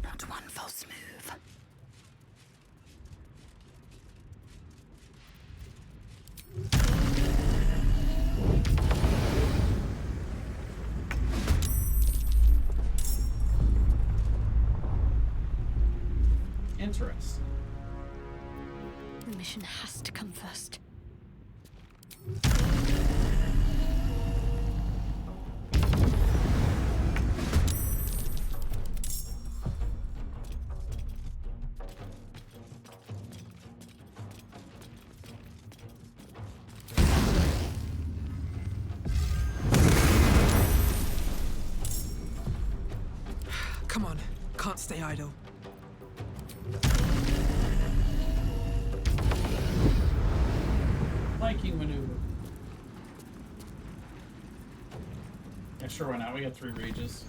Not one false move. Interesting. The mission has to come first. Come on, can't stay idle. Flanking maneuver. Yeah, sure, why not? We got 3 rages.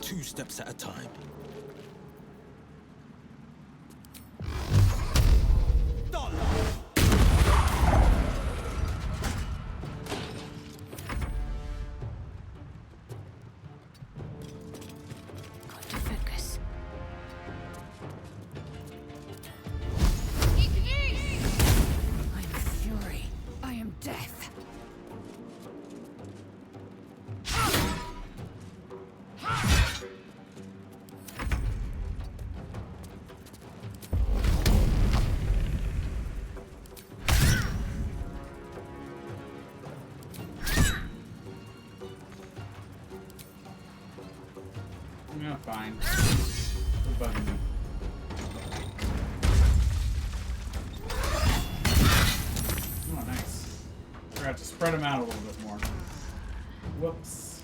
Two steps at a time. Got to focus. I am fury. I am death. Yeah, fine. They're bugging me. spread them out a little bit more. Whoops.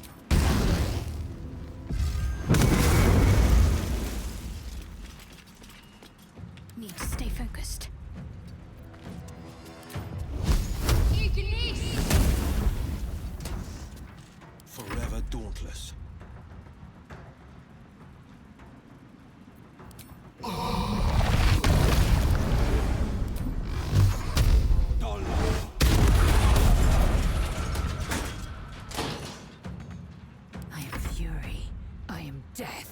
Need to stay focused. Forever dauntless. I am fury. I am death.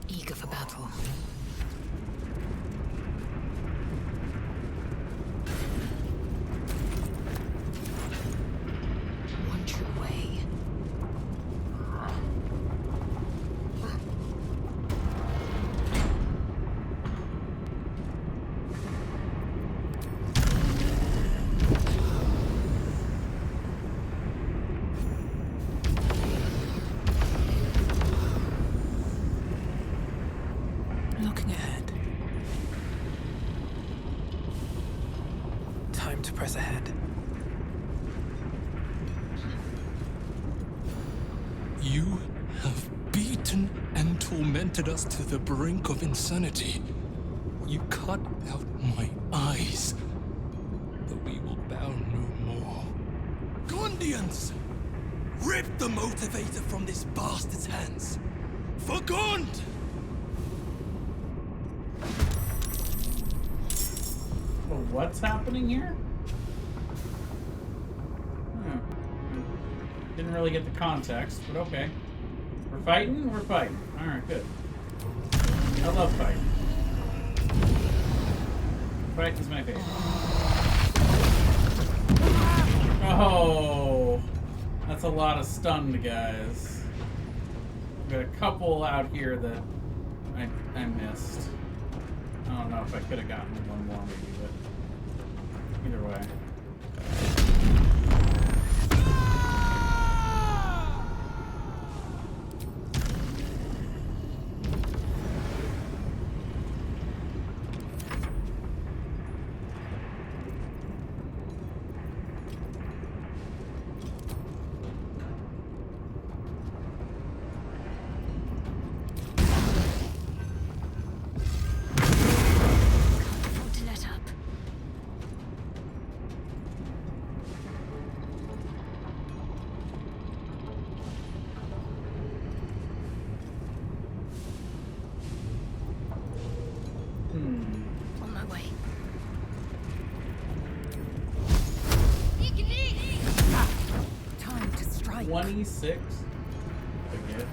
Eager for battle. One true way. Looking ahead. Time to press ahead. You have beaten and tormented us to the brink of insanity. You cut out my eyes, but we will bow no more. Gondians! Rip the motivator from this bastard's hands! For Gond! Well, what's happening here? Didn't really get the context, but okay. We're fighting? We're fighting. Alright, good. I love fighting. Fight is my favorite. Oh, that's a lot of stunned guys. I've got a couple out here that I missed. I don't know if I could have gotten one more maybe, but either way. On my way. 26. Forget.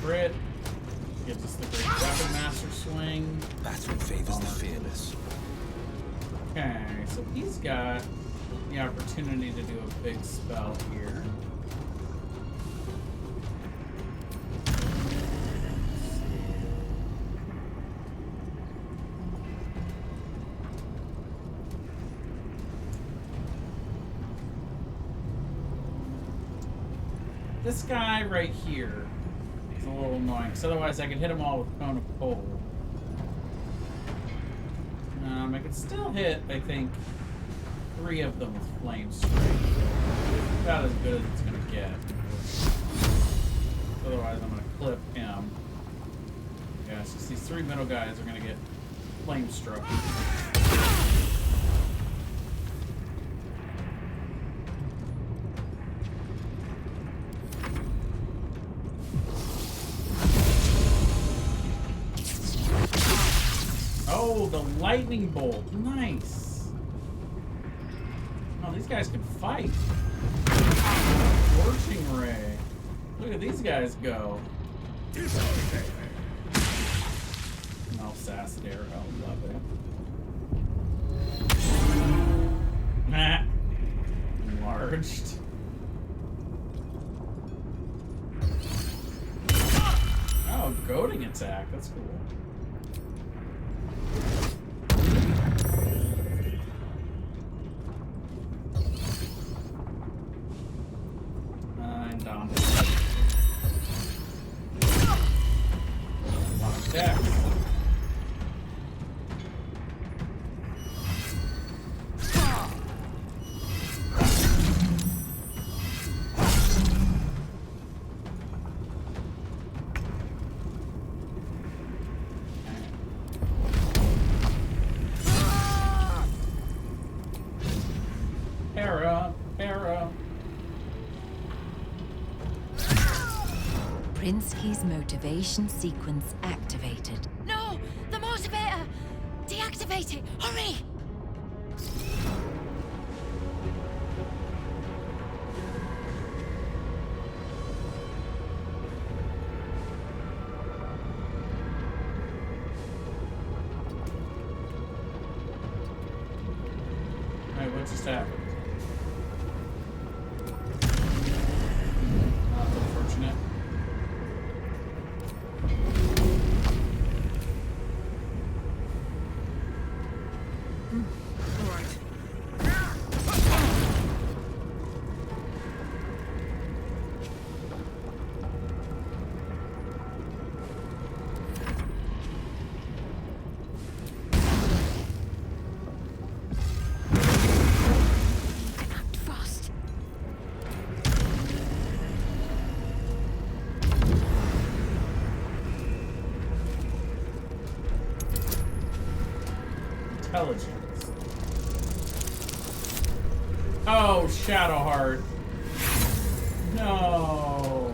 Crit gives us the great weapon master swing. Battle favors the fearless. Okay, so he's got the opportunity to do a big spell here. This guy right here is a little annoying, because otherwise I could hit them all with Cone of Cold. I could still hit, I think, 3 of them with Flame Strike. About as good as it's going to get. Otherwise, I'm going to clip him. Yeah, so these 3 middle guys are going to get Flame Struck. Oh, the lightning bolt. Nice. Oh, these guys can fight. Scorching ray. Look at these guys go. Oh, Sacid Arrow. Love it. charged. Oh, goading attack. That's cool. And down. Attack. Para. Prinsky's motivation sequence activated. No! The motivator! Deactivate it! Hurry! Alright, what just happened? Unfortunate. Fast. Intelligence. Oh, Shadowheart. No.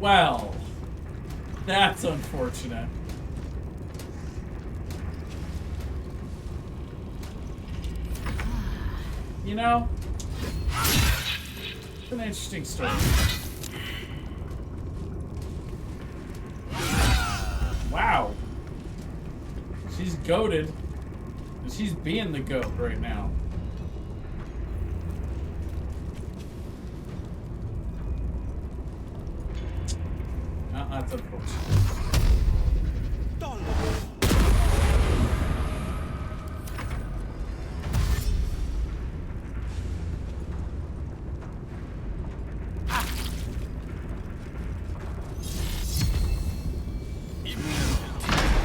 Well, that's unfortunate. You know, it's an interesting story. Wow. She's goated. And she's being the goat right now. Oh, that's unfortunate.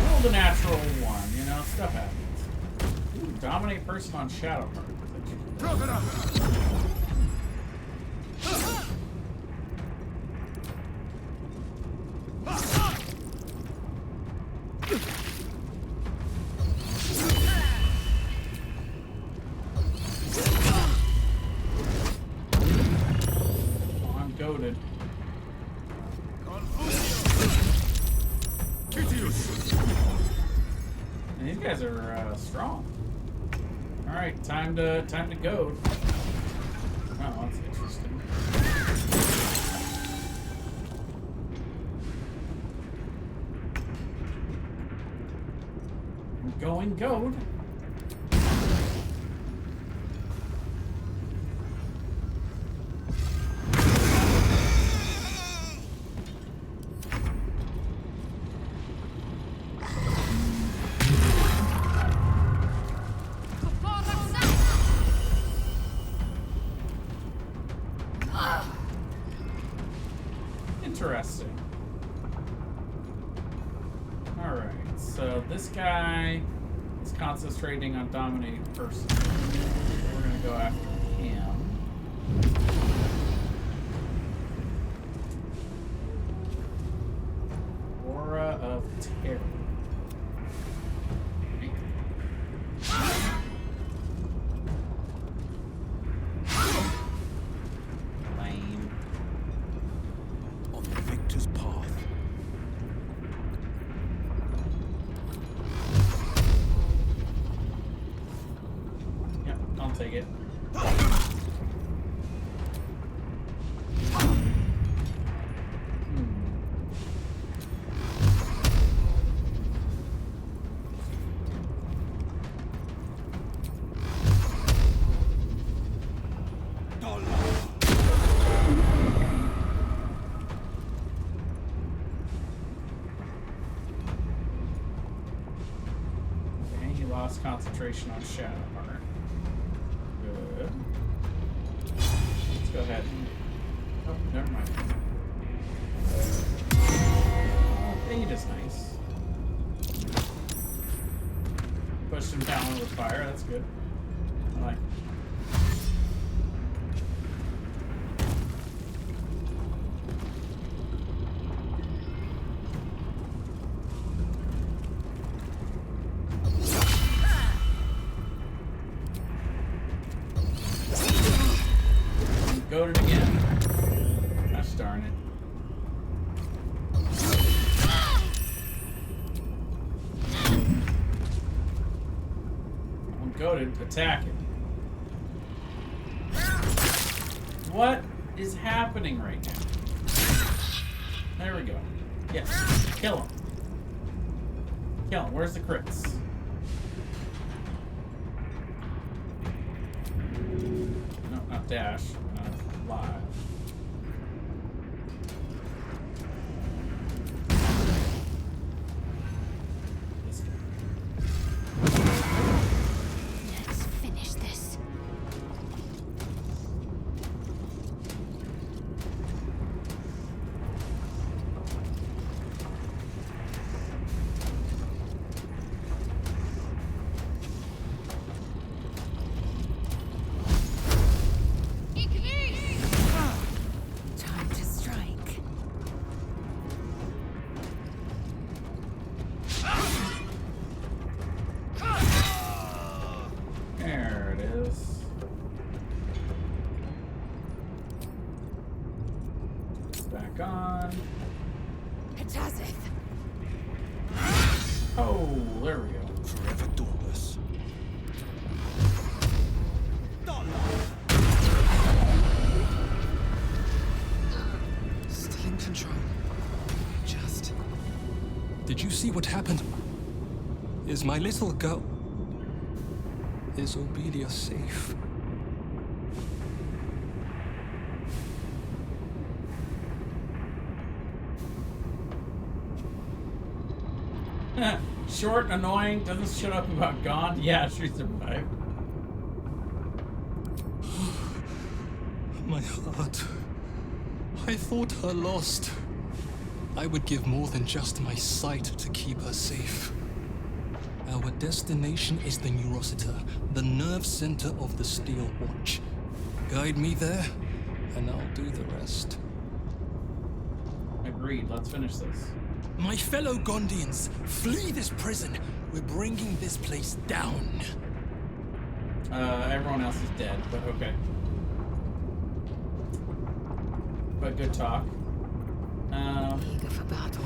Rolled a natural one, you know, stuff happens. Ooh, dominate person on Shadowheart. Oh, I'm goated. And these guys are strong. All right, time to go. Oh, that's interesting. I'm going goad. Interesting. Alright, so this guy is concentrating on dominating person. We're gonna go after him. Aura of Terror. Lame. On the victor's path. Yep, I'll take it. lost concentration on Shadowheart. Good. Let's go ahead and... Oh, never mind. Fade is nice. Pushed him down with fire, that's good. I like it. Goaded again. Gosh darn it. I'm goaded. Attack it. What is happening right now? There we go. Yes. Kill him. Kill him. Where's the crits? No, not dash. Live. Let's finish this. Time to strike. There it is. Back on. Hatazith. Oh, there we go. Forever dauntless. Still in control. Just. Did you see what happened? Is my little girl... Is Obedia safe? Short, annoying, doesn't shut up about Gaunt. Yeah, she survived. My heart. I thought her lost. I would give more than just my sight to keep her safe. Our destination is the Neurosita, the nerve center of the Steel Watch. Guide me there, and I'll do the rest. Agreed, let's finish this. My fellow Gondians, flee this prison. We're bringing this place down. Everyone else is dead, but okay. But good talk. Eager for battle.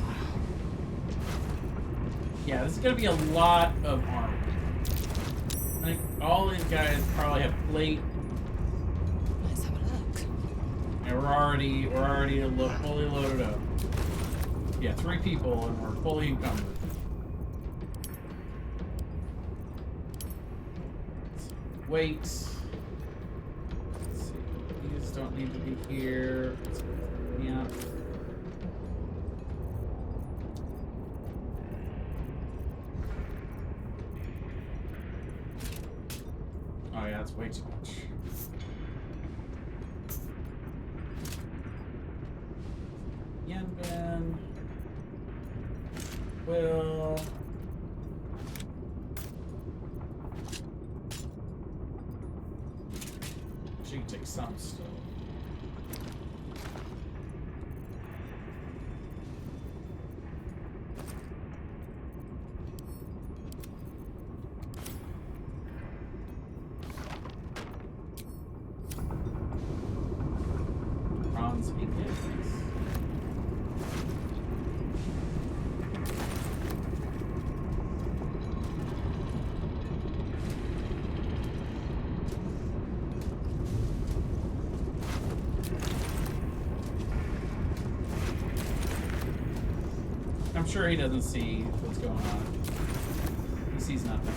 Yeah, this is gonna be a lot of armor. I think all these guys probably have plate. Let's have a look. And we're already fully loaded up. Yeah, 3 people and we're fully encumbered. Wait. Let's see. These don't need to be here. Yeah. Oh yeah, that's way too much. Yenbin. Will. She can take some still. Bronze ingots. I'm sure he doesn't see what's going on. He sees nothing.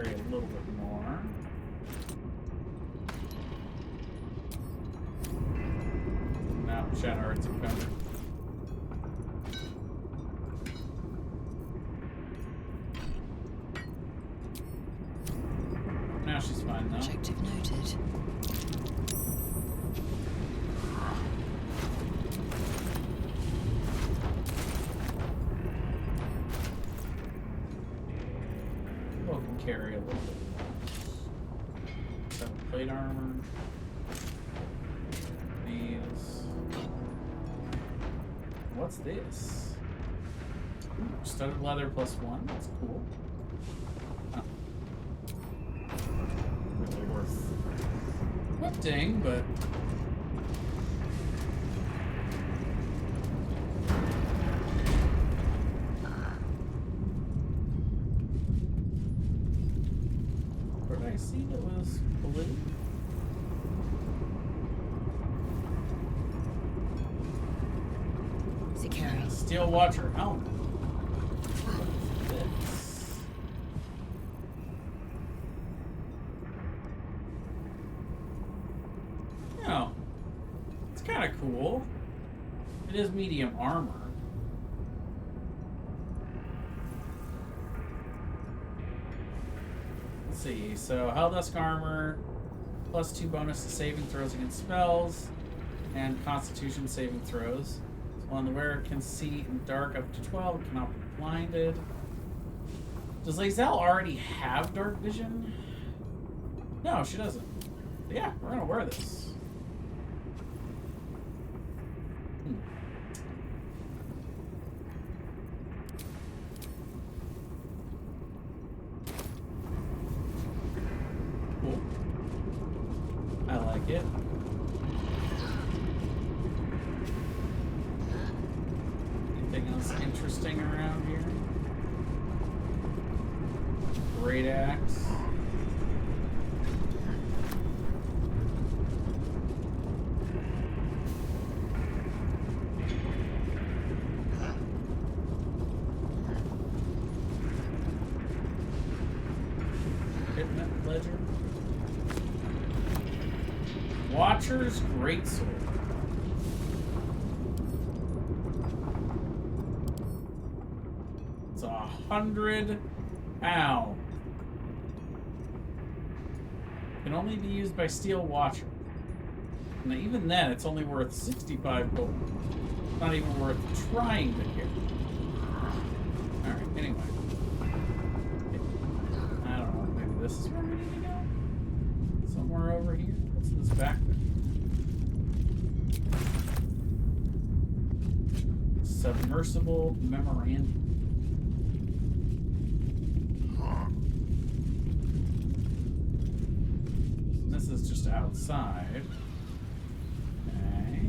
carry a little bit more. Now, Shadow Arts Encounter. Now she's fine, though. Objective noted. Well, can carry a little bit more. 7 plate armor. These. What's this? Ooh, studded leather +1. That's cool. Huh. Really worth equipping, but. Where did I see that was blue? Security. Steel Watcher helmet. This. Oh, it's kind of cool. It is medium armor. Let's see. So Helldusk armor, +2 bonus to saving throws against spells, and Constitution saving throws. While the wearer can see in dark up to 12, cannot be blinded. Does Lae'zel already have dark vision? No, she doesn't. But yeah, we're gonna wear this. Cool. I like it. Anything else interesting around here? Great axe. Hitman Ledger. Watcher's Greatsword. It's 100. Ow. Can only be used by Steel Watcher. And even then, it's only worth 65 gold. Not even worth trying to get. Alright, anyway. I don't know, maybe this is where we need to go? Somewhere over here? What's this back there? Submersible Memorandum. This is just outside. Okay.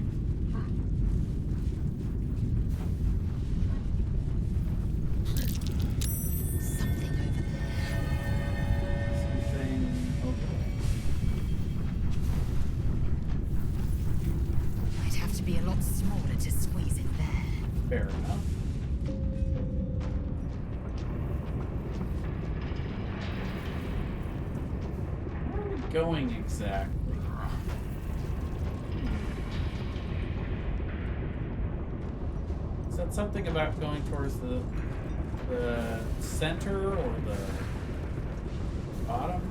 Something over there. Something over there. I'd have to be a lot smaller to squeeze in there. Fair enough. Where are we going exactly? Is that something about going towards the center or the bottom?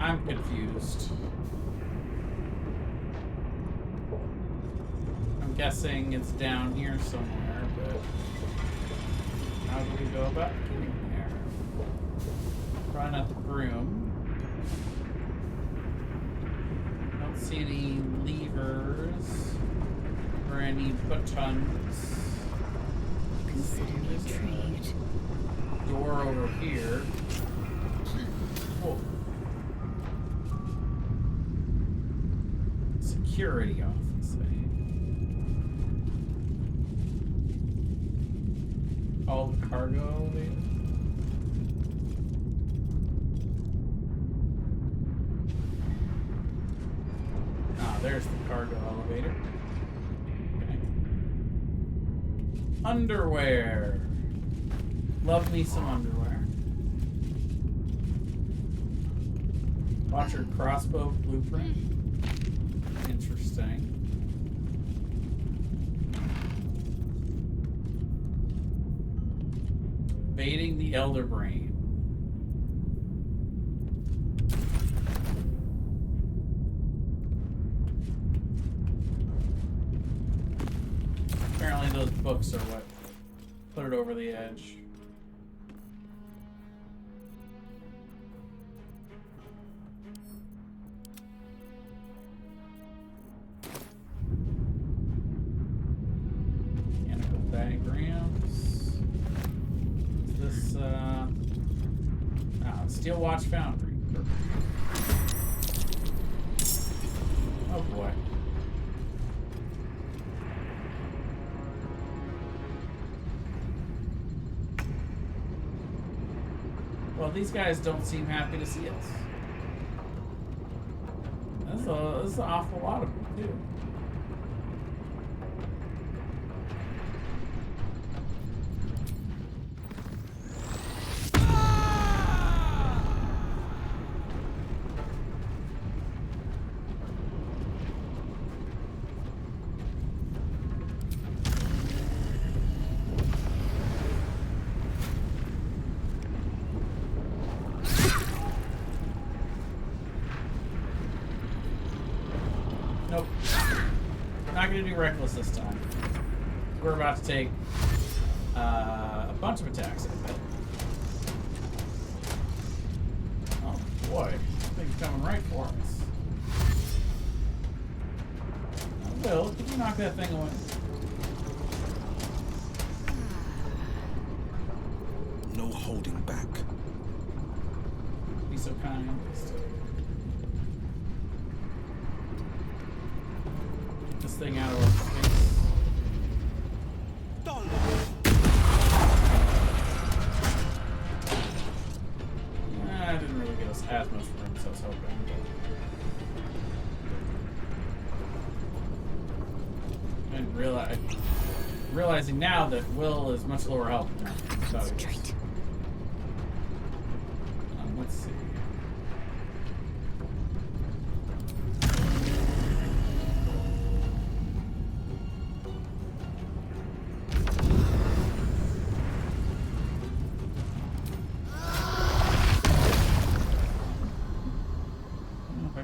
I'm confused. I'm guessing it's down here somewhere, but how do we go about getting there? Probably not the broom. Don't see any levers or any buttons. suddenly intrigued. Door over here. Whoa. Security office. All the cargo elevator. Ah, there's the cargo elevator. Okay. Underwear. Love me some underwear. Watcher crossbow blueprint. Interesting. Baiting the Elder Brain. Apparently those books are what put it over the edge. Mechanical diagrams. Is this Steel Watch Foundry. Oh boy. Well, these guys don't seem happy to see us. That's an awful lot of them, too. Nope. Not gonna do reckless this time. We're about to take a bunch of attacks, I bet. Oh boy, thing's coming right for us. Will, could you knock that thing away? No holding back. Be so kind. This thing out of our face. I didn't really get us as much room as I was hoping. And realizing now that Will is much lower health than I thought he was. Let's see.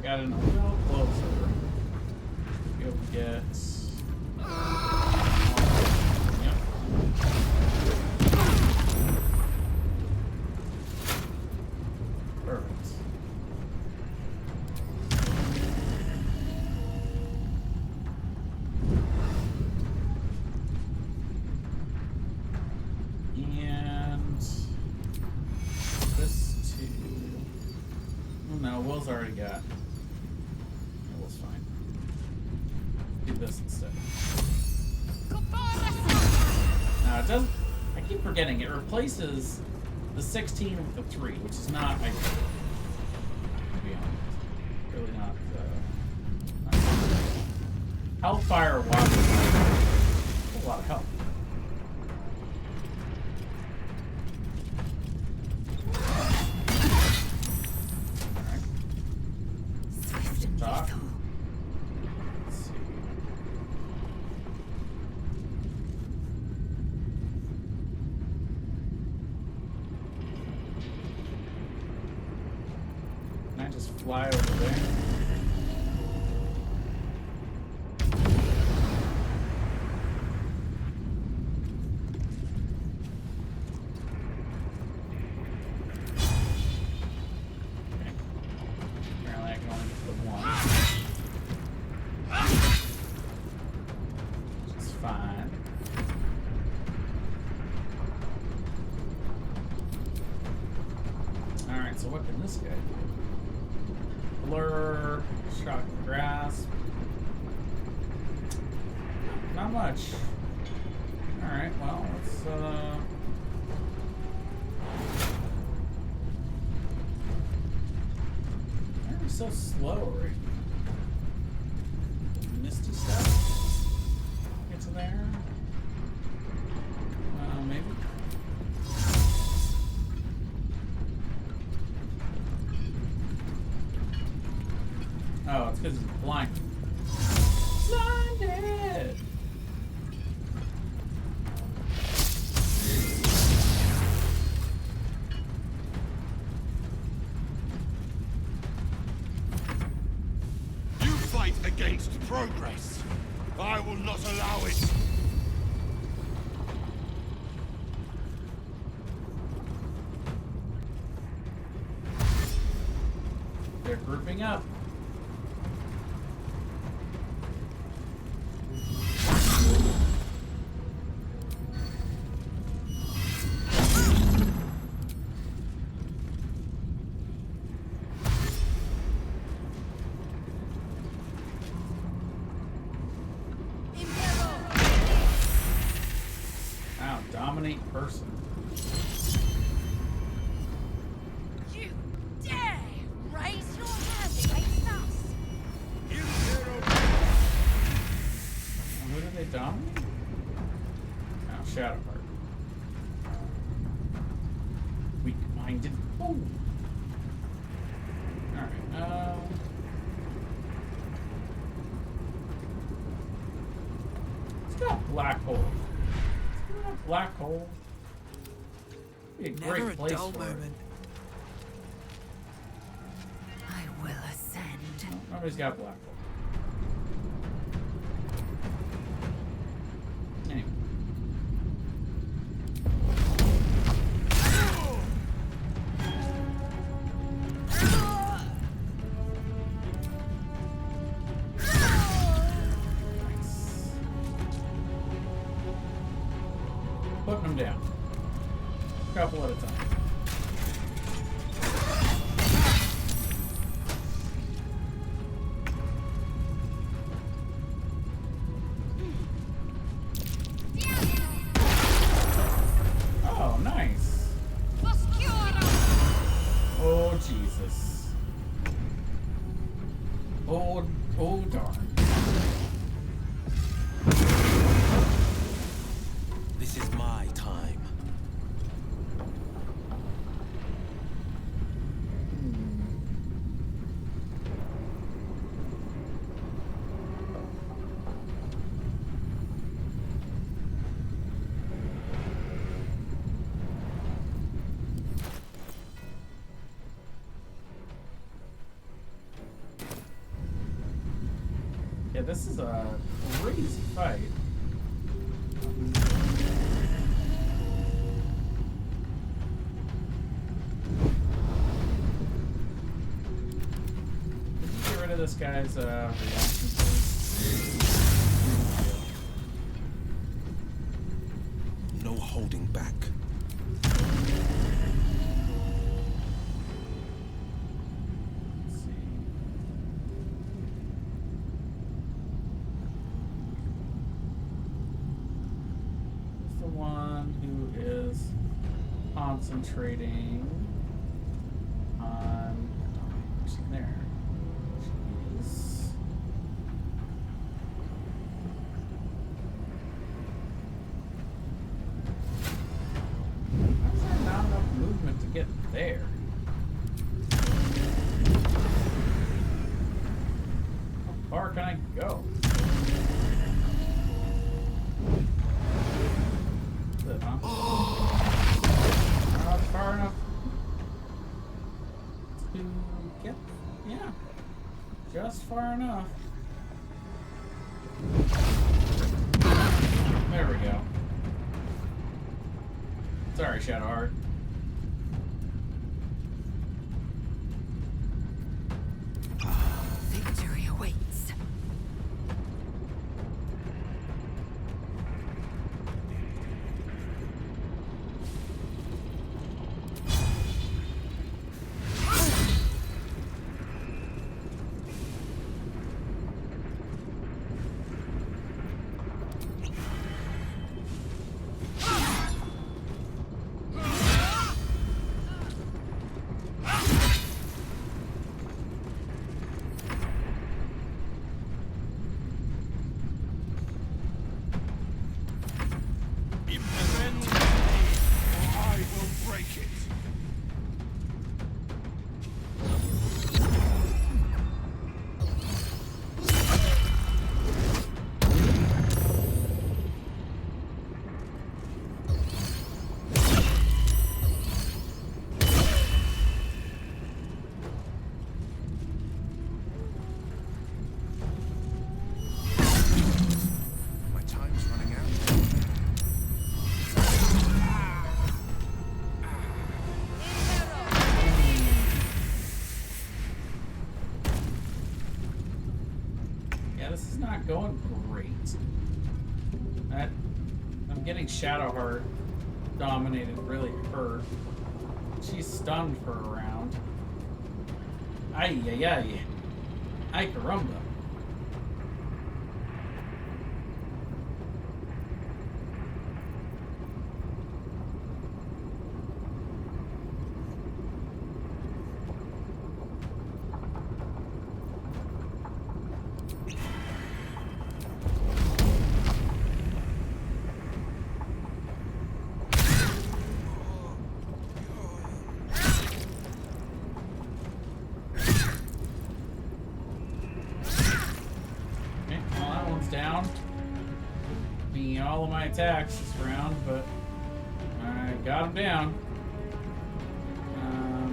Got in a little closer. Go get. Yep. Perfect. And this too. Oh no, Will's already got. This instead. Now it doesn't. I keep forgetting it replaces the 16 with the 3, which is not ideal. To be honest, really not. Hellfire Watch. A lot of help. All right. Swift and lethal. Just fly over there. Okay. Apparently I can only get the one. Which is fine. this guy? Blur, shock grasp. Not much. Alright, well, let's why are we so slow right now? Misty stuff? Get to there? Maybe? Oh, it's because he's blind. Blinded! You fight against progress. I will not allow it. They're grouping up. Wow, dominate person. You dare raise your hand against us! Who did they dominate? Oh, Shadowheart. Weak-minded fool. Alright, let's go black hole. Let's go black hole. Be a great Never a place dull for moment. I will ascend. it. Nobody's got black hole. Anyway. Putting them down. A couple at a time. Oh, nice. Oh, Jesus. Oh, darn. This is my time. Yeah, this is a crazy fight. Get rid of this guy's reaction, please. No holding back. Let's see. It's the one who is concentrating on there. Jeez. Why is there not enough movement to get there? How far can I go? That's it, huh? Not far enough to get, yeah, just far enough. There we go. Sorry, Shadowheart. Victory awaits. Yeah, this is not going great. I'm getting Shadowheart dominated really hurt. She's stunned for a round. Ay, ay, ay. Ay, caramba. Down. Being all of my attacks this round, but I got him down.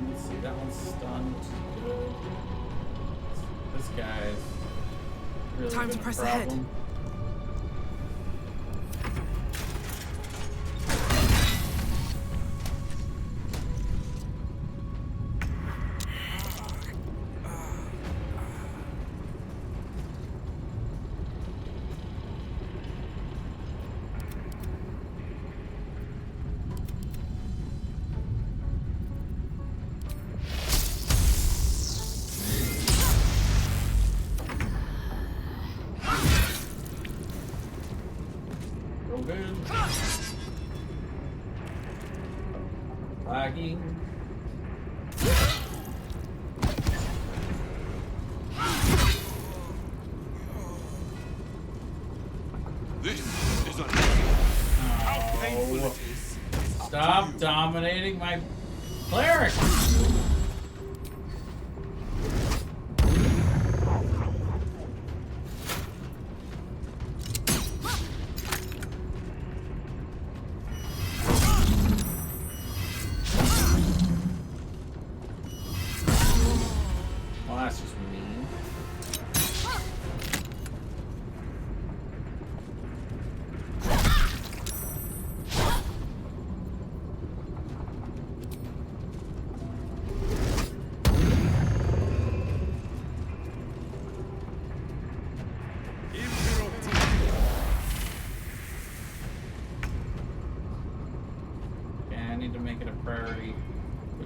Let's see, that one's stunned, which is good. This guy's really Time been to press a problem. ahead. Lagging. This is a how painful it is. Stop dominating my cleric.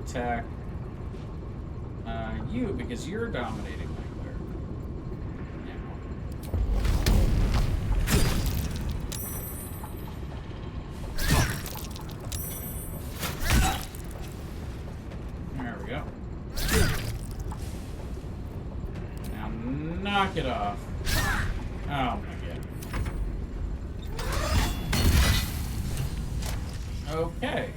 Attack you because you're dominating my cleric. There we go. Now knock it off. Oh my god. Okay.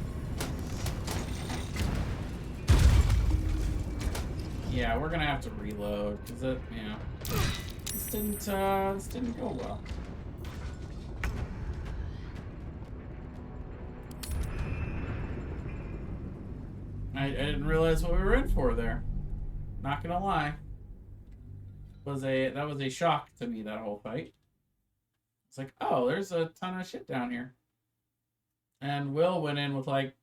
Yeah, we're gonna have to reload because it, you know, this didn't go well. I didn't realize what we were in for there. Not gonna lie, that was a shock to me, that whole fight. It's like, oh, there's a ton of shit down here, and Will went in with like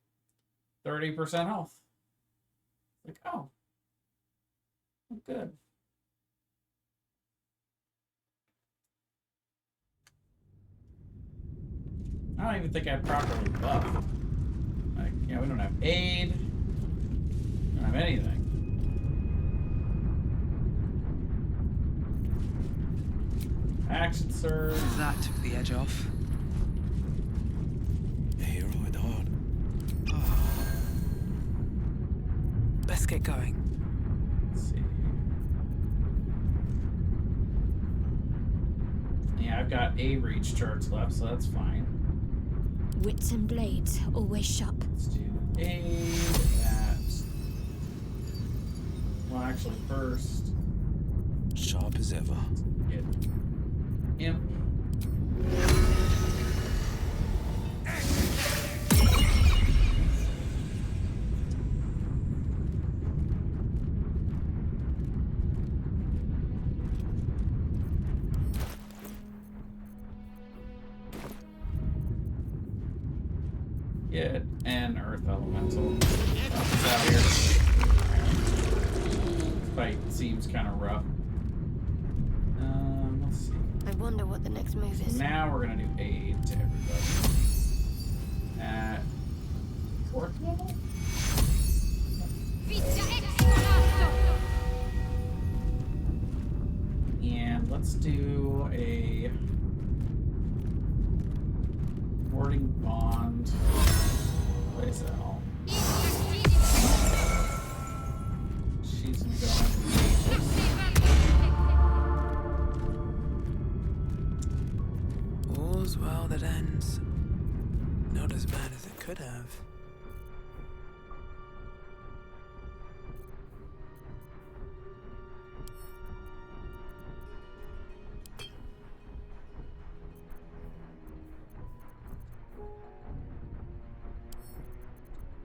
30% health. Like, oh. Good. I don't even think I properly buffed. Like, you know, we don't have aid. We don't have anything. Action surge. That took the edge off. A hero at heart. Let's get going. Yeah, I've got A reach charts left, so that's fine. Wits and blades, always sharp. Let's do A, that. Well, actually, first. Sharp as ever. Get Imp. Get an Earth Elemental. What's out here? This fight seems kind of rough. Let's wonder what the next move is. Now we're gonna do aid to everybody. At 4th level? And let's do a warding bond. Place that all. She's going. All's well that ends. Not as bad as it could have.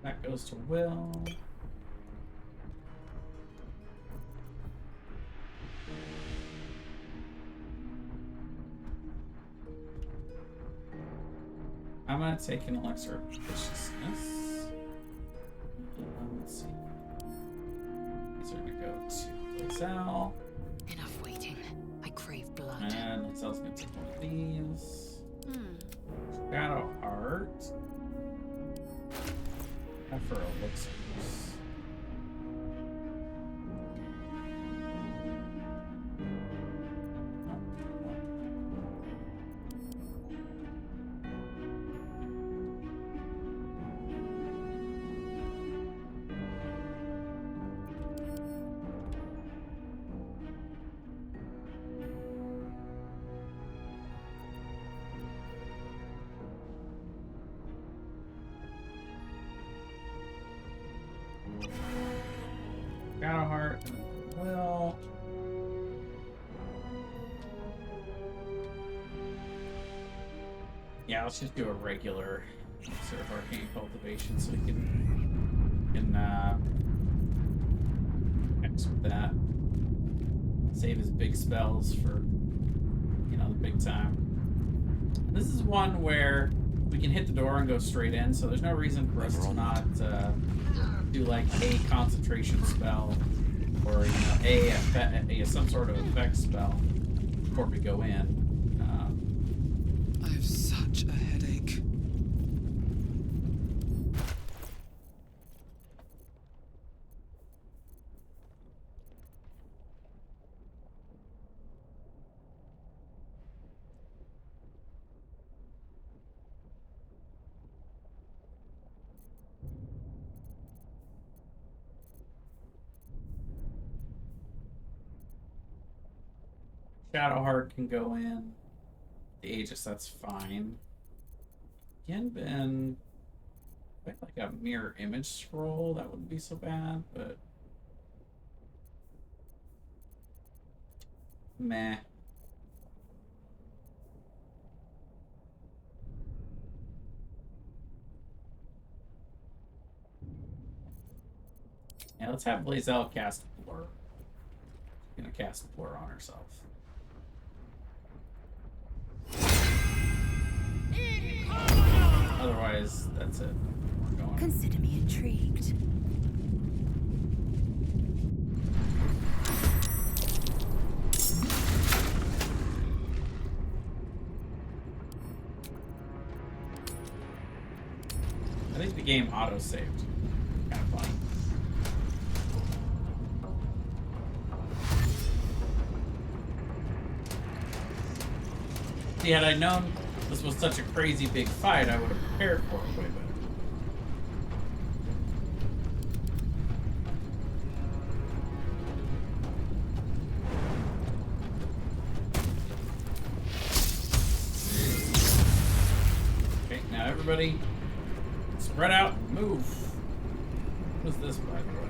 That goes to Will. I'm gonna take an elixir of viciousness. Let's see. These are gonna go to Lazelle. Enough waiting. I crave blood. And Lazelle's gonna take one of these. Shadow Heart. For elixirs. Shadow Heart. Well. Yeah, let's just do a regular sort of arcane cultivation so we can X with that. Save his big spells for, you know, the big time. And this is one where we can hit the door and go straight in, so there's no reason for us to not do like a concentration spell or, you know, a some sort of effect spell before we go in. I have such a headache. Shadowheart can go in. The Aegis, that's fine. Yenbin, like a mirror image scroll, that wouldn't be so bad, but meh. Yeah, let's have Lazelle cast Blur. She's gonna cast Blur on herself. Otherwise, that's it. We're going. Consider me intrigued. I think the game auto-saved. Kind of funny. See, had I known this was such a crazy big fight, I would have prepared for it way better. Okay, now everybody spread out and move. What is this, by the way?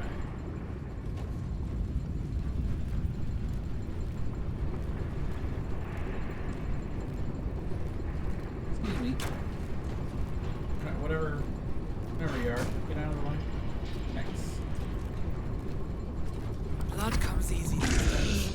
Excuse me. Alright, whatever you are, get out of the way. Thanks. Blood comes easy these days.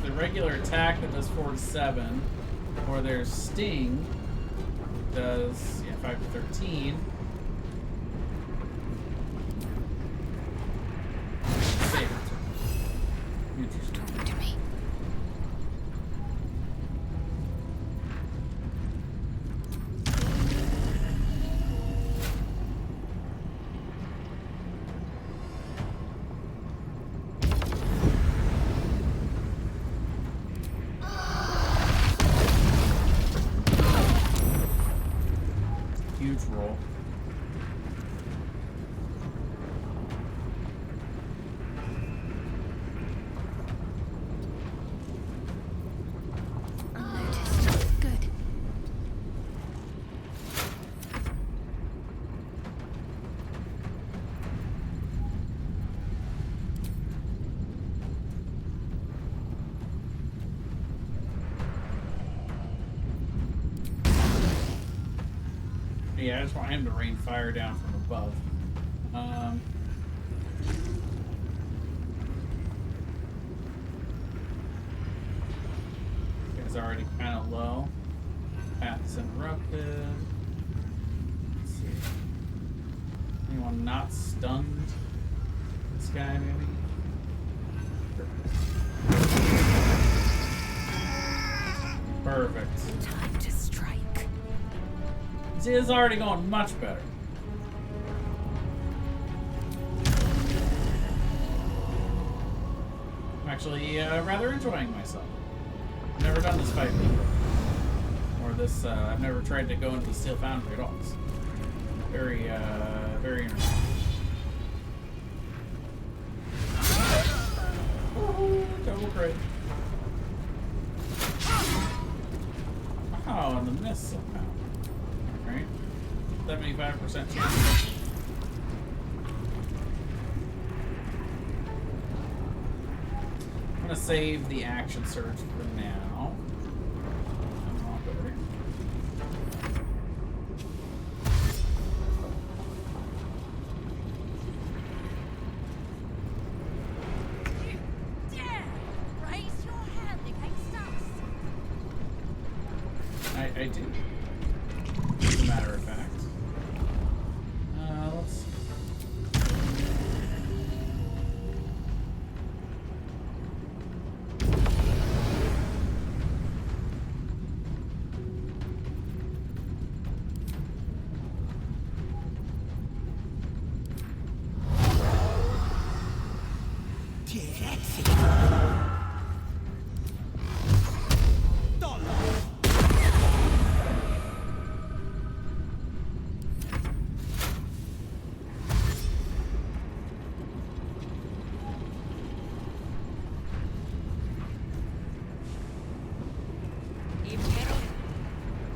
the regular attack that does 4 to 7, or there's Sting, does 5 to 13. Save it. Interesting. Talk to me. Huge roll. Unnoticed. Good. Yeah, I just want him to rain fire down from above. Guy's already kind of low. Path's interrupted. Let's see. Anyone not stunned? This guy, maybe? Perfect. Time to strike. See, it's already going much better. I'm actually rather enjoying myself. I've never done this fight before. Or this, I've never tried to go into the Steel Foundry at all. It's very, very interesting. Oh, double crit. Oh, and the miss somehow. Right? 75% chance. I'm gonna save the action surge for now. You dare raise your hand against us? I do. As a matter of fact. Let's see.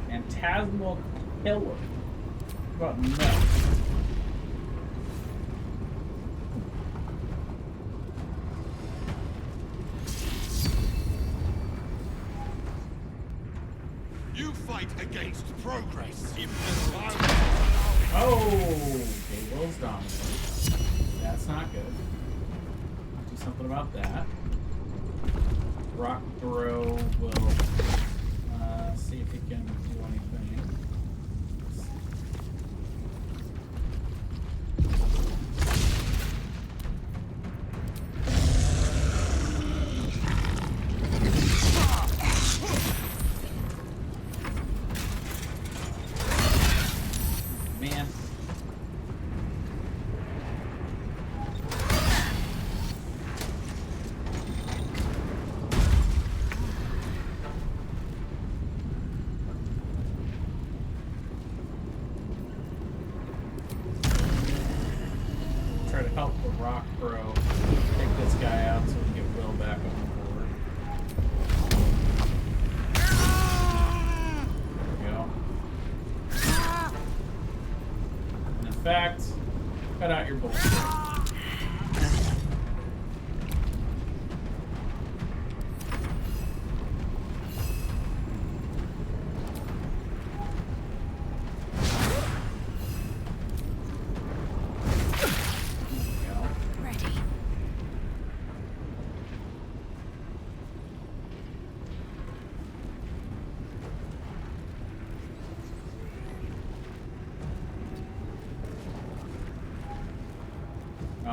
Phantasmal killer. What about no? You fight against progress. Oh, okay, Will's dominant. That's not good. I'll do something about that. Rock throw will see if he can do anything. Man.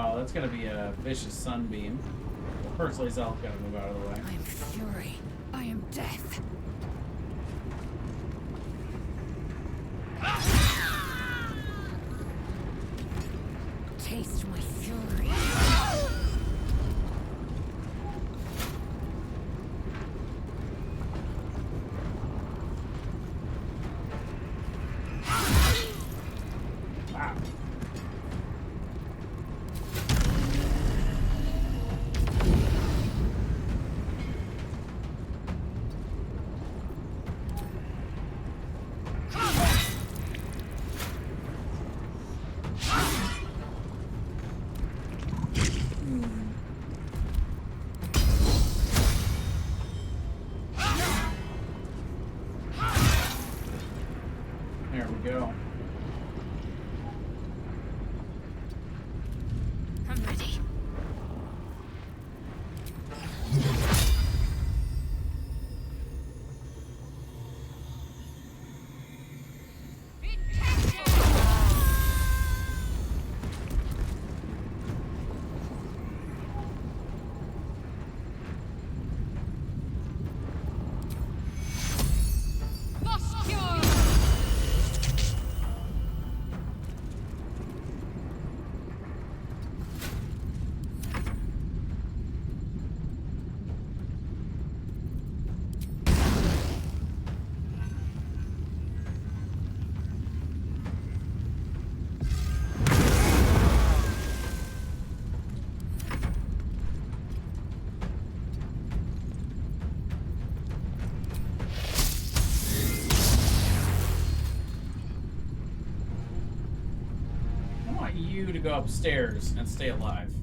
Oh, that's gonna be a vicious sunbeam. First, Lae'zel's gotta move out of the way. I am fury. I am death. Taste my fury. Wow. There we go. I'm ready. I want you to go upstairs and stay alive.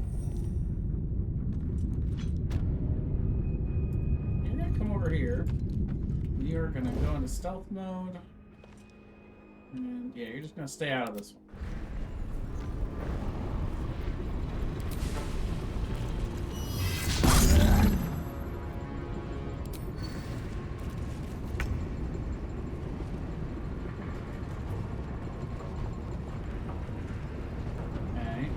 You're gonna come over here. You're gonna go into stealth mode. And yeah, you're just gonna stay out of this one. Okay.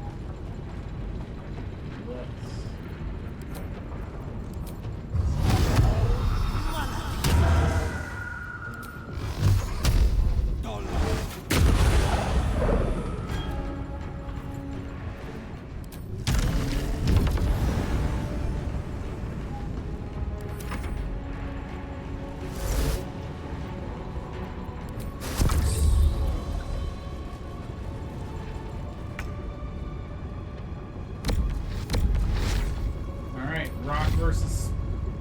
Alright, rock versus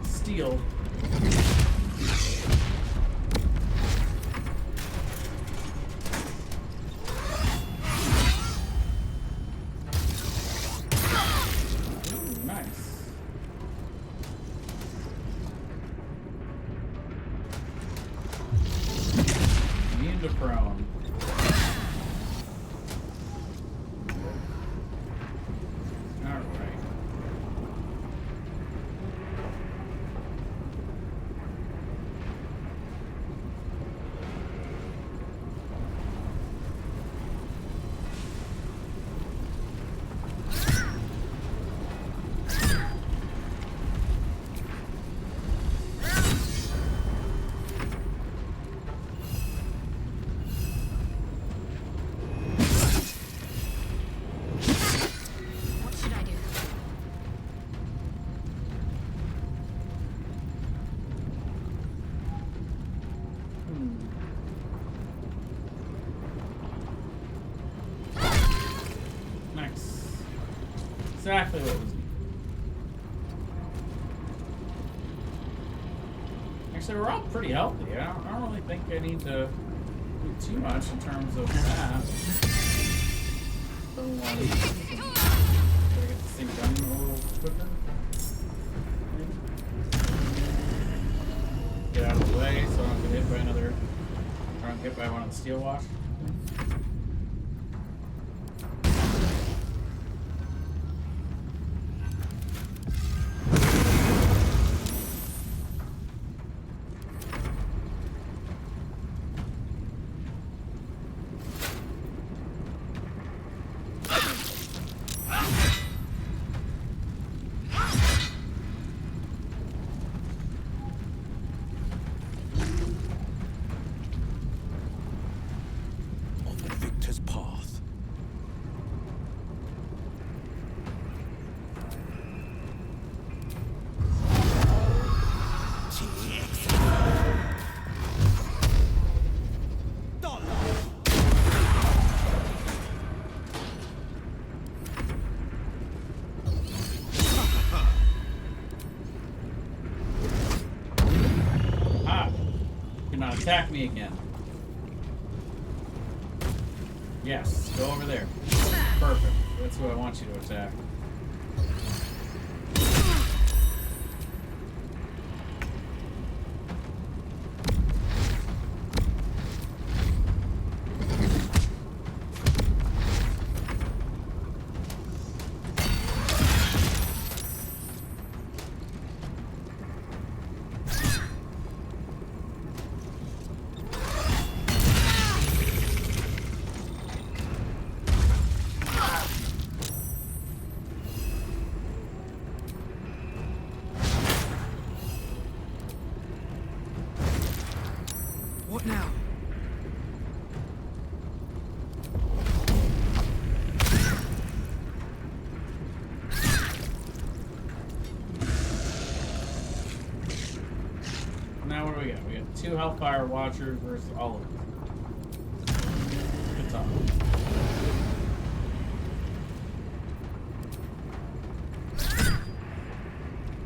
steel. Ooh, nice. Immune to prone. Alright. What should I do? Nice. Exactly what was needed. Actually, we're all pretty healthy. I don't really think I need to do too much in terms of that. Gotta get this thing done a little quicker. Get out of the way so I don't get hit by another. Or I don't get hit by one of the steel wash. Do not attack me again. Yes, go over there. Perfect. That's who I want you to attack. What now? Now what do we got? We got 2 Hellfire Watchers versus all of them. Good talk.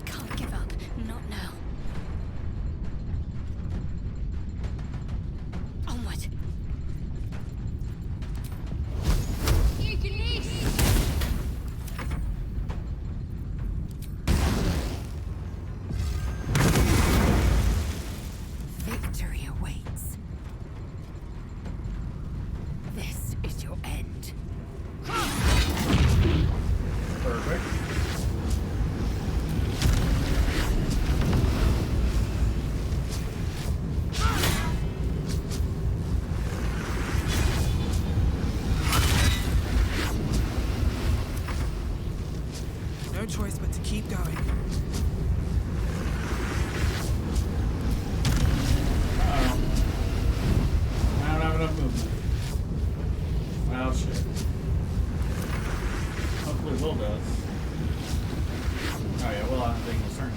Can't give up. Not now. Onward. Victory awaits. This is your end. Perfect. No choice but to keep going. Uh-oh. I don't have enough movement. Well, shit. Hopefully Will does. Oh yeah, Will hasn't taken his turn.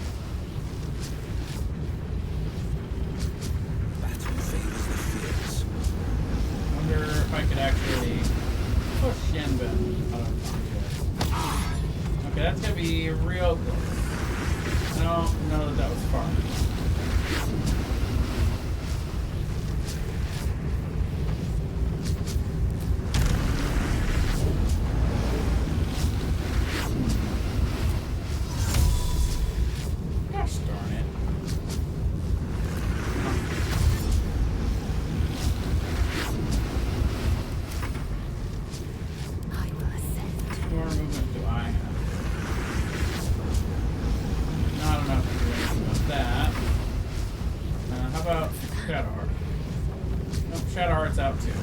Battle favors the fierce. Wonder if I could actually push Yenbin out of combat. Okay, that's gonna be real close. I don't know that was far. Gosh darn it. I will ascend. What more movement do I have? Not enough to do anything about that. How about Shadowheart? Nope, Shadowheart's out too.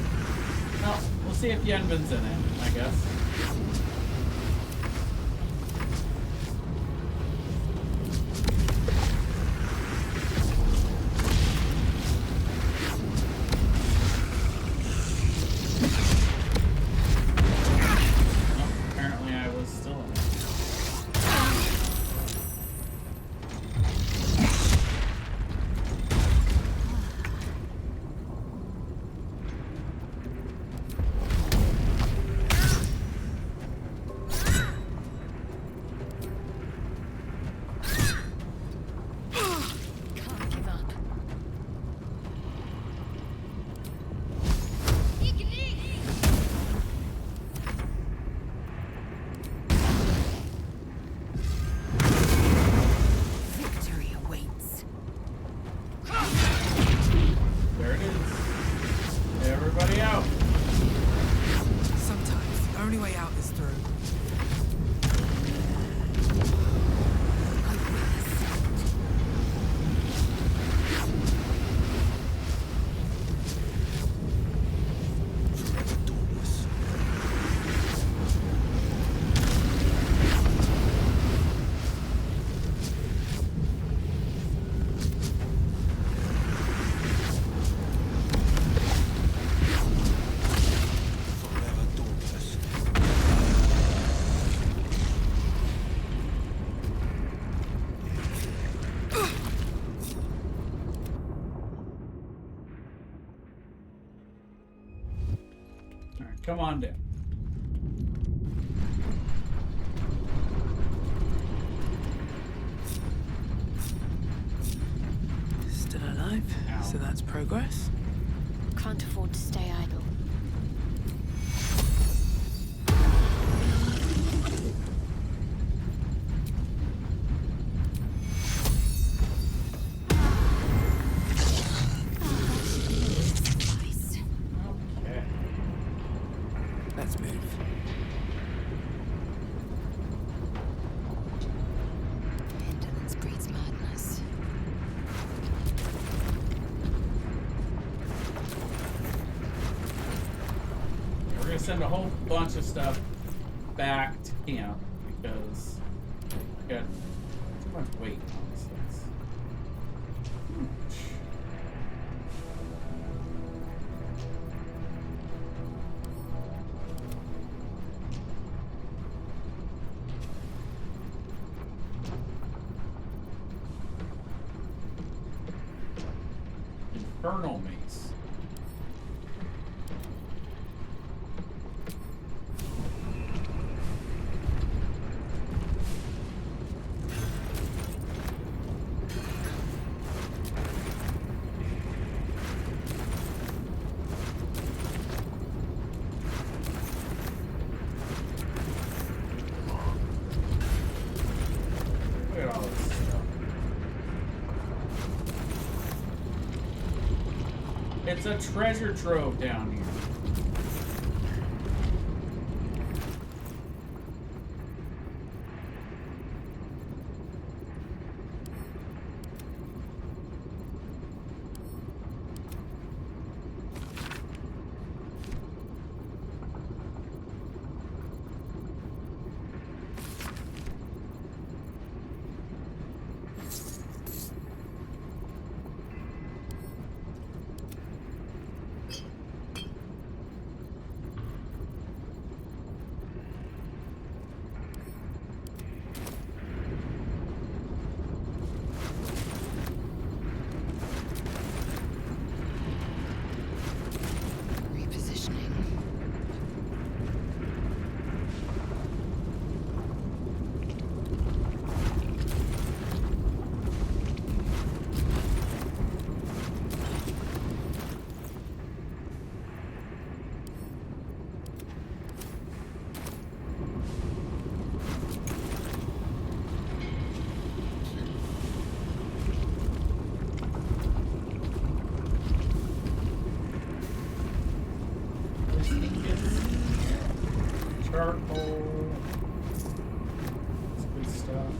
No, we'll see if Yenbin's in it, I guess. Nope, apparently I was still in it. Can't give up. Victory awaits. There it is. Everybody out. Sometimes the only way out is through. I will ascend. Forever dauntless. Forever dauntless. Alright, come on down. Still alive? Ow. So that's progress? Can't afford to stay idle. Okay. Let's move. Indolence breeds madness. We're gonna send a whole bunch of stuff back to camp because we got too much weight on this thing. Too much. Infernal mace. Look at all this stuff. It's a treasure trove down here. Repositioning. There's ingots, charcoal. That's good stuff.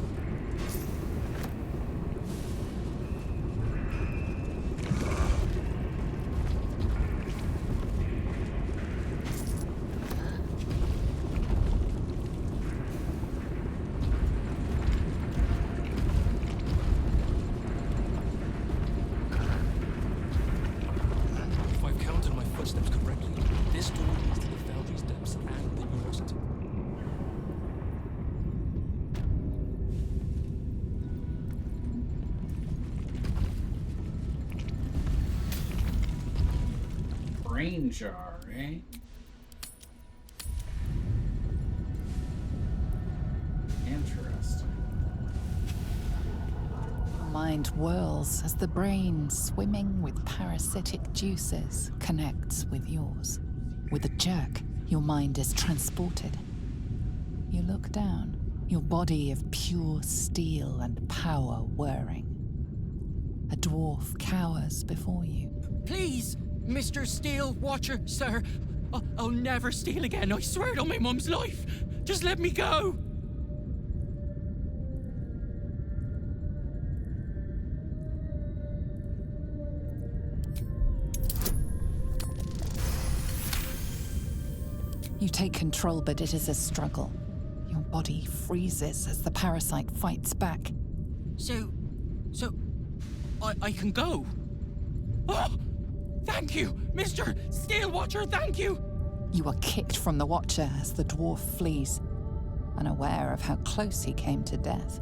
If I've counted my footsteps correctly, this door leads to the Foundry's depths and the University. Brain jar, eh? Interesting. Your mind whirls as the brain, swimming with parasitic juices, connects with yours. With a jerk, your mind is transported. You look down, your body of pure steel and power whirring. A dwarf cowers before you. Please, Mr. Steel Watcher, sir. I'll never steal again. I swear it on my mum's life. Just let me go. You take control, but it is a struggle. Your body freezes as the parasite fights back. So, I can go. Oh, thank you, Mr. Steel Watcher, thank you. You are kicked from the Watcher as the dwarf flees, unaware of how close he came to death.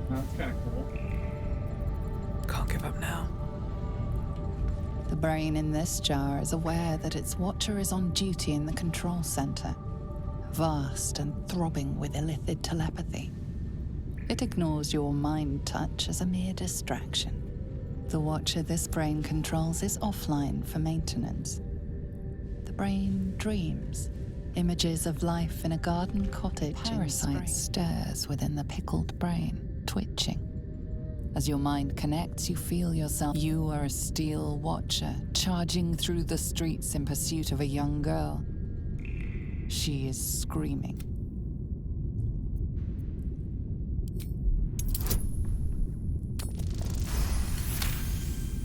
That's kind of cool. Can't give up now. The brain in this jar is aware that its Watcher is on duty in the control center, vast and throbbing with illithid telepathy. It ignores your mind touch as a mere distraction. The Watcher this brain controls is offline for maintenance. The brain dreams, images of life in a garden cottage. Parasite stirs within the pickled brain, twitching. As your mind connects, you feel yourself. You are a Steel Watcher, charging through the streets in pursuit of a young girl. She is screaming.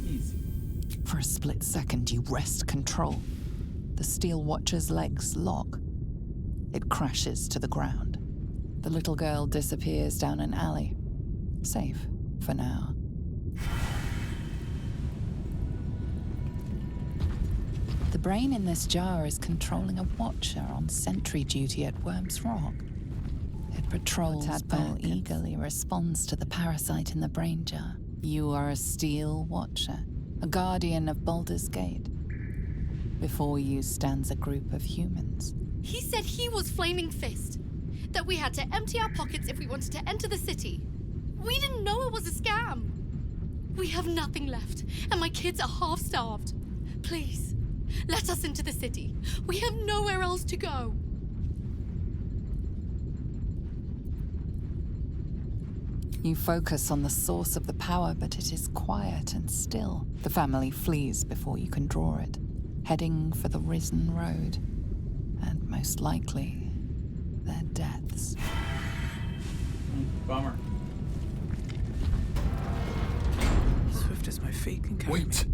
Easy. For a split second, you wrest control. The Steel Watcher's legs lock. It crashes to the ground. The little girl disappears down an alley. Safe for now. The brain in this jar is controlling a Watcher on sentry duty at Worm's Rock. It patrols but eagerly responds to the parasite in the brain jar. You are a Steel Watcher, a guardian of Baldur's Gate. Before you stands a group of humans. He said he was Flaming Fist. That we had to empty our pockets if we wanted to enter the city. We didn't know it was a scam. We have nothing left, and my kids are half-starved. Please, let us into the city. We have nowhere else to go. You focus on the source of the power, but it is quiet and still. The family flees before you can draw it, heading for the Risen Road. And most likely, their deaths. Bummer. Swift as my feet can carry Wait! me.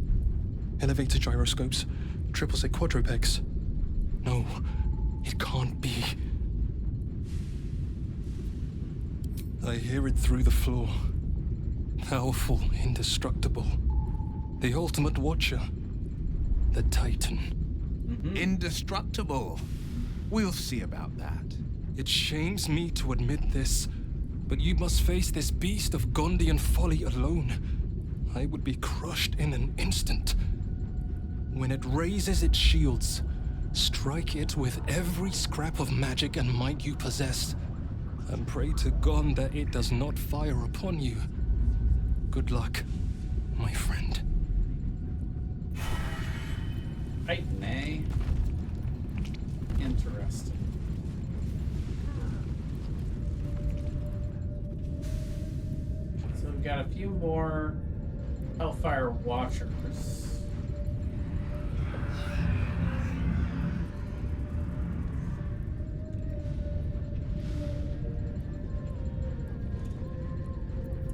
Elevator gyroscopes, triple set quadrupex. No, it can't be. I hear it through the floor. Powerful, indestructible. The ultimate Watcher. The Titan. Indestructible. We'll see about that. It shames me to admit this, but you must face this beast of Gondian folly alone. I would be crushed in an instant. When it raises its shields, strike it with every scrap of magic and might you possess, and pray to God that it does not fire upon you. Good luck, my friend. Titan, eh? Interesting. So we've got a few more Hellfire Watchers.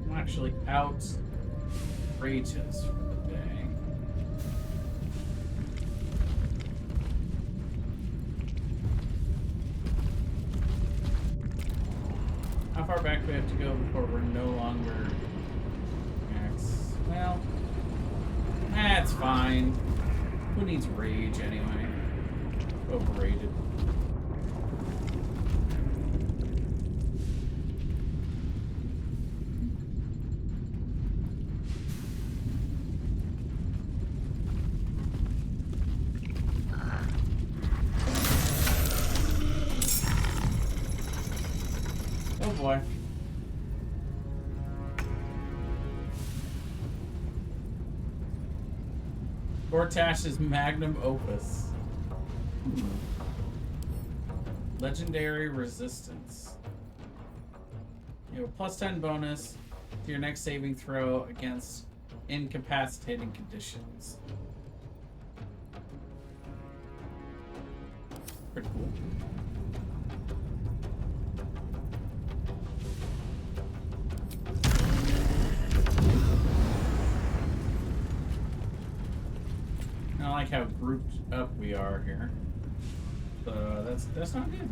I'm actually out rages for the day. How far back do we have to go before we're no longer max? Well, that's fine. Who needs rage anyway? Overrated. Oh boy. Gortash's magnum opus. Legendary resistance. You have a +10 bonus to your next saving throw against incapacitating conditions. Pretty cool. I like how grouped up we are here. So that's not good.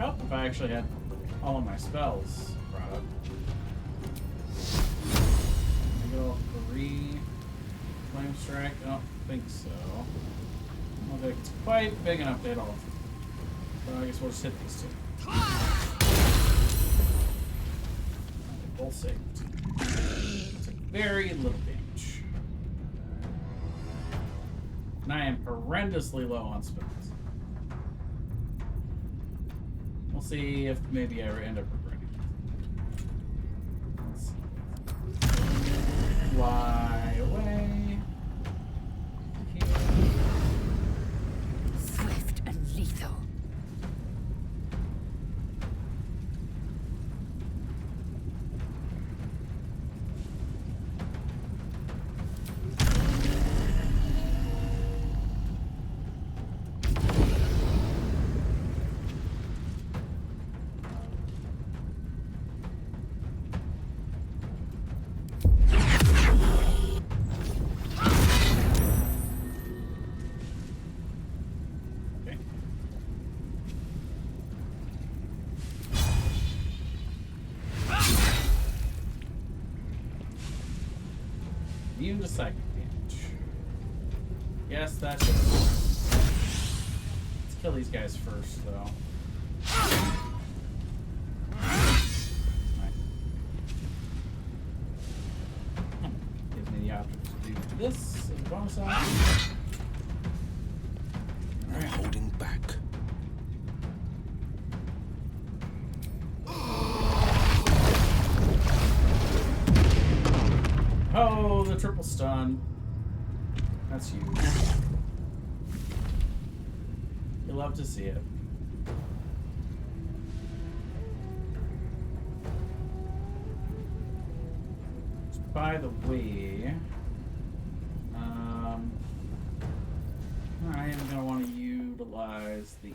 help if I actually had all of my spells brought up. Go 3 flame strike. I don't think so. I don't think it's quite big enough to hit all. So I guess we'll just hit these 2. They both saved. Took very little damage. And I am horrendously low on spells. We'll see if maybe I end up regretting it. Let's see. Fly away. Here. Swift and lethal. Immune to psychic damage. Yes, that's it. Let's kill these guys first, though. Gives me the option to do this as a bonus action. I'm holding back. Oh, the triple stun. That's huge. You love to see it. By the way, I am going to want to utilize the...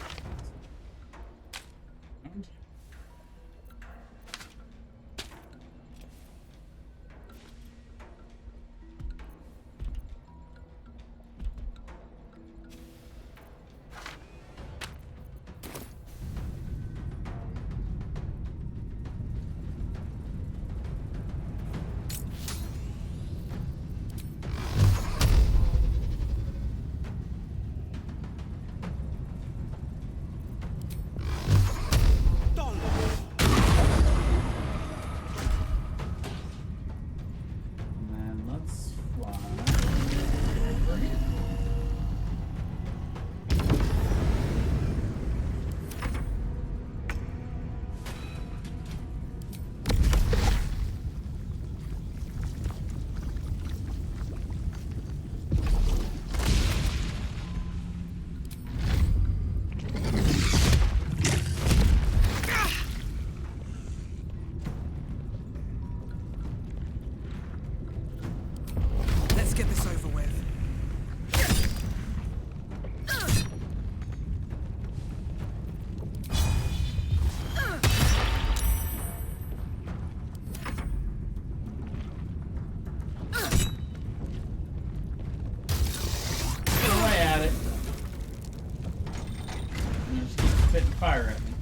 Fire at me.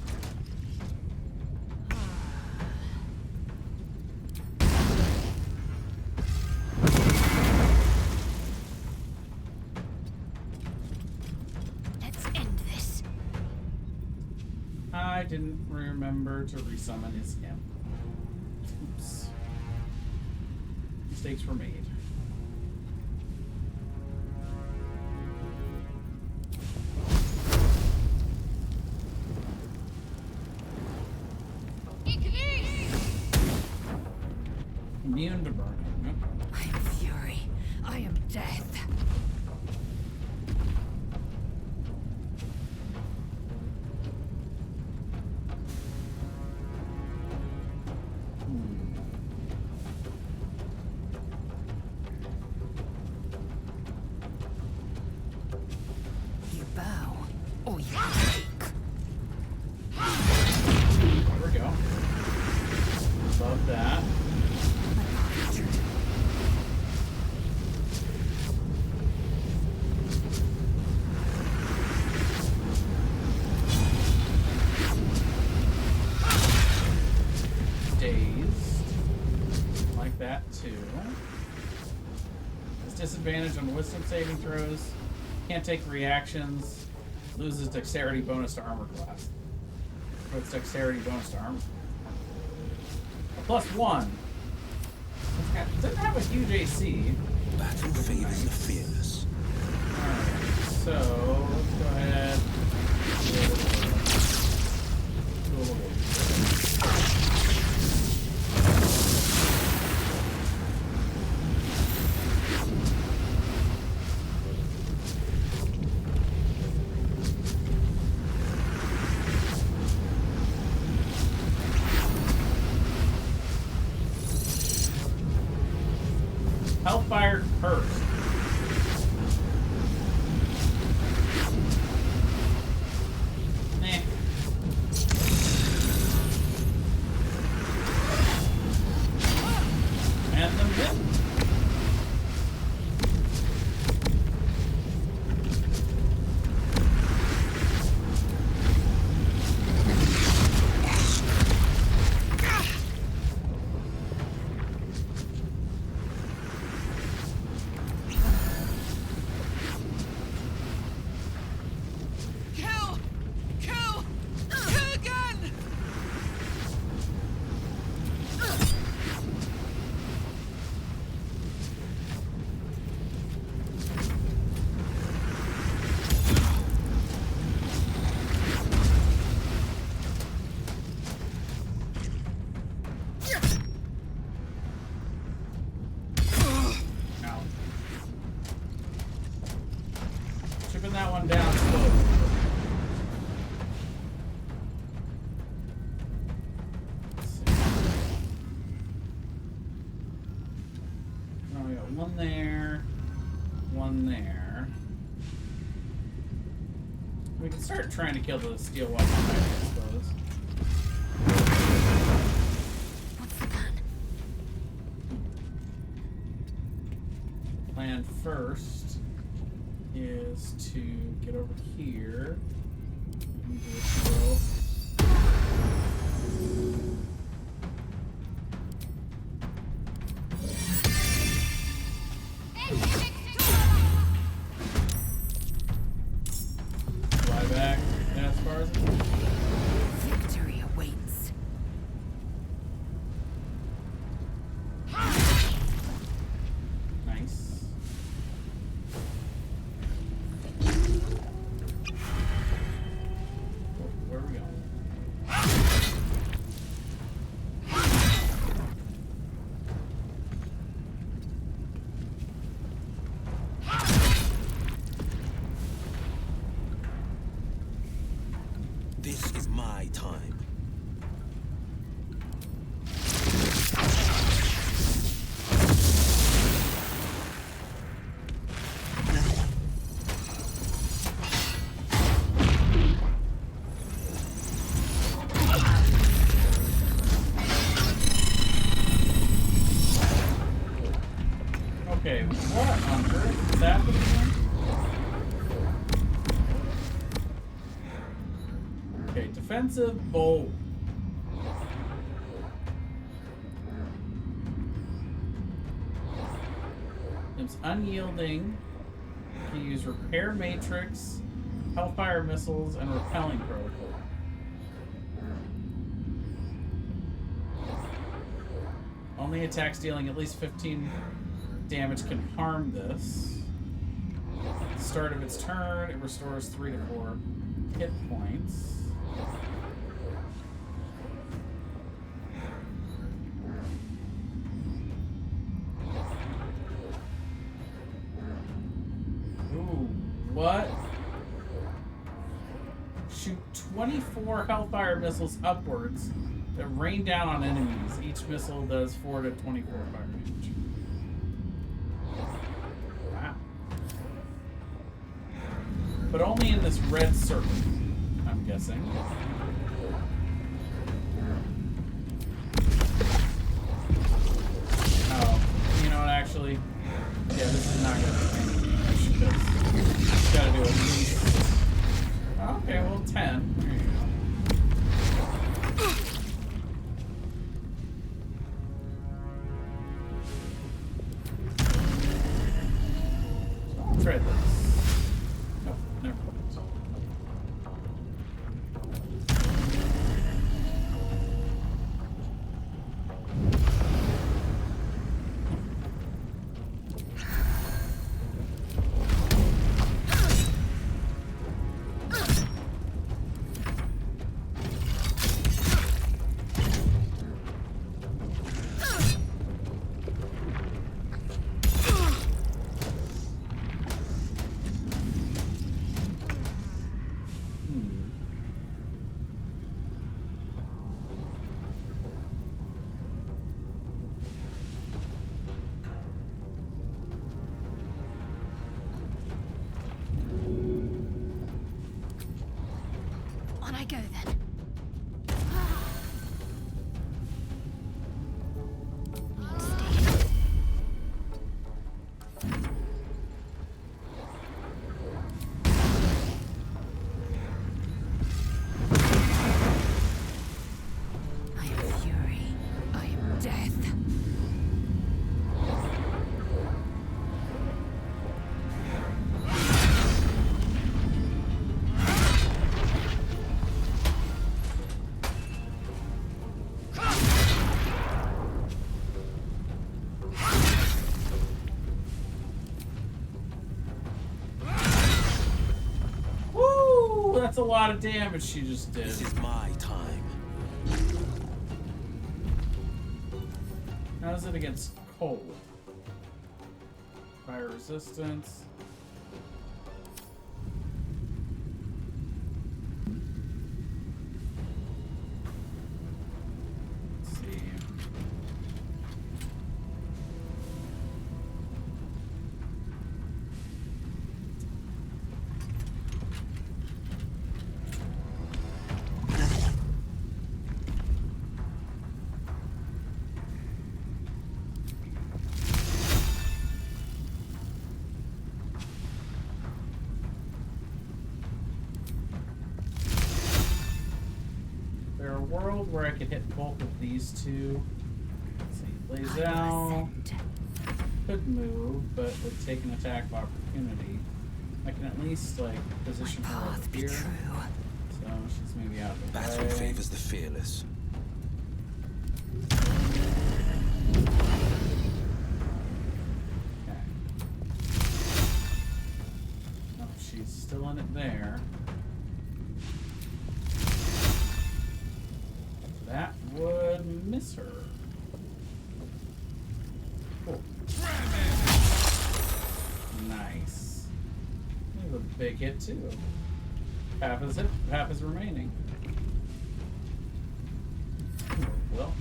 Let's end this. I didn't remember to resummon his imp. Oops. Mistakes were made. Immune to burning. I am fury. I am death. You bow, or you break. There we go. Love that. take that too. Has disadvantage on wisdom saving throws. Can't take reactions. Loses dexterity bonus to armor class. Puts dexterity bonus to armor. +1. Doesn't have a huge AC. Battle favors the fearless. Alright, so let's go ahead. Hellfire first. And the hit. Chipping that one down slowly. Oh, we got one there, one there. We can start trying to kill the steel weapon, I suppose. What's the plan? Plan first is to get over here and do a throw. Fly back as far as Victory awaits. nice. Where are we going? This is my time. Okay, what on earth is happening here? Okay, defensive bolt. It's unyielding. You can use repair matrix, hellfire missiles, and repelling protocol. Only attacks dealing at least 15 damage can harm this. At the start of its turn, it restores 3 to 4 hit points. Ooh, what? Shoot 24 hellfire missiles upwards that rain down on enemies. Each missile does 4 to 24 fire damage. Wow. But only in this red circle, I'm guessing. Oh, you know what, actually? Yeah, this is not going to be any damage, because it's got to do at least... Okay, well, 10. There you go. lot of damage she just did. This is my time. How is it against cold? Fire resistance. Let's see. World where I could hit both of these two. Let's see, lays out. Could move, but would take an attack of opportunity. I can at least like position her over here. So she's maybe out of the Battle way. favors the fearless. Okay. Oh, she's still in it there. That would miss her. Cool. Nice. There's a big hit too. Half is hit, half is remaining. Well.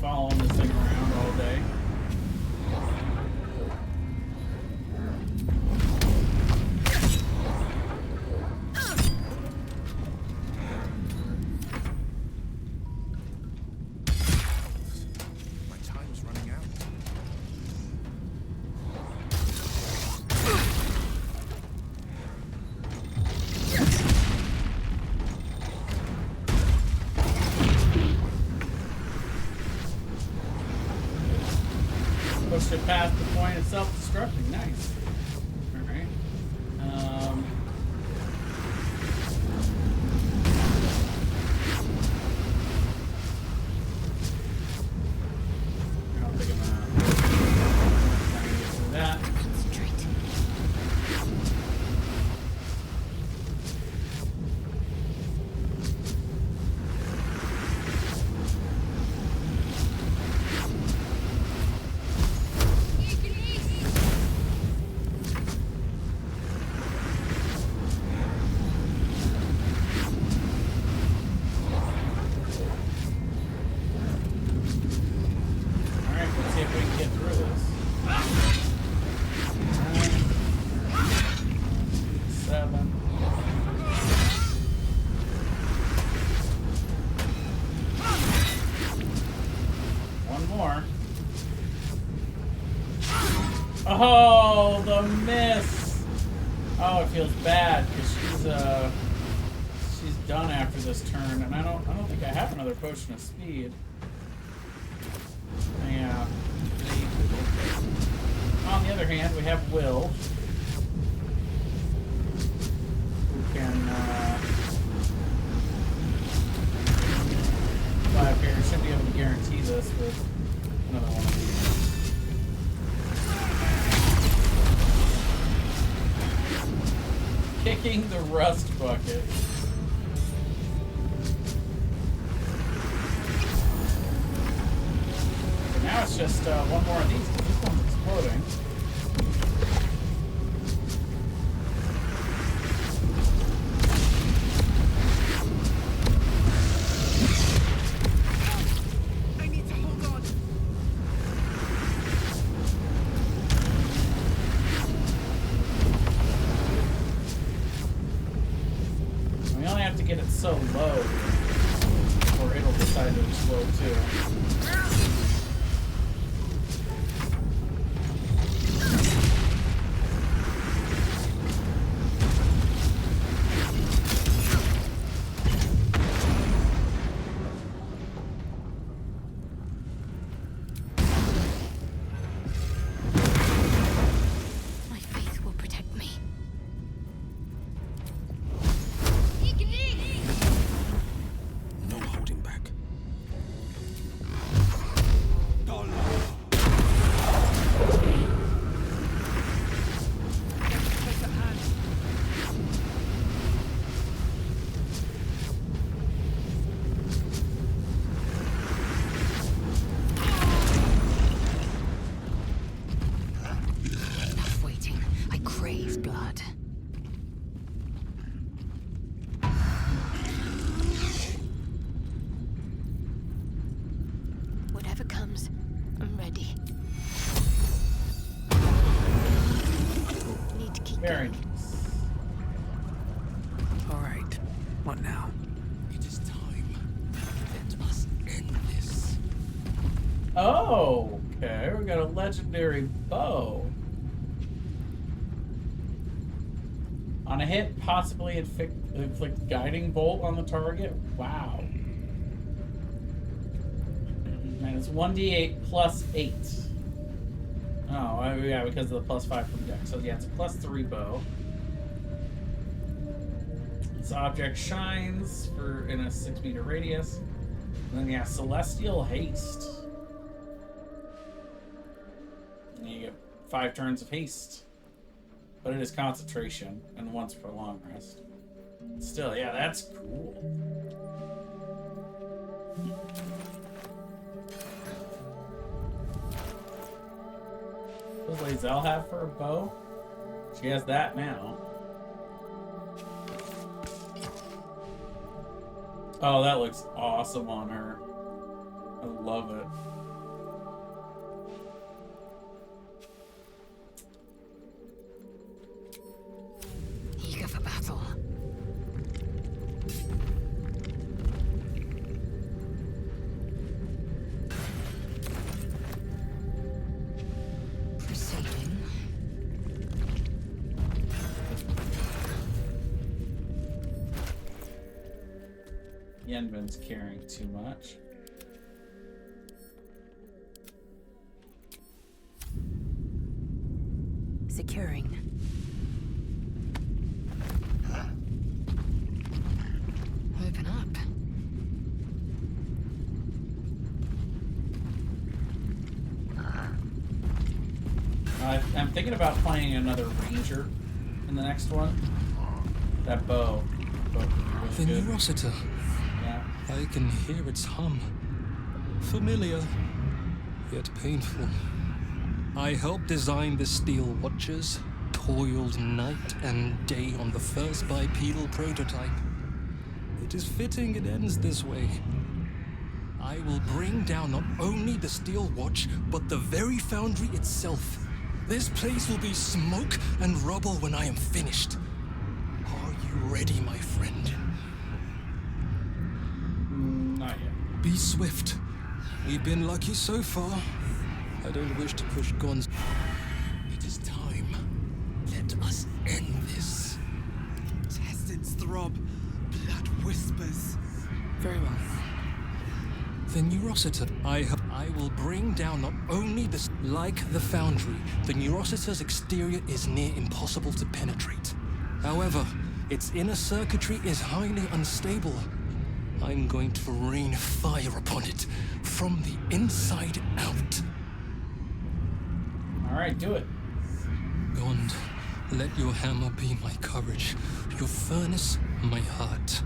Following this thing around all day. My time's running out. Pushed it past the point of self-destructing. Nice. Alright. I don't think I'm gonna get through that. Alright, let's see if we can get through this. 7. One more. Oh, the miss! Oh, it feels bad because she's done after this turn, and I don't think I have another potion of speed. Yeah. On the other hand, we have Will, who can fly up here. Should be able to guarantee this with another one of these. Kicking the rust bucket. Now it's just one more of these, because this one's exploding. I need to hold on. We only have to get it so low before too. My faith will protect me. No holding back. Enough waiting. I crave blood. Whatever comes, I'm ready. Need to keep Very going. All right. What now? It is time. Let us end this. Oh, okay. We got a legendary bow. On a hit, possibly inflict guiding bolt on the target. Wow. And it's 1d8 plus 8. Oh, yeah, because of the plus 5 from deck. So yeah, it's a plus 3 bow. This object shines in a 6-meter radius. And then yeah, Celestial Haste. And you get 5 turns of haste. But it is concentration and once per long rest. Still, yeah, that's cool. What does Lae'zel have for a bow? She has that now. Oh, that looks awesome on her. I love it. Eager for battle. Proceeding. Yenbin's carrying too much. Securing. Open up. I'm thinking about playing another ranger in the next one. That bow. Was The good. Neurosita. Yeah. I can hear its hum. Familiar, yet painful. I helped design the steel watches, toiled night and day on the first bipedal prototype. It is fitting it ends this way. I will bring down not only the steel watch, but the very foundry itself. This place will be smoke and rubble when I am finished. Are you ready, my friend? Not yet. Be swift. We've been lucky so far. I don't wish to push guns. It is time. Let us end this. Intestines throb, blood whispers. Very well. The Neurosita. I will bring down not only this. Like the foundry, the Neurosita's exterior is near impossible to penetrate. However, its inner circuitry is highly unstable. I'm going to rain fire upon it from the inside out. Alright, do it. Gond, let your hammer be my courage, your furnace my heart.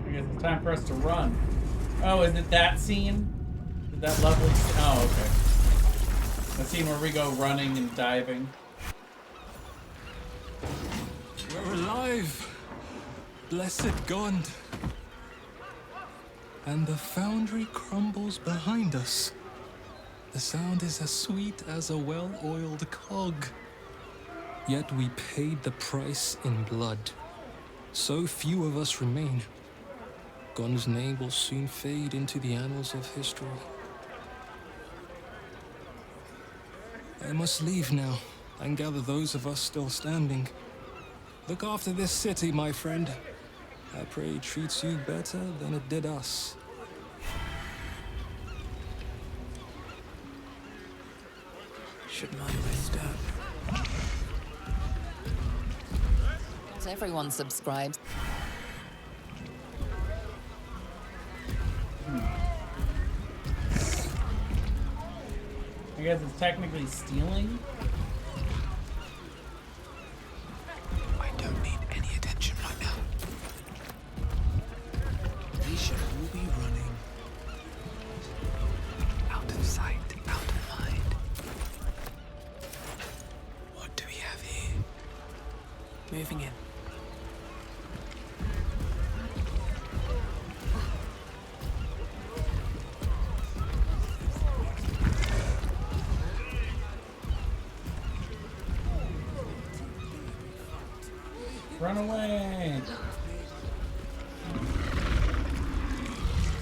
I guess it's time for us to run. Oh, is it that scene? Is that lovely scene? Oh, okay. The scene where we go running and diving. We're alive! Blessed Gond. And the foundry crumbles behind us. The sound is as sweet as a well-oiled cog. Yet we paid the price in blood. So few of us remain. Gon's name will soon fade into the annals of history. I must leave now and gather those of us still standing. Look after this city, my friend. I pray it treats you better than it did us. Should my wrist up? Not everyone subscribes. I guess it's technically stealing. I don't need any attention right now. We should all be running. Out of sight, out of mind. What do we have here? Moving in. Run away!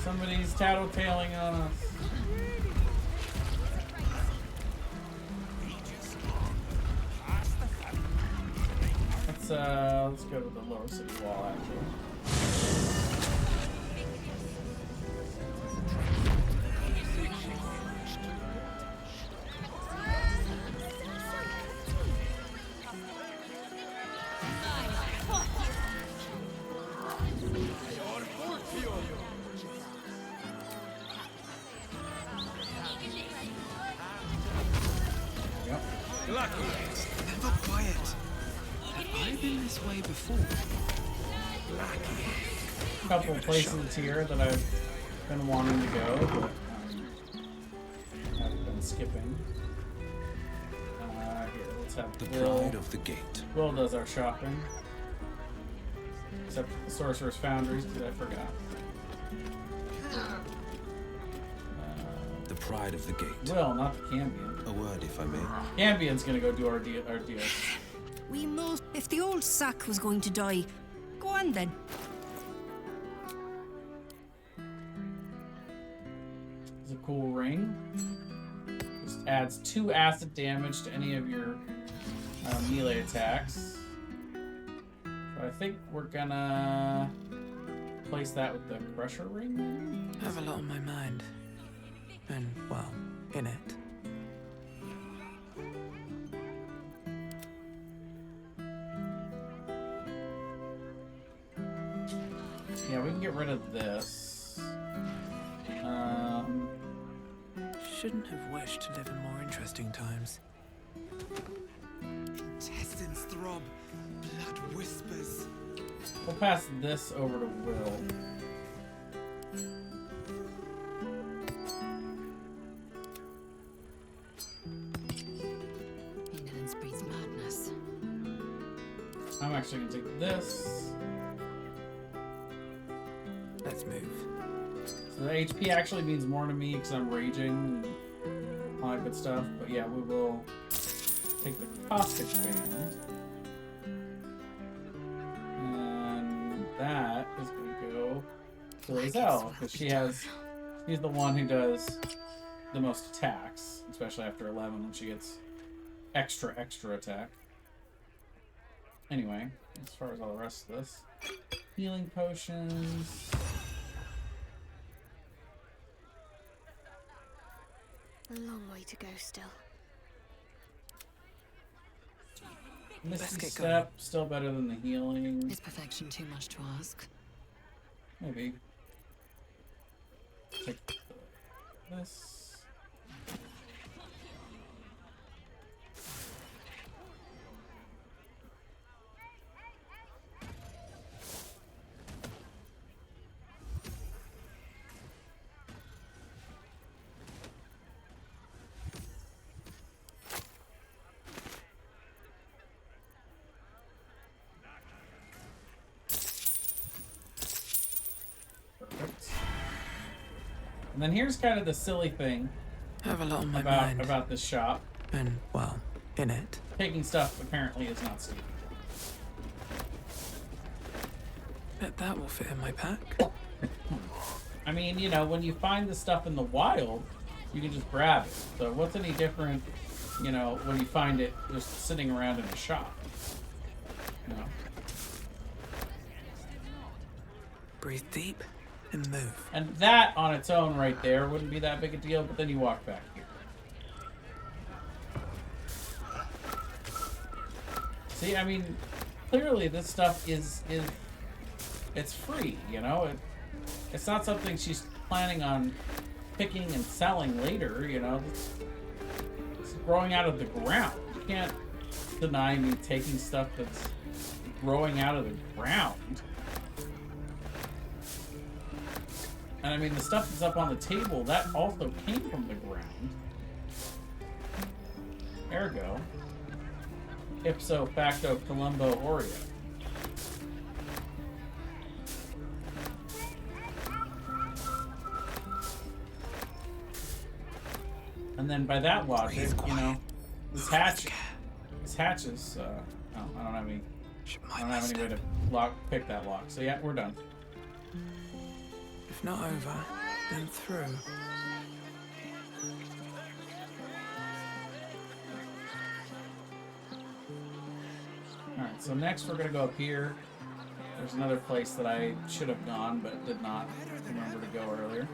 Somebody's tattletaling on us. Let's go to the lower city wall actually. Never quiet. Have I been this way before? A couple places here that I've been wanting to go, but I've been skipping. Here, let's have The Will. pride of the gate. Will does our shopping. Except the Sorcerer's Foundries, because I forgot. The pride of the gate. Will, not the Cambion. A word, if I may. Cambion's gonna go do our deals. We must. If the old sack was going to die, go on then. It's a cool ring. Just adds 2 acid damage to any of your melee attacks. So I think we're gonna place that with the Crusher ring. I have a lot on my mind. And, well, in it. Yeah, we can get rid of this. Shouldn't have wished to live in more interesting times. Intestines throb, blood whispers. We'll pass this over to Will. Ignorance breeds madness. I'm actually gonna take this. Let's move. So the HP actually means more to me because I'm raging and all that good stuff. But yeah, we will take the caustic band. And that is going to go to Lizelle because she's the one who does the most attacks, especially after 11 when she gets extra attack. Anyway, as far as all the rest of this, healing potions. A long way to go still. Misty Step, still better than the healing. Is perfection too much to ask? Maybe. Take this. And then here's kind of the silly thing. I have a lot on my about mind. about this shop. And, well, in it. Taking stuff apparently is not stealing. Bet that will fit in my pack. I mean, you know, when you find the stuff in the wild, you can just grab it. So what's any different, you know, when you find it just sitting around in a shop? You know? Breathe deep and move. And that on its own right there wouldn't be that big a deal, but then you walk back here. See, I mean, clearly this stuff is it's free, you know? It's not something she's planning on picking and selling later, you know? It's growing out of the ground. You can't deny me taking stuff that's growing out of the ground. And I mean, the stuff that's up on the table, that also came from the ground. Ergo, ipso facto Columbo Oreo. And then by that logic, you know, this hatch is, I don't have any way to pick that lock. So yeah, we're done. If not over, then through. Alright, so next we're gonna go up here. There's another place that I should have gone, but did not remember to go earlier.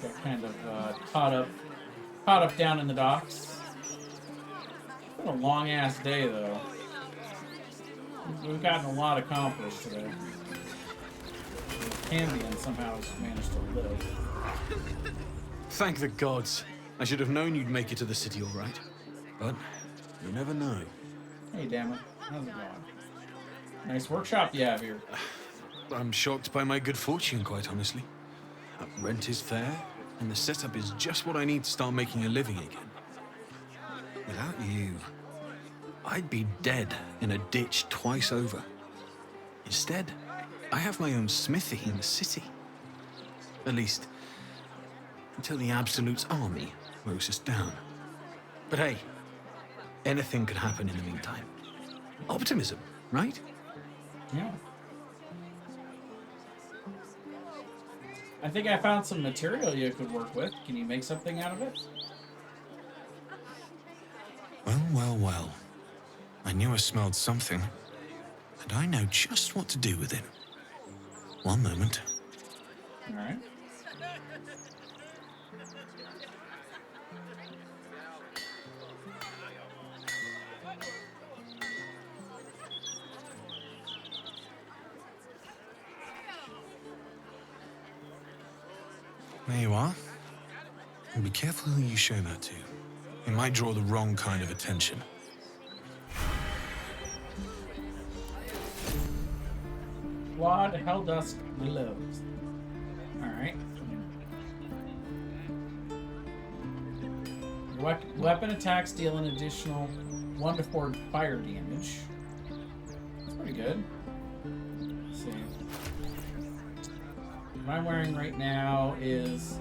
Got kind of caught up down in the docks. It's been a long ass day though. We've gotten a lot accomplished today. Cambion somehow has managed to live. Thank the gods. I should have known you'd make it to the city all right. But you never know. Hey, damn it. How's it going? Nice workshop you have here. I'm shocked by my good fortune, quite honestly. Rent is fair, and the setup is just what I need to start making a living again. Without you, I'd be dead in a ditch twice over. Instead, I have my own smithy in the city. At least, until the Absolute's army mows us down. But hey, anything could happen in the meantime. Optimism, right? Yeah. I think I found some material you could work with. Can you make something out of it? Well, well, well. I knew I smelled something, and I know just what to do with it. One moment. All right. There you are. And be careful who you show that to. It might draw the wrong kind of attention. Quad Helldusk gloves. Alright. Weapon attacks deal an additional 1 to 4 fire damage. That's pretty good. Let's see. What I'm wearing right now is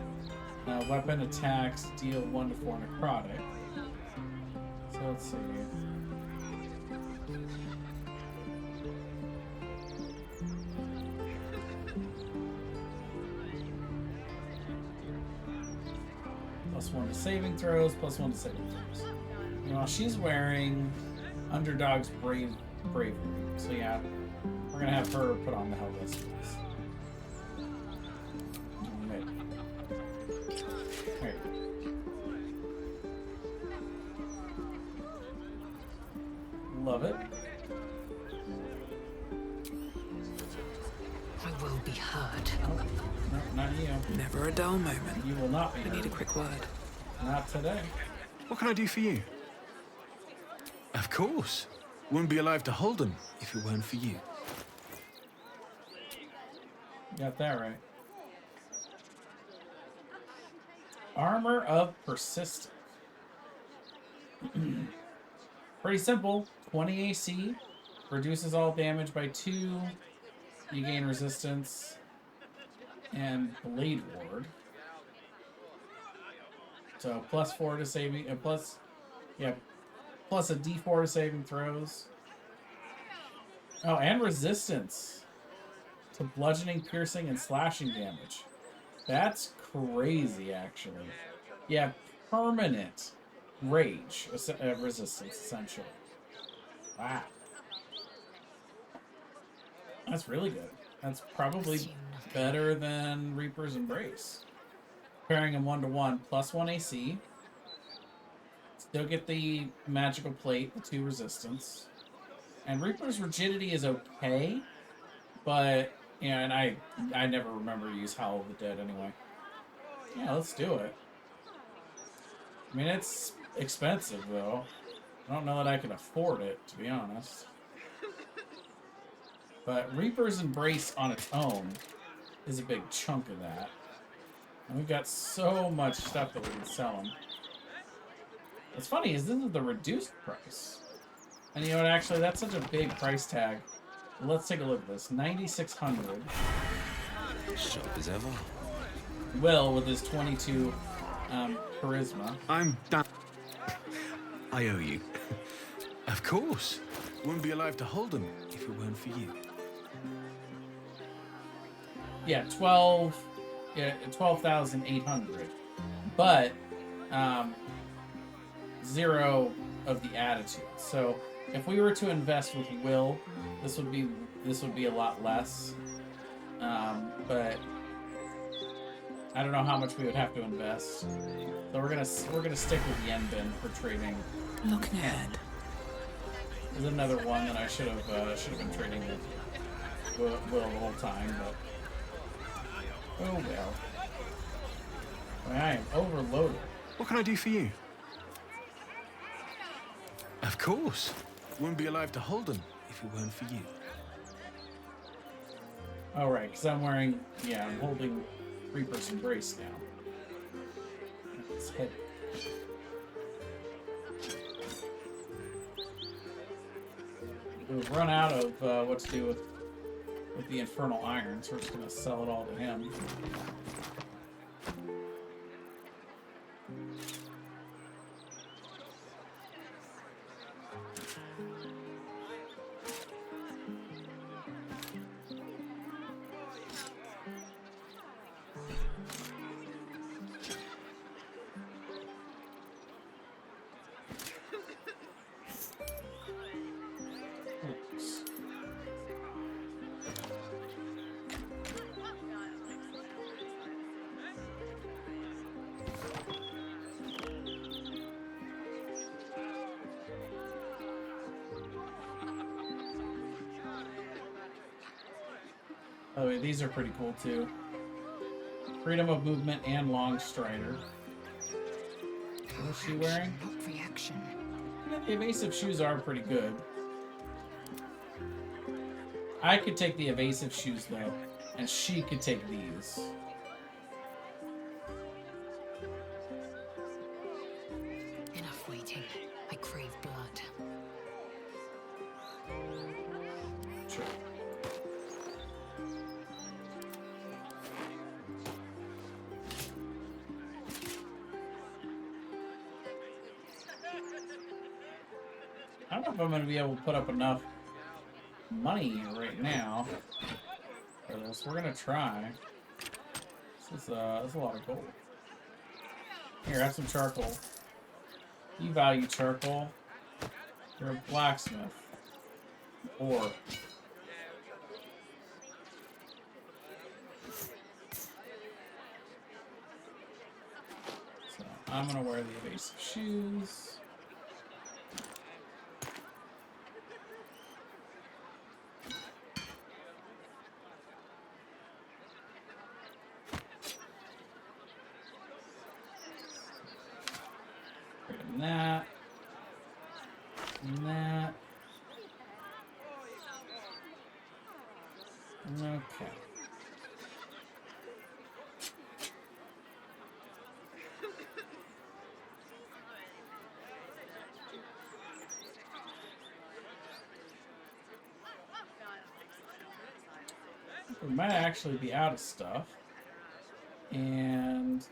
weapon attacks deal 1 to 4 necrotic. So let's see. +1 to saving throws, +1 to saving throws. You know, she's wearing Underdog's bravery. So yeah, we're gonna have her put on the Helldusk. Love it. I will be heard. Oh, no, not you. Never a dull moment. You will not be. I need a quick word. Not today. What can I do for you? Of course. Wouldn't be alive to hold them if it weren't for you. Got that right. Armor of Persistence. Pretty simple. 20 AC. Reduces all damage by 2. You gain resistance. And Blade Ward. So +4 to saving, plus a D4 to saving throws. Oh, and resistance to bludgeoning, piercing, and slashing damage. That's crazy, actually. Yeah, permanent rage resistance, essentially. Wow. That's really good. That's probably better than Reaper's Embrace. Pairing them 1-to-1, +1 AC. Still get the magical plate, the 2 resistance. And Reaper's Rigidity is okay, but yeah, and I never remember to use Howl of the Dead anyway. Yeah, let's do it. I mean, it's expensive though. I don't know that I can afford it, to be honest. But Reaper's Embrace on its own is a big chunk of that. And we've got so much stuff that we can sell them. What's funny is this is the reduced price. And you know what, actually, that's such a big price tag. Let's take a look at this. 9,600. Sharp as ever. Will, with his 22 charisma. I'm done. I owe you. Of course. Wouldn't be alive to hold him if it weren't for you. Yeah, 12,800. But 0 of the attitude. So if we were to invest with Will, this would be a lot less. But I don't know how much we would have to invest. So we're gonna stick with Yenbin for trading. Looking ahead. There's another one that I should have been trading with Will the whole time, but oh well. I am overloaded. What can I do for you? Of course. Wouldn't be alive to hold him if it weren't for you. Oh, right, because I'm wearing, I'm holding Reaper's Embrace now. It's heavy. We've run out of what to do with the Infernal Iron, so we're just going to sell it all to him. By the way, these are pretty cool too. Freedom of movement and long strider. What is she wearing? Reaction. Yeah, the evasive shoes are pretty good. I could take the evasive shoes though, and she could take these. Enough waiting. I crave blood. Sure. I don't know if I'm going to be able to put up enough money right now for this. We're going to try. This is a lot of gold. Here, have some charcoal. You value charcoal. You're a blacksmith. Or so I'm going to wear the evasive shoes. That. And that. Okay. We might actually be out of stuff. And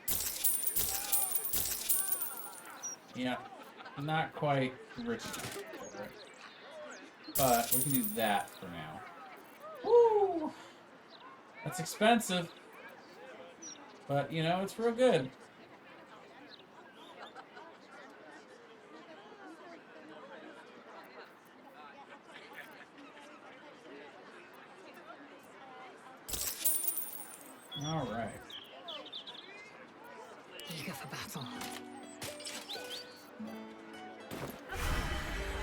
Yeah, not quite rich enough for it. But we can do that for now. Woo! That's expensive. But, you know, it's real good. All right. Eager for battle.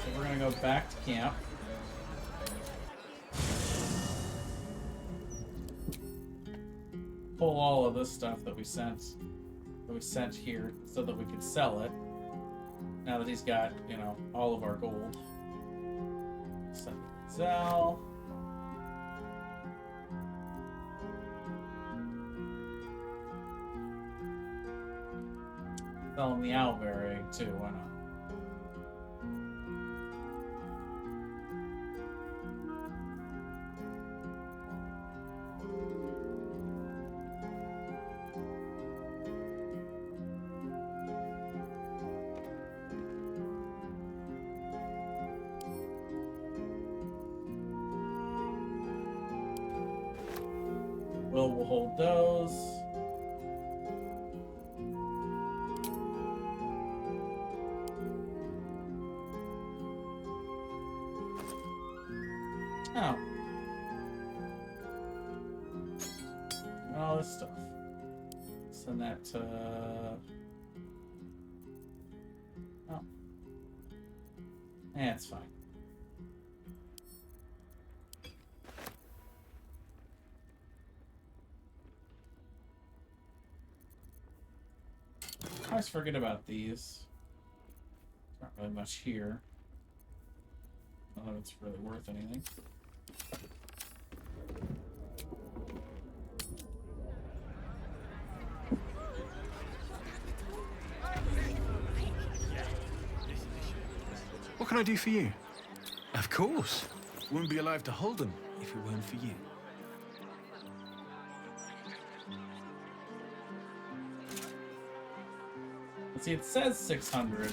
So we're gonna go back to camp. Pull all of this stuff that we sent here so that we could sell it. Now that he's got, you know, all of our gold. Sell. Sell him the owlbear egg too, why not? We'll hold those. Oh. All this stuff. Send that to... Oh. Yeah, it's fine. I always forget about these. Not really much here. I don't know if it's really worth anything. What can I do for you? Of course. Wouldn't be alive to hold them if it weren't for you. See, it says 600,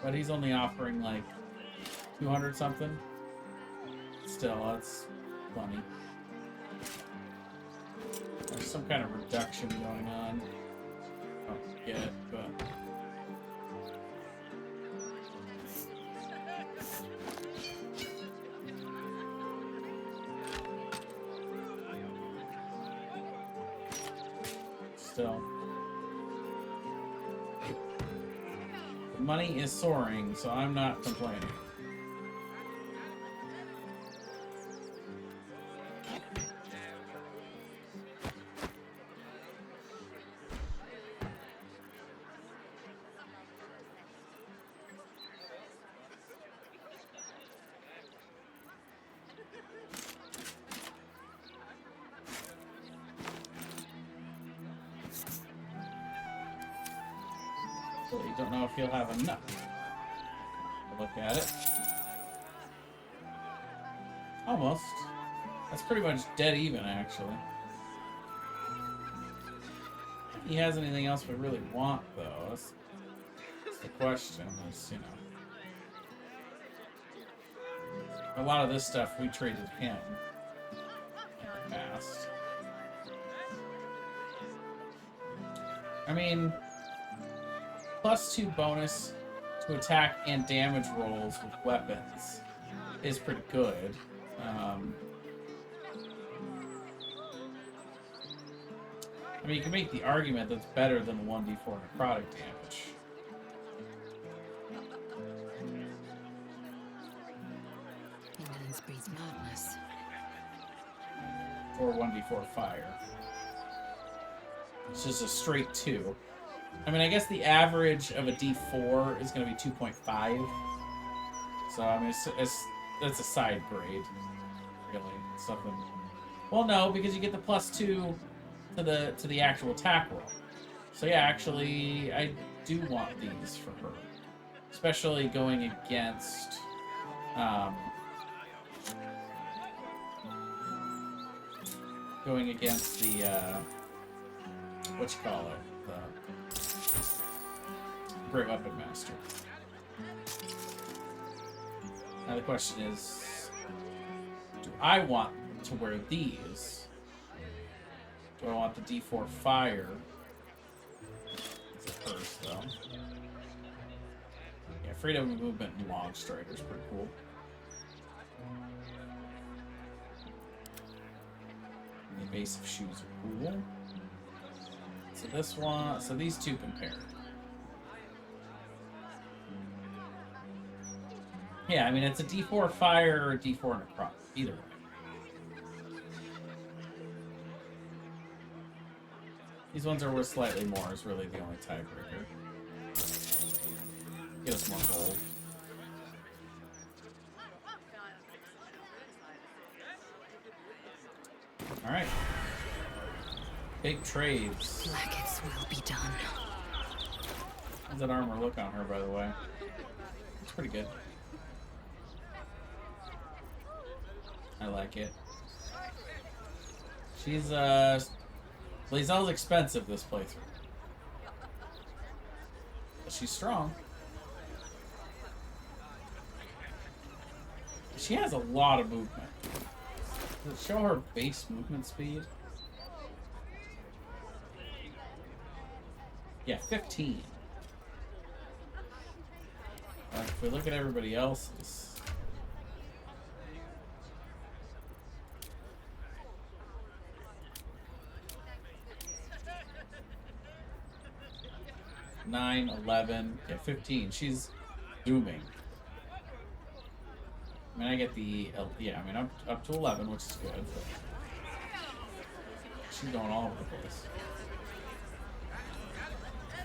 but he's only offering like 200 something. Still, that's funny. There's some kind of reduction going on. I don't get it, but... Still. Money is soaring, so I'm not complaining. You don't know if you'll have enough to look at it. Almost. That's pretty much dead even, actually. If he has anything else we really want, though. That's the question. Is, you know, a lot of this stuff we traded him in the past. I mean, +2 bonus to attack and damage rolls with weapons is pretty good. I mean, you can make the argument that's better than 1d4 necrotic damage. Ignorance breeds madness. Or 1d4 fire. It's just a straight 2. I mean, I guess the average of a D4 is going to be 2.5. So, I mean, that's a side grade, really. It's something. Well, no, because you get the +2 to the actual attack roll. So, yeah, actually, I do want these for her, especially going against the what you call it, Great Weapon Master. Now the question is, do I want to wear these? Do I want the D4 Fire? It's a purse, though. Yeah, Freedom of Movement and Long Strider's pretty cool. The evasive shoes are cool. So this one, so these two compare. Yeah, I mean, it's a D4 Fire or a D4 and a Cross. Either way. These ones are worth slightly more, is really the only tiebreaker. Get us more gold. Alright. Big trades. Blackets will be done. How's that armor look on her, by the way? It's pretty good. I like it. She's, Lae'zel's expensive this playthrough. But she's strong. She has a lot of movement. Does it show her base movement speed? Yeah, 15. If we look at everybody else's... Nine, 11, yeah, 15. She's zooming. I mean, I get the, yeah, I mean, up to 11, which is good. But she's going all over the place.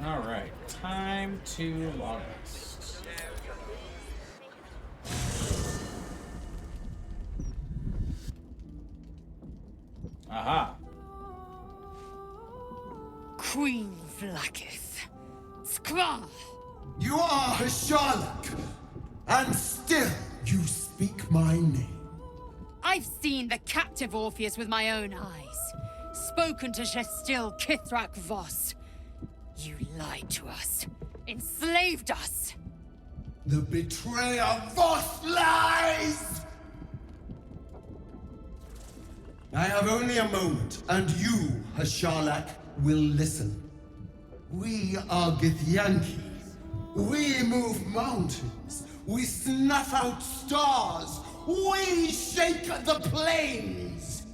All right, time to log rest. Aha. Queen Vlakith. Skra! You are Hasharlak, and still you speak my name. I've seen the captive Orpheus with my own eyes. Spoken to Gestil Kithrak Voss. You lied to us. Enslaved us. The betrayer Voss lies! I have only a moment, and you, Hasharlak, will listen. We are Githyanki. We move mountains. We snuff out stars. We shake the plains.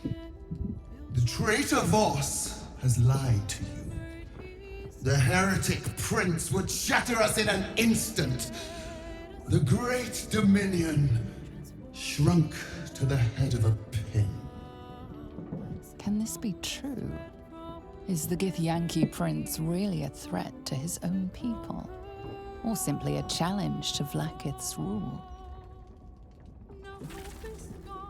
The traitor Voss has lied to you. The heretic prince would shatter us in an instant. The great dominion shrunk to the head of a pin. Can this be true? Is the Githyanki prince really a threat to his own people? Or simply a challenge to Vlakith's rule?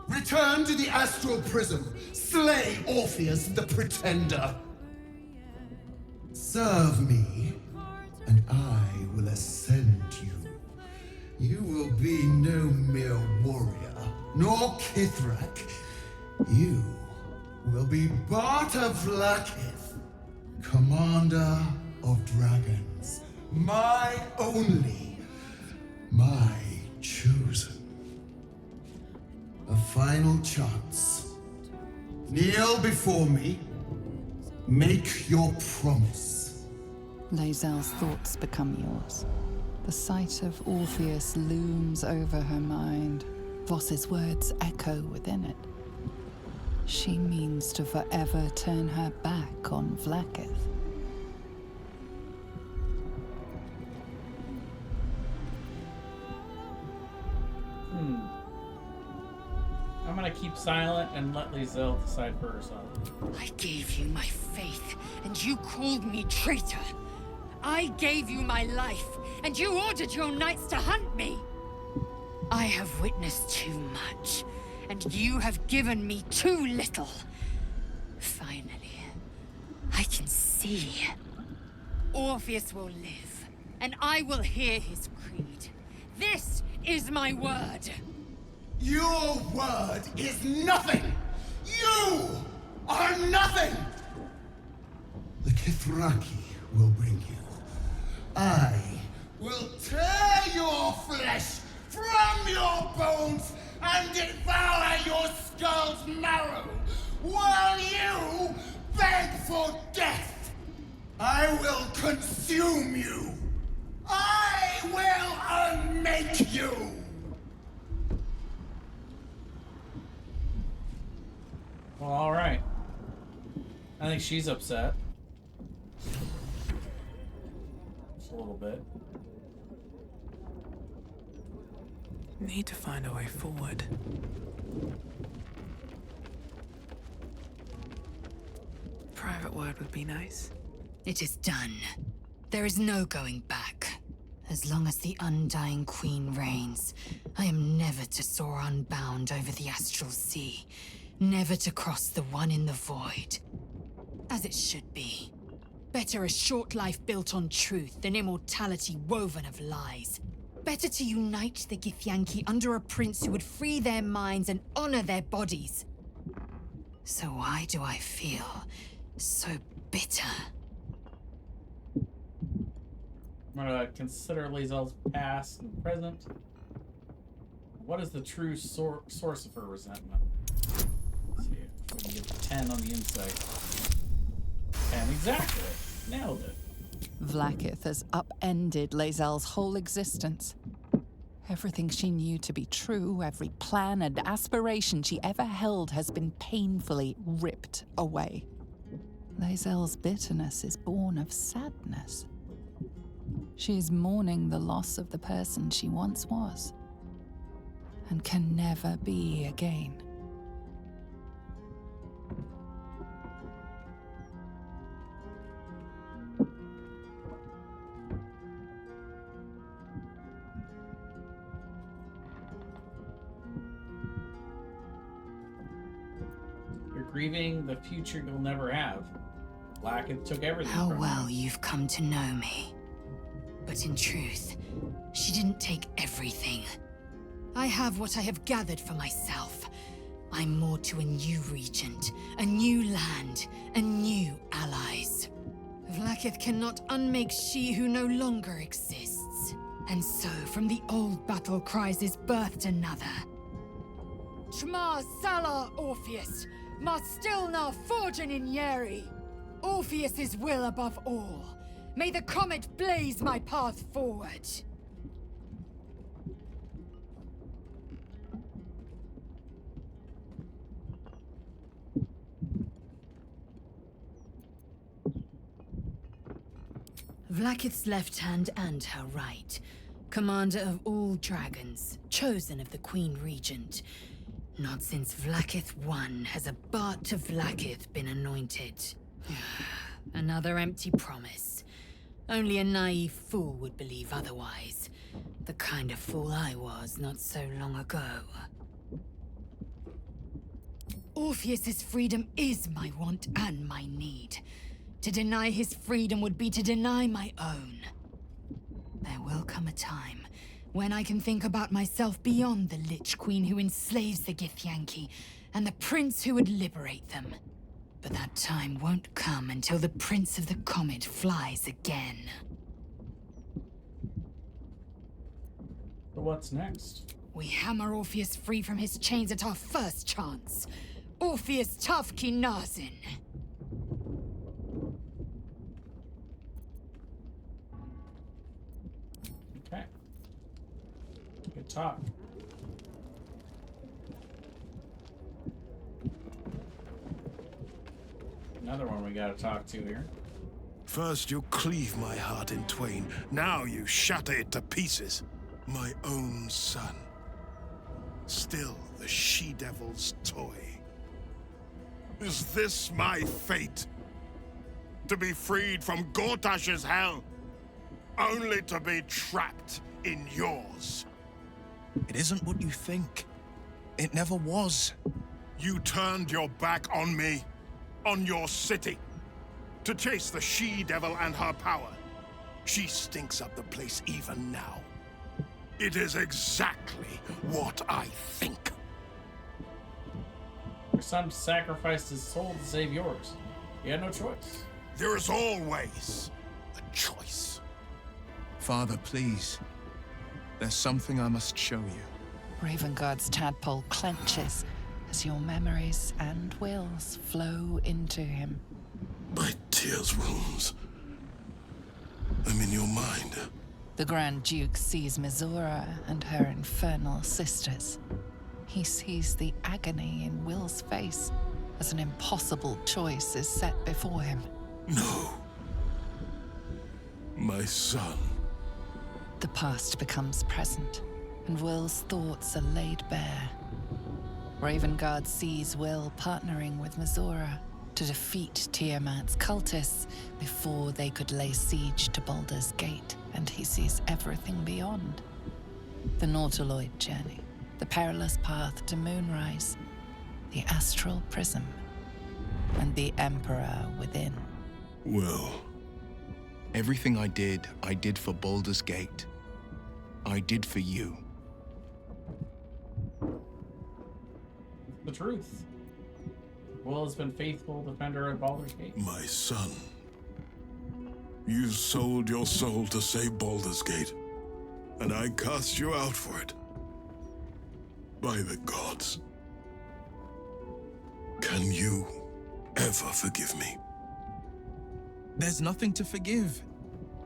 Return to the astral prism. Slay Orpheus the Pretender. Serve me, and I will ascend you. You will be no mere warrior, nor Kithrak. You will be Barta Vlakith, commander of dragons. My only, my chosen. A final chance. Kneel before me. Make your promise. Lae'zel's thoughts become yours. The sight of Orpheus looms over her mind. Voss's words echo within it. She means to forever turn her back on Vlakith. I'm gonna keep silent and let Lae'zel decide for herself. I gave you my faith, and you called me traitor. I gave you my life, and you ordered your knights to hunt me. I have witnessed too much, and you have given me too little. Finally, I can see. Orpheus will live, and I will hear his creed. This is my word. Your word is nothing! You are nothing! The Kithraki will bring you. I will tear your flesh from your bones and devour your skull's marrow while you beg for death. I will consume you. I will unmake you. Well, all right. I think she's upset. Just a little bit. Need to find a way forward. Private word would be nice. It is done. There is no going back. As long as the Undying Queen reigns, I am never to soar unbound over the astral sea. Never to cross the one in the void. As it should be. Better a short life built on truth than immortality woven of lies. Better to unite the Githyanki under a prince who would free their minds and honor their bodies. So why do I feel so bitter? I'm gonna consider Lae'zel's past and present. What is the true source of her resentment? Let's see if we can get the 10 on the insight. 10 exactly. Nailed it. Vlaakith has upended Lae'zel's whole existence. Everything she knew to be true, every plan and aspiration she ever held has been painfully ripped away. Lae'zel's bitterness is born of sadness. She's mourning the loss of the person she once was, and can never be again. You're grieving the future you'll never have. Vlaakith took everything How from well you. you've come to know me. But in truth, she didn't take everything. I have what I have gathered for myself. I'm moored to a new regent, a new land, and new allies. Vlaakith cannot unmake she who no longer exists. And so, from the old battle cries is birthed another. Shma Salar Orpheus, Ma Stilna Forgin in Yeri. Orpheus's will above all. May the comet blaze my path forward. Vlaakith's left hand and her right. Commander of all dragons, chosen of the Queen Regent. Not since Vlaakith I has a Bart of Vlaakith been anointed. Another empty promise. Only a naive fool would believe otherwise. The kind of fool I was not so long ago. Orpheus's freedom is my want and my need. To deny his freedom would be to deny my own. There will come a time when I can think about myself beyond the Lich Queen who enslaves the Githyanki and the prince who would liberate them. But that time won't come until the Prince of the Comet flies again. So what's next? We hammer Orpheus free from his chains at our first chance. Orpheus Tafki Nazin. Okay. Good talk. Another one we gotta talk to here. First you cleave my heart in twain, now you shatter it to pieces. My own son. Still the she-devil's toy. Is this my fate? To be freed from Gortash's hell, only to be trapped in yours. It isn't what you think. It never was. You turned your back on me, on your city, to chase the she-devil and her power. She stinks up the place even now. It is exactly what I think. Your son sacrificed his soul to save yours. You had no choice. There is always a choice. Father, please. There's something I must show you. Ravengard's tadpole clenches as your memories and wills flow into him. My tears wounds. I'm in your mind. The Grand Duke sees Mizora and her infernal sisters. He sees the agony in Will's face as an impossible choice is set before him. No. My son. The past becomes present, and Will's thoughts are laid bare. Ravengard sees Will partnering with Mizora to defeat Tiamat's cultists before they could lay siege to Baldur's Gate, and he sees everything beyond. The Nautiloid journey, the perilous path to Moonrise, the astral prism, and the Emperor within. Well, everything I did for Baldur's Gate. I did for you. The truth. Will has been faithful defender of Baldur's Gate. My son. You sold your soul to save Baldur's Gate, and I cast you out for it. By the gods. Can you ever forgive me? There's nothing to forgive.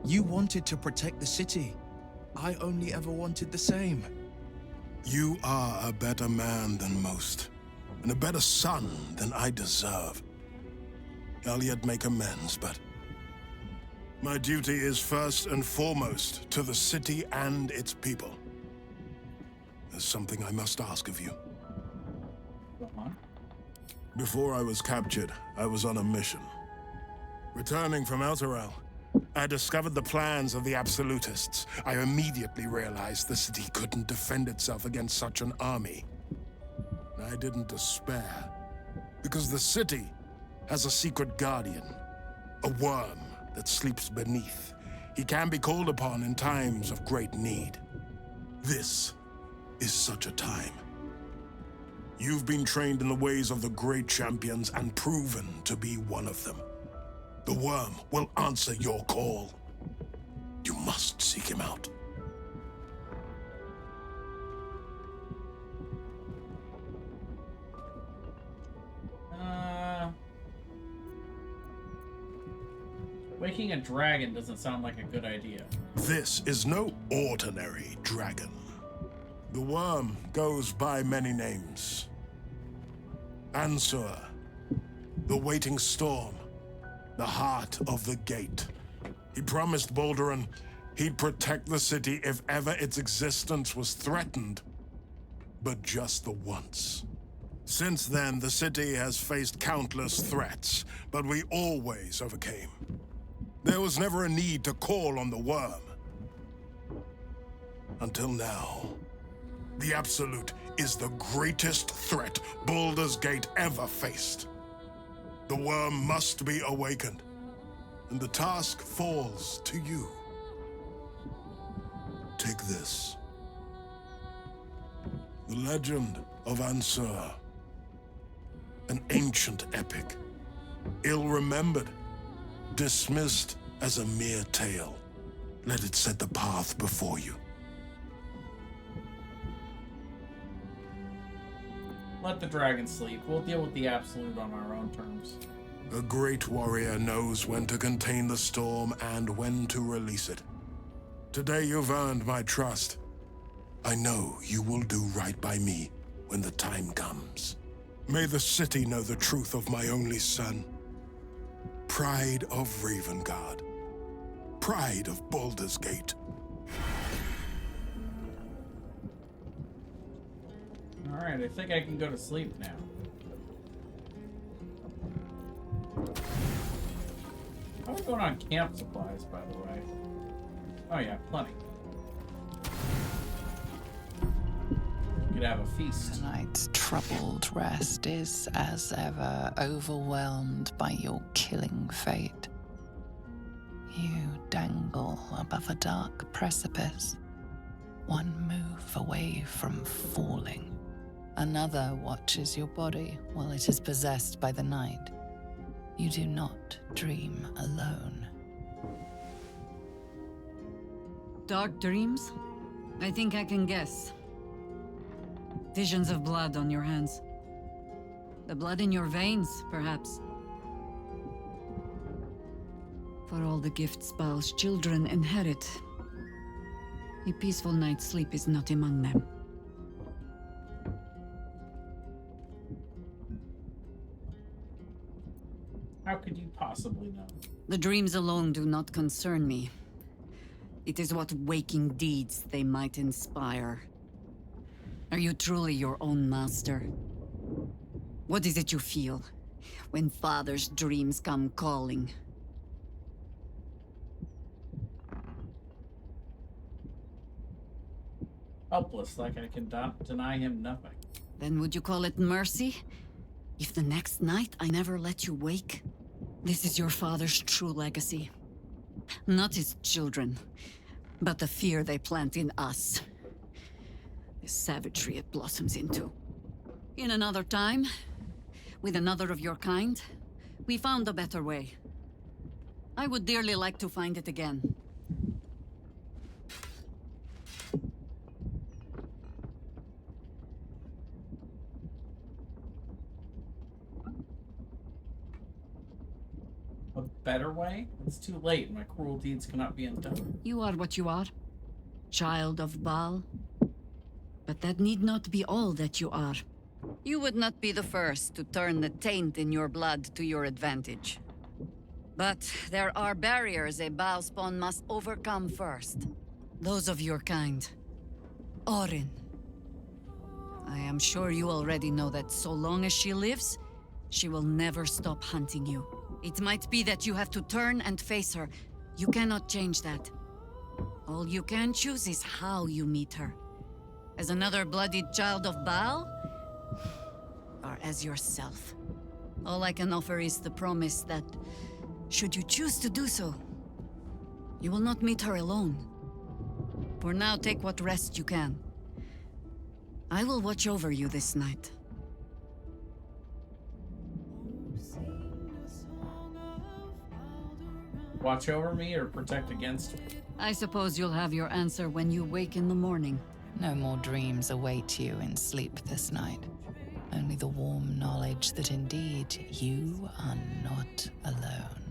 You wanted to protect the city. I only ever wanted the same. You are a better man than most, and a better son than I deserve. I'll yet make amends, but my duty is first and foremost to the city and its people. There's something I must ask of you. Go on. Before I was captured, I was on a mission. Returning from Elturel, I discovered the plans of the Absolutists. I immediately realized the city couldn't defend itself against such an army. I didn't despair, because the city has a secret guardian, a worm that sleeps beneath. He can be called upon in times of great need. This is such a time. You've been trained in the ways of the great champions and proven to be one of them. The worm will answer your call. You must seek him out. Waking a dragon doesn't sound like a good idea. This is no ordinary dragon. The worm goes by many names. Ansur, the waiting storm, the heart of the gate. He promised Baldur he'd protect the city if ever its existence was threatened, but just the once. Since then, the city has faced countless threats, but we always overcame. There was never a need to call on the worm. Until now. The Absolute is the greatest threat Baldur's Gate ever faced. The worm must be awakened, and the task falls to you. Take this. The legend of Ansur. An ancient epic, ill-remembered, dismissed as a mere tale. Let it set the path before you. Let the dragon sleep. We'll deal with the Absolute on our own terms. A great warrior knows when to contain the storm and when to release it. Today you've earned my trust. I know you will do right by me when the time comes. May the city know the truth of my only son. Pride of Ravengard. Pride of Baldur's Gate. Alright, I think I can go to sleep now. How are we going on camp supplies, by the way? Oh yeah, plenty. Could have a feast. Tonight's troubled rest is, as ever, overwhelmed by your killing fate. You dangle above a dark precipice, one move away from falling. Another watches your body while it is possessed by the night. You do not dream alone. Dark dreams? I think I can guess. Visions of blood on your hands. The blood in your veins, perhaps. For all the gifts Baal's children inherit, a peaceful night's sleep is not among them. How could you possibly know? The dreams alone do not concern me. It is what waking deeds they might inspire. Are you truly your own master? What is it you feel when Father's dreams come calling? Helpless, like I can deny him nothing. Then would you call it mercy? If the next night I never let you wake? This is your father's true legacy. Not his children, but the fear they plant in us. The savagery it blossoms into. In another time, with another of your kind, we found a better way. I would dearly like to find it again. A better way? It's too late. My cruel deeds cannot be undone. You are what you are. Child of Baal. But that need not be all that you are. You would not be the first to turn the taint in your blood to your advantage. But there are barriers a Baal spawn must overcome first. Those of your kind. Orin. I am sure you already know that so long as she lives, she will never stop hunting you. It might be that you have to turn and face her. You cannot change that. All you can choose is how you meet her. As another bloodied child of Baal? Or as yourself? All I can offer is the promise that, should you choose to do so, you will not meet her alone. For now, take what rest you can. I will watch over you this night. Watch over me or protect against me? I suppose you'll have your answer when you wake in the morning. No more dreams await you in sleep this night. Only the warm knowledge that indeed you are not alone.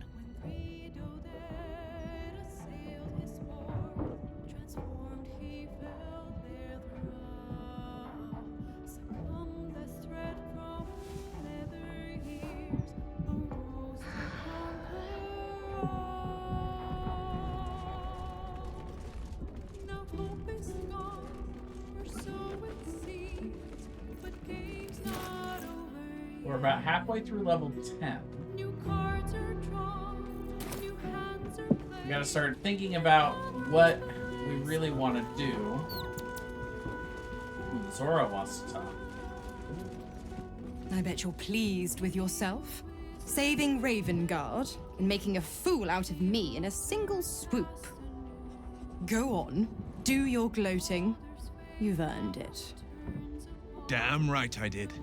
We're about halfway through level 10. We gotta start thinking about what we really want to do. Zora wants to talk. I bet you're pleased with yourself. Saving Ravengard and making a fool out of me in a single swoop. Go on, do your gloating. You've earned it. Damn right I did.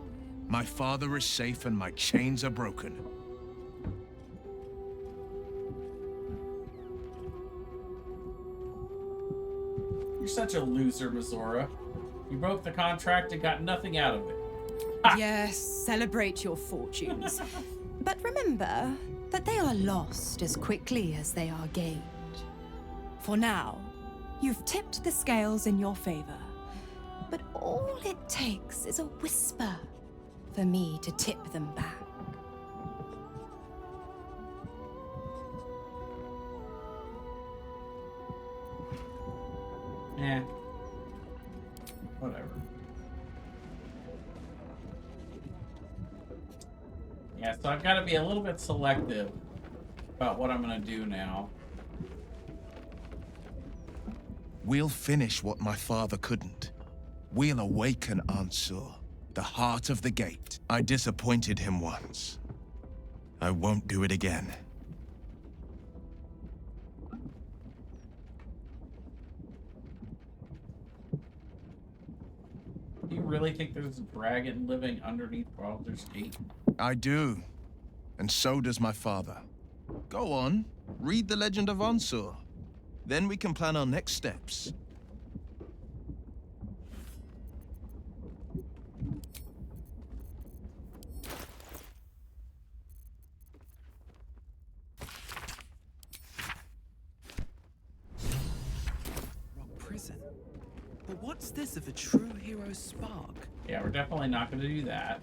My father is safe and my chains are broken. You're such a loser, Mizora. You broke the contract and got nothing out of it. Yes, celebrate your fortunes. But remember that they are lost as quickly as they are gained. For now, you've tipped the scales in your favor. But all it takes is a whisper for me to tip them back. Eh. Whatever. Yeah, so I've got to be a little bit selective about what I'm going to do now. We'll finish what my father couldn't. We'll awaken Ansur, the heart of the gate. I disappointed him once. I won't do it again. Do you really think there's a dragon living underneath Baldur's Gate? I do. And so does my father. Go on, read the legend of Ansur. Then we can plan our next steps. Prison. But what's this if a true hero's spark? Yeah, we're definitely not going to do that.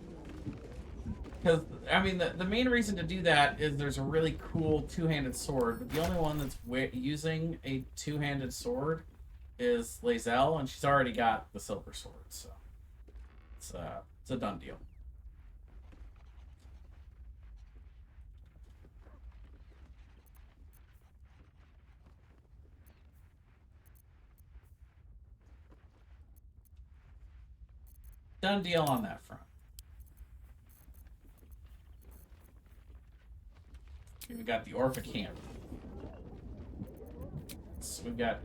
Because, I mean, the main reason to do that is there's a really cool two-handed sword, but the only one that's using a two-handed sword is Lae'zel, and she's already got the silver sword, so it's a done deal. Done deal on that front. We got the Orpha camp. So we've got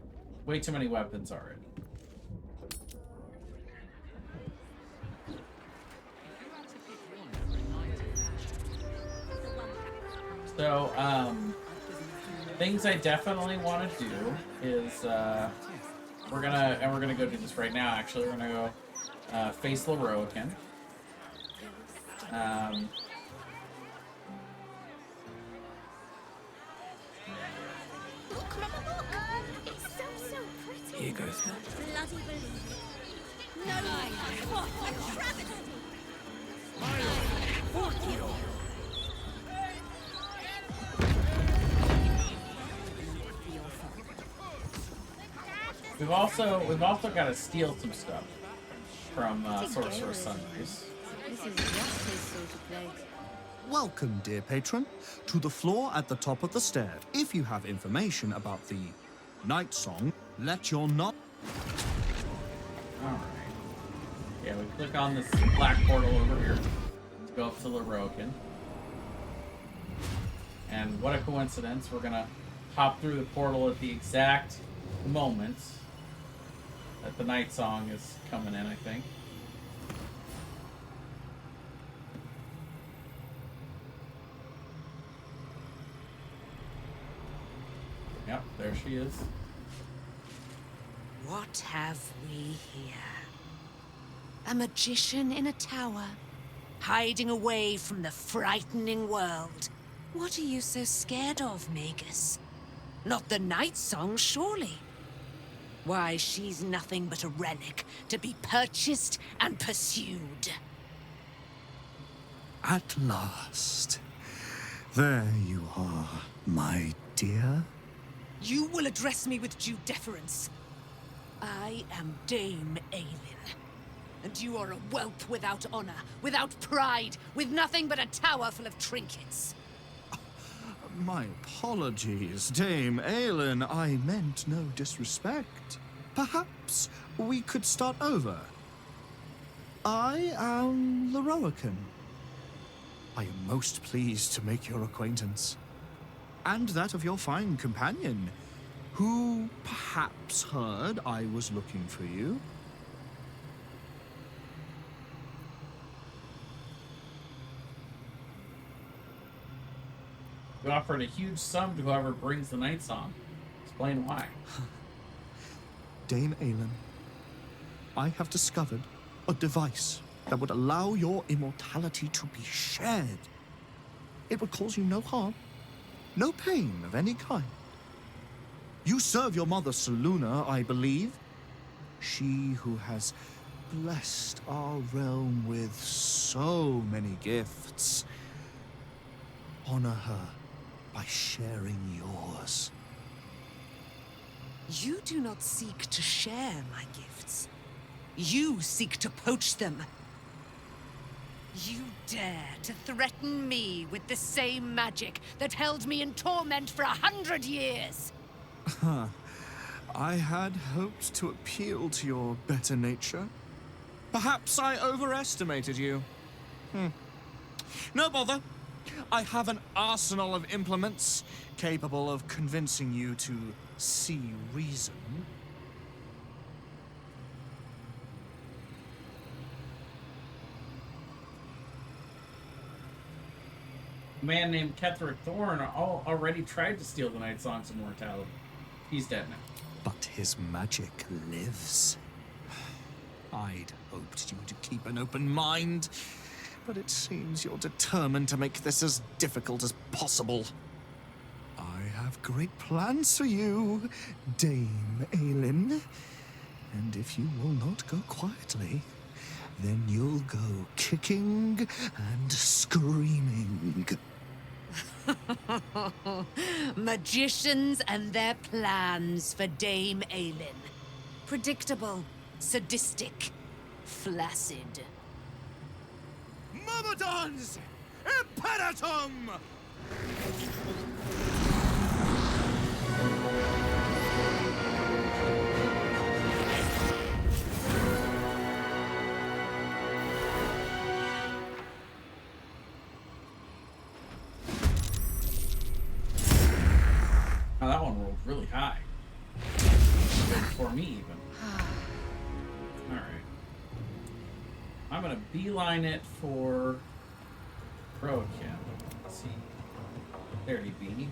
way too many weapons already. So, things I definitely want to do is we're gonna go do this right now. Actually, we're gonna go face Lorroakan. Here goes. Bloody believe it. No, what a travesty! We've also got to steal some stuff from Sorcerer's Sunrise. This is just his sort of place. Welcome, dear patron, to the floor at the top of the stair. If you have information about the night song, let your not. Alright. Yeah, we click on this black portal over here to go up to Lorroakan. And what a coincidence, we're gonna hop through the portal at the exact moment that the night song is coming in, I think. Yep, there she is. What have we here? A magician in a tower, hiding away from the frightening world. What are you so scared of, Magus? Not the night song, surely? Why, she's nothing but a relic to be purchased and pursued. At last. There you are, my dear. You will address me with due deference. I am Dame Aelin, and you are a whelp without honor, without pride, with nothing but a tower full of trinkets. My apologies, Dame Aelin. I meant no disrespect. Perhaps we could start over. I am Lorroakan. I am most pleased to make your acquaintance. And that of your fine companion, who perhaps heard I was looking for you. We offered a huge sum to whoever brings the night song. Explain why. Dame Aelin, I have discovered a device that would allow your immortality to be shared. It would cause you no harm, no pain of any kind. You serve your mother, Selûne, I believe. She who has blessed our realm with so many gifts. Honor her by sharing yours. You do not seek to share my gifts. You seek to poach them. You dare to threaten me with the same magic that held me in torment for 100 years. I had hoped to appeal to your better nature. Perhaps I overestimated you. No bother. I have an arsenal of implements capable of convincing you to see reason. A man named Ketheric Thorn already tried to steal the Night Song's immortality. He's dead now. But his magic lives. I'd hoped you would keep an open mind, but it seems you're determined to make this as difficult as possible. I have great plans for you, Dame Aelin. And if you will not go quietly, then you'll go kicking and screaming. Magicians and their plans for Dame Aelin. Predictable, sadistic, flaccid. Myrmidons! Imperatum! Oh, that one rolled really high. For me, even. Alright. I'm gonna beeline it for Roadkin. Let's see. There he be.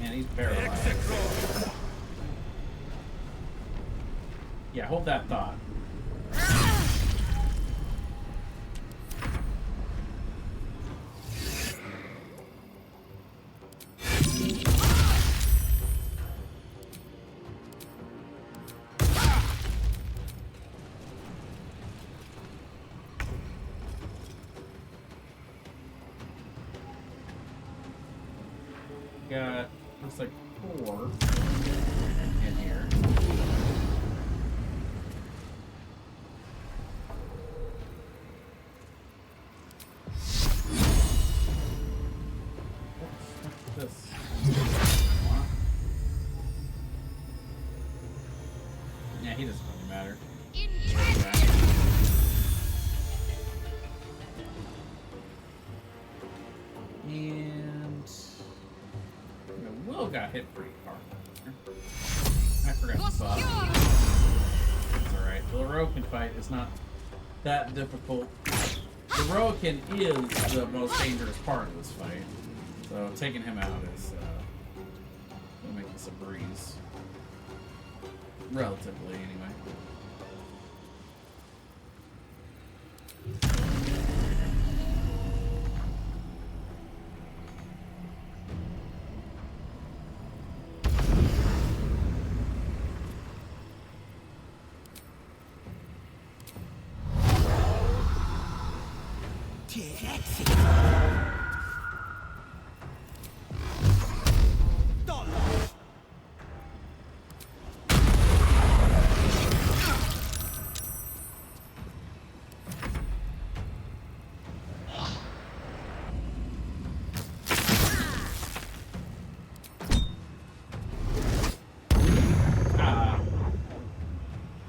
Man, he's paralyzed. Yeah, hold that thought. Got, looks like 4 in here. What's this? Yeah, he doesn't really matter. And Will got hit pretty hard. I forgot the buff. It's alright. The Lorokin fight is not that difficult. The Lorokin is the most dangerous part of this fight. So taking him out is gonna make this a breeze. Relatively, anyway.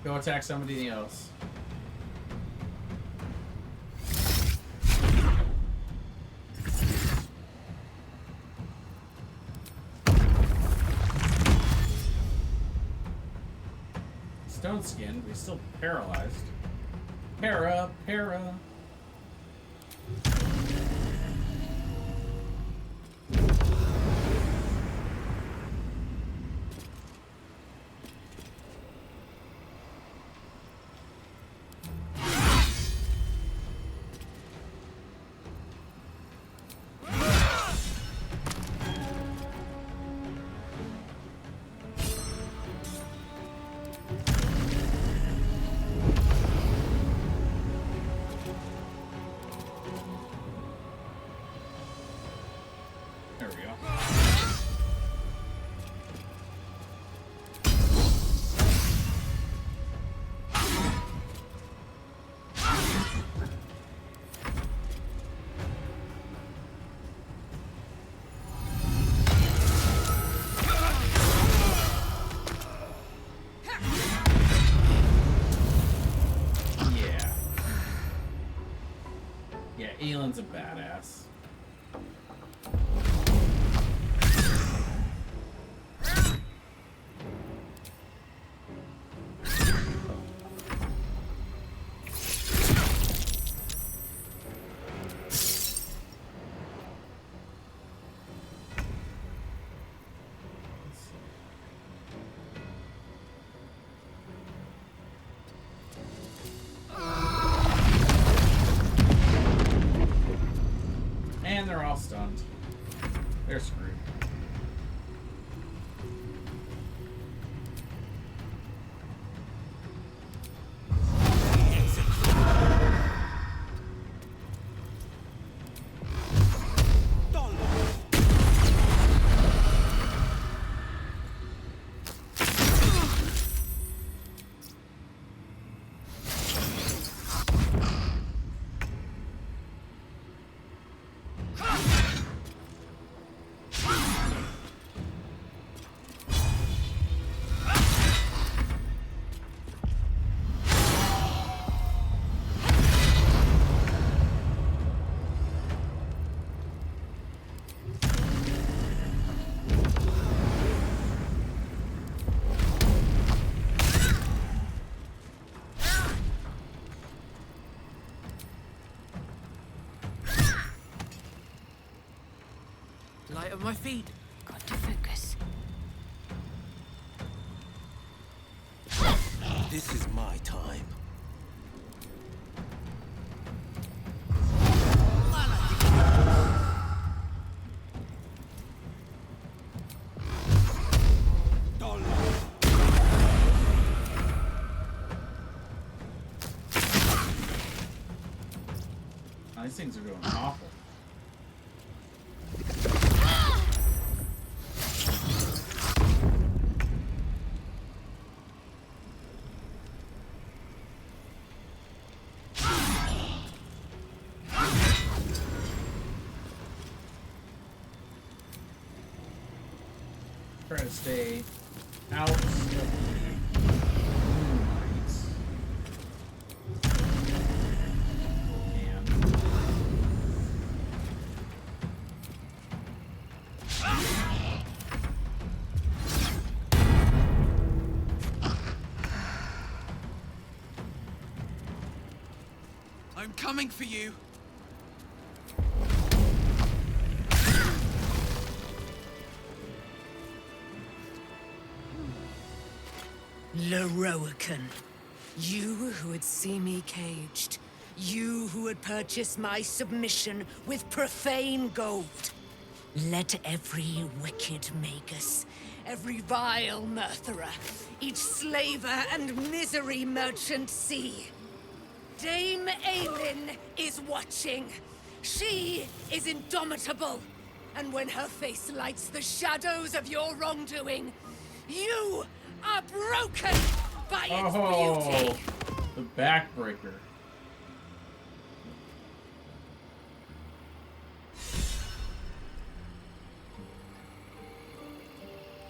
Go attack somebody else. Stone skinned, but he's still paralyzed. Para. There we go. Yeah, Aelin's a badass. screwed. Light on my feet. Got to focus. This is my time. These things are going awful. Try to stay out of the moonlight. I'm coming for you. Leroican, you who would see me caged, you who would purchase my submission with profane gold. Let every wicked magus, every vile murtherer, each slaver and misery merchant see. Dame Aelin is watching. She is indomitable. And when her face lights the shadows of your wrongdoing, you are broken by its beauty. The backbreaker.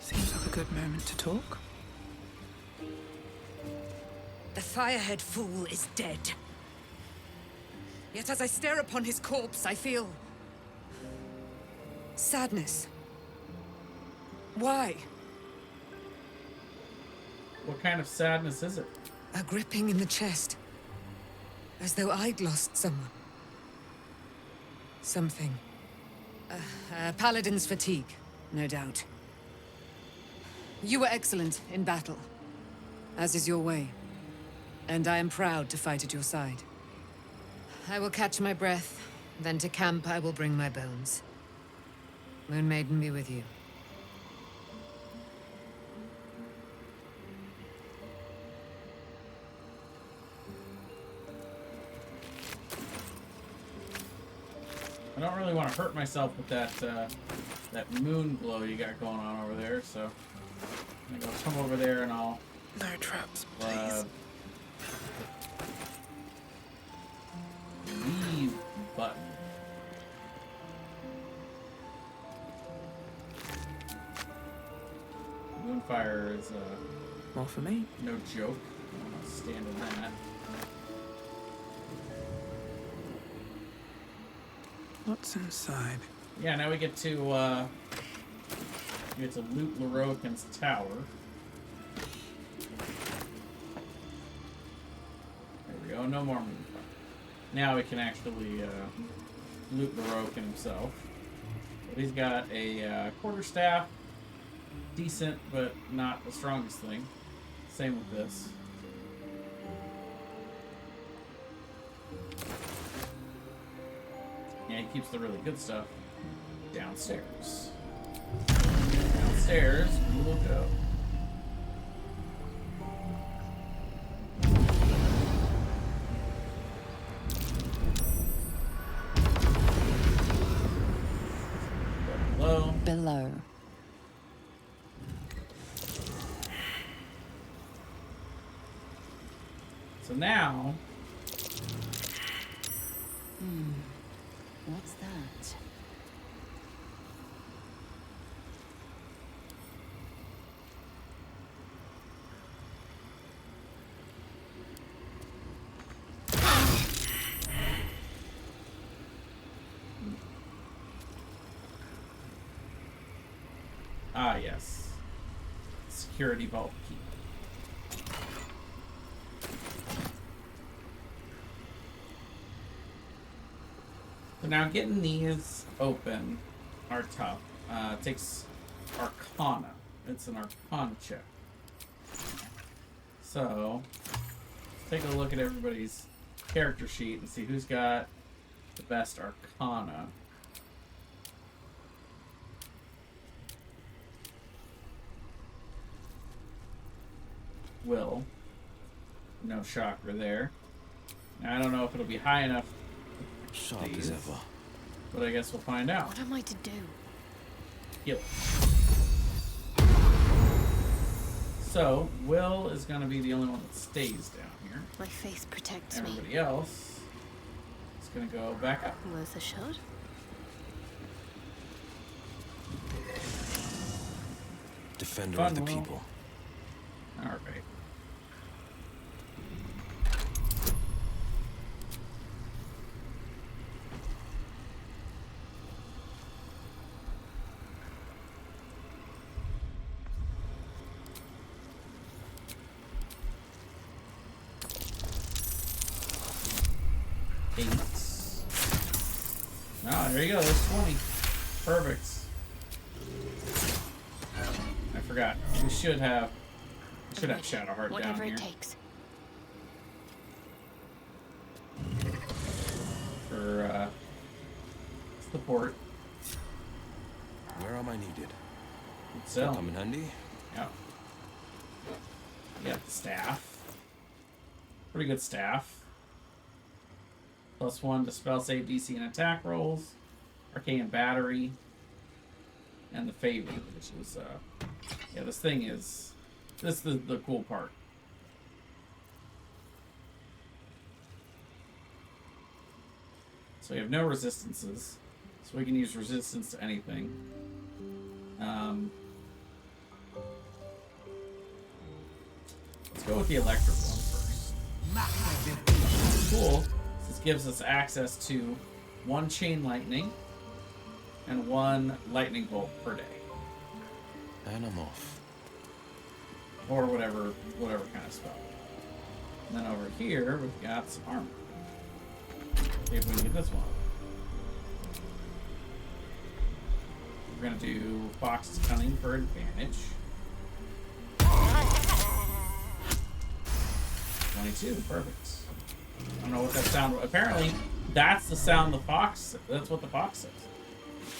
Seems like a good moment to talk. The Firehead Fool is dead. Yet as I stare upon his corpse, I feel sadness. Why? What kind of sadness is it? A gripping in the chest. As though I'd lost someone. Something. Paladin's fatigue, no doubt. You were excellent in battle, as is your way. And I am proud to fight at your side. I will catch my breath, then to camp I will bring my bones. Moon Maiden be with you. I don't really want to hurt myself with that that moon glow you got going on over there, so I'm gonna go come over there and I'll no traps, please. Leave button. Moonfire is more for me. No joke. I'm not standing that. What's inside? Yeah, now we get to loot Leroican's tower. There we go. No more Moonfire. Now we can actually loot Leroican himself. But he's got a quarterstaff. Decent, but not the strongest thing. Same with this. Yeah, he keeps the really good stuff downstairs. Upstairs we will go. Below. Below. So now. What's that? Ah, yes. Security vault key. So now getting these open are tough. It takes Arcana. It's an Arcana check. So, let's take a look at everybody's character sheet and see who's got the best Arcana. Will. No shocker there. Now, I don't know if it'll be high enough. Sharp as ever. But I guess we'll find out. What am I to do? Heal. So, Will is going to be the only one that stays down here. My faith protects Everybody else is going to go back up. Worth a shot. Defender of the Will. people. Alright. There you go, there's 20. Perfect. I forgot. We should have Shadowheart down Whatever here. it takes. For support. Where am I needed? So come in handy. Yeah. You got the staff. Pretty good staff. +1 to spell save, DC, and attack rolls. Arcane Battery. And the Favor, which is, yeah, this thing is, this is the cool part. So we have no resistances, so we can use resistance to anything. Let's go with the electric one first. Cool. This gives us access to 1 chain lightning and 1 lightning bolt per day. And I'm off. Or whatever kind of spell. And then over here, we've got some armor. See if we can get this one. We're gonna do Fox's Cunning for advantage. 22, perfect. I don't know what that sound. Apparently, that's the sound the fox. That's what the fox says.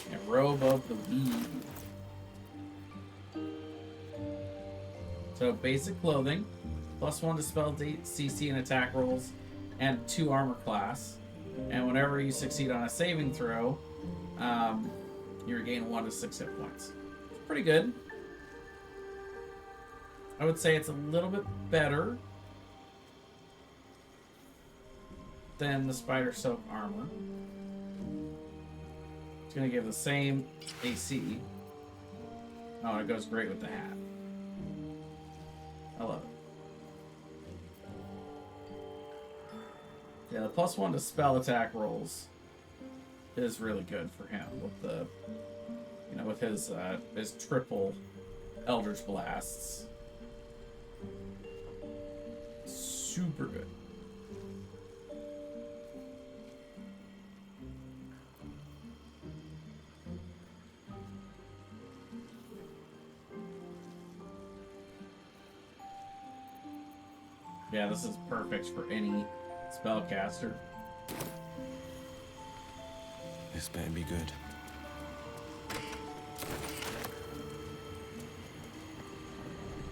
Yeah, robe of the weed. So basic clothing, +1 to spell CC and attack rolls, and 2 armor class. And whenever you succeed on a saving throw, you regain 1 to 6 hit points. It's pretty good. I would say it's a little bit better than the Spider Soak armor. It's gonna give the same AC. Oh, it goes great with the hat. I love it. Yeah, the +1 to spell attack rolls is really good for him with the, you know, with his triple Eldritch Blasts. Super good. Yeah, this is perfect for any spellcaster. This better be good.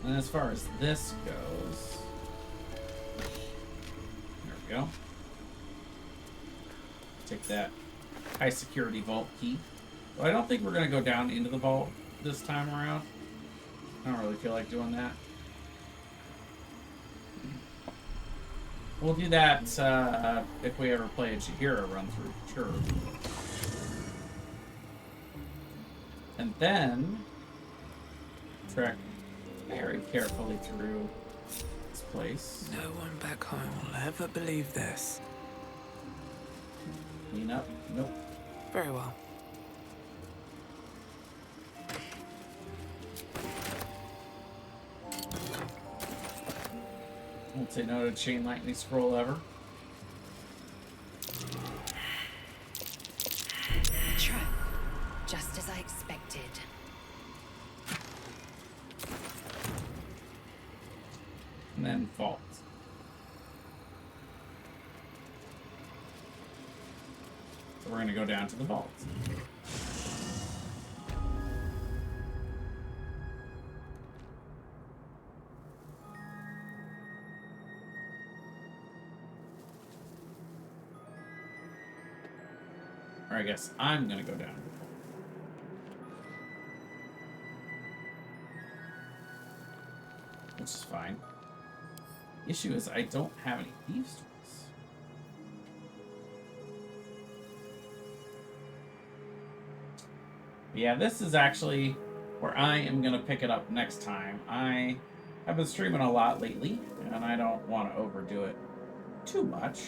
And as far as this goes, there we go. Take that high security vault key. Well, I don't think we're going to go down into the vault this time around. I don't really feel like doing that. We'll do that if we ever play a Chihira run through, sure. And then trek very carefully through this place. No one back home will ever believe this. Clean up? Nope. Very well. Won't say no to chain lightning scroll ever. A trap, just as I expected. And then vault. So we're going to go down to the vault. Or I guess I'm going to go down. Which is fine. The issue is I don't have any thieves' tools. But yeah, this is actually where I am going to pick it up next time. I have been streaming a lot lately, and I don't want to overdo it too much.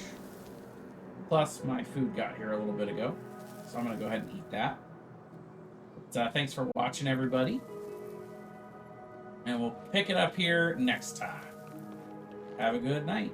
Plus, my food got here a little bit ago, so I'm going to go ahead and eat that. But, thanks for watching, everybody. And we'll pick it up here next time. Have a good night.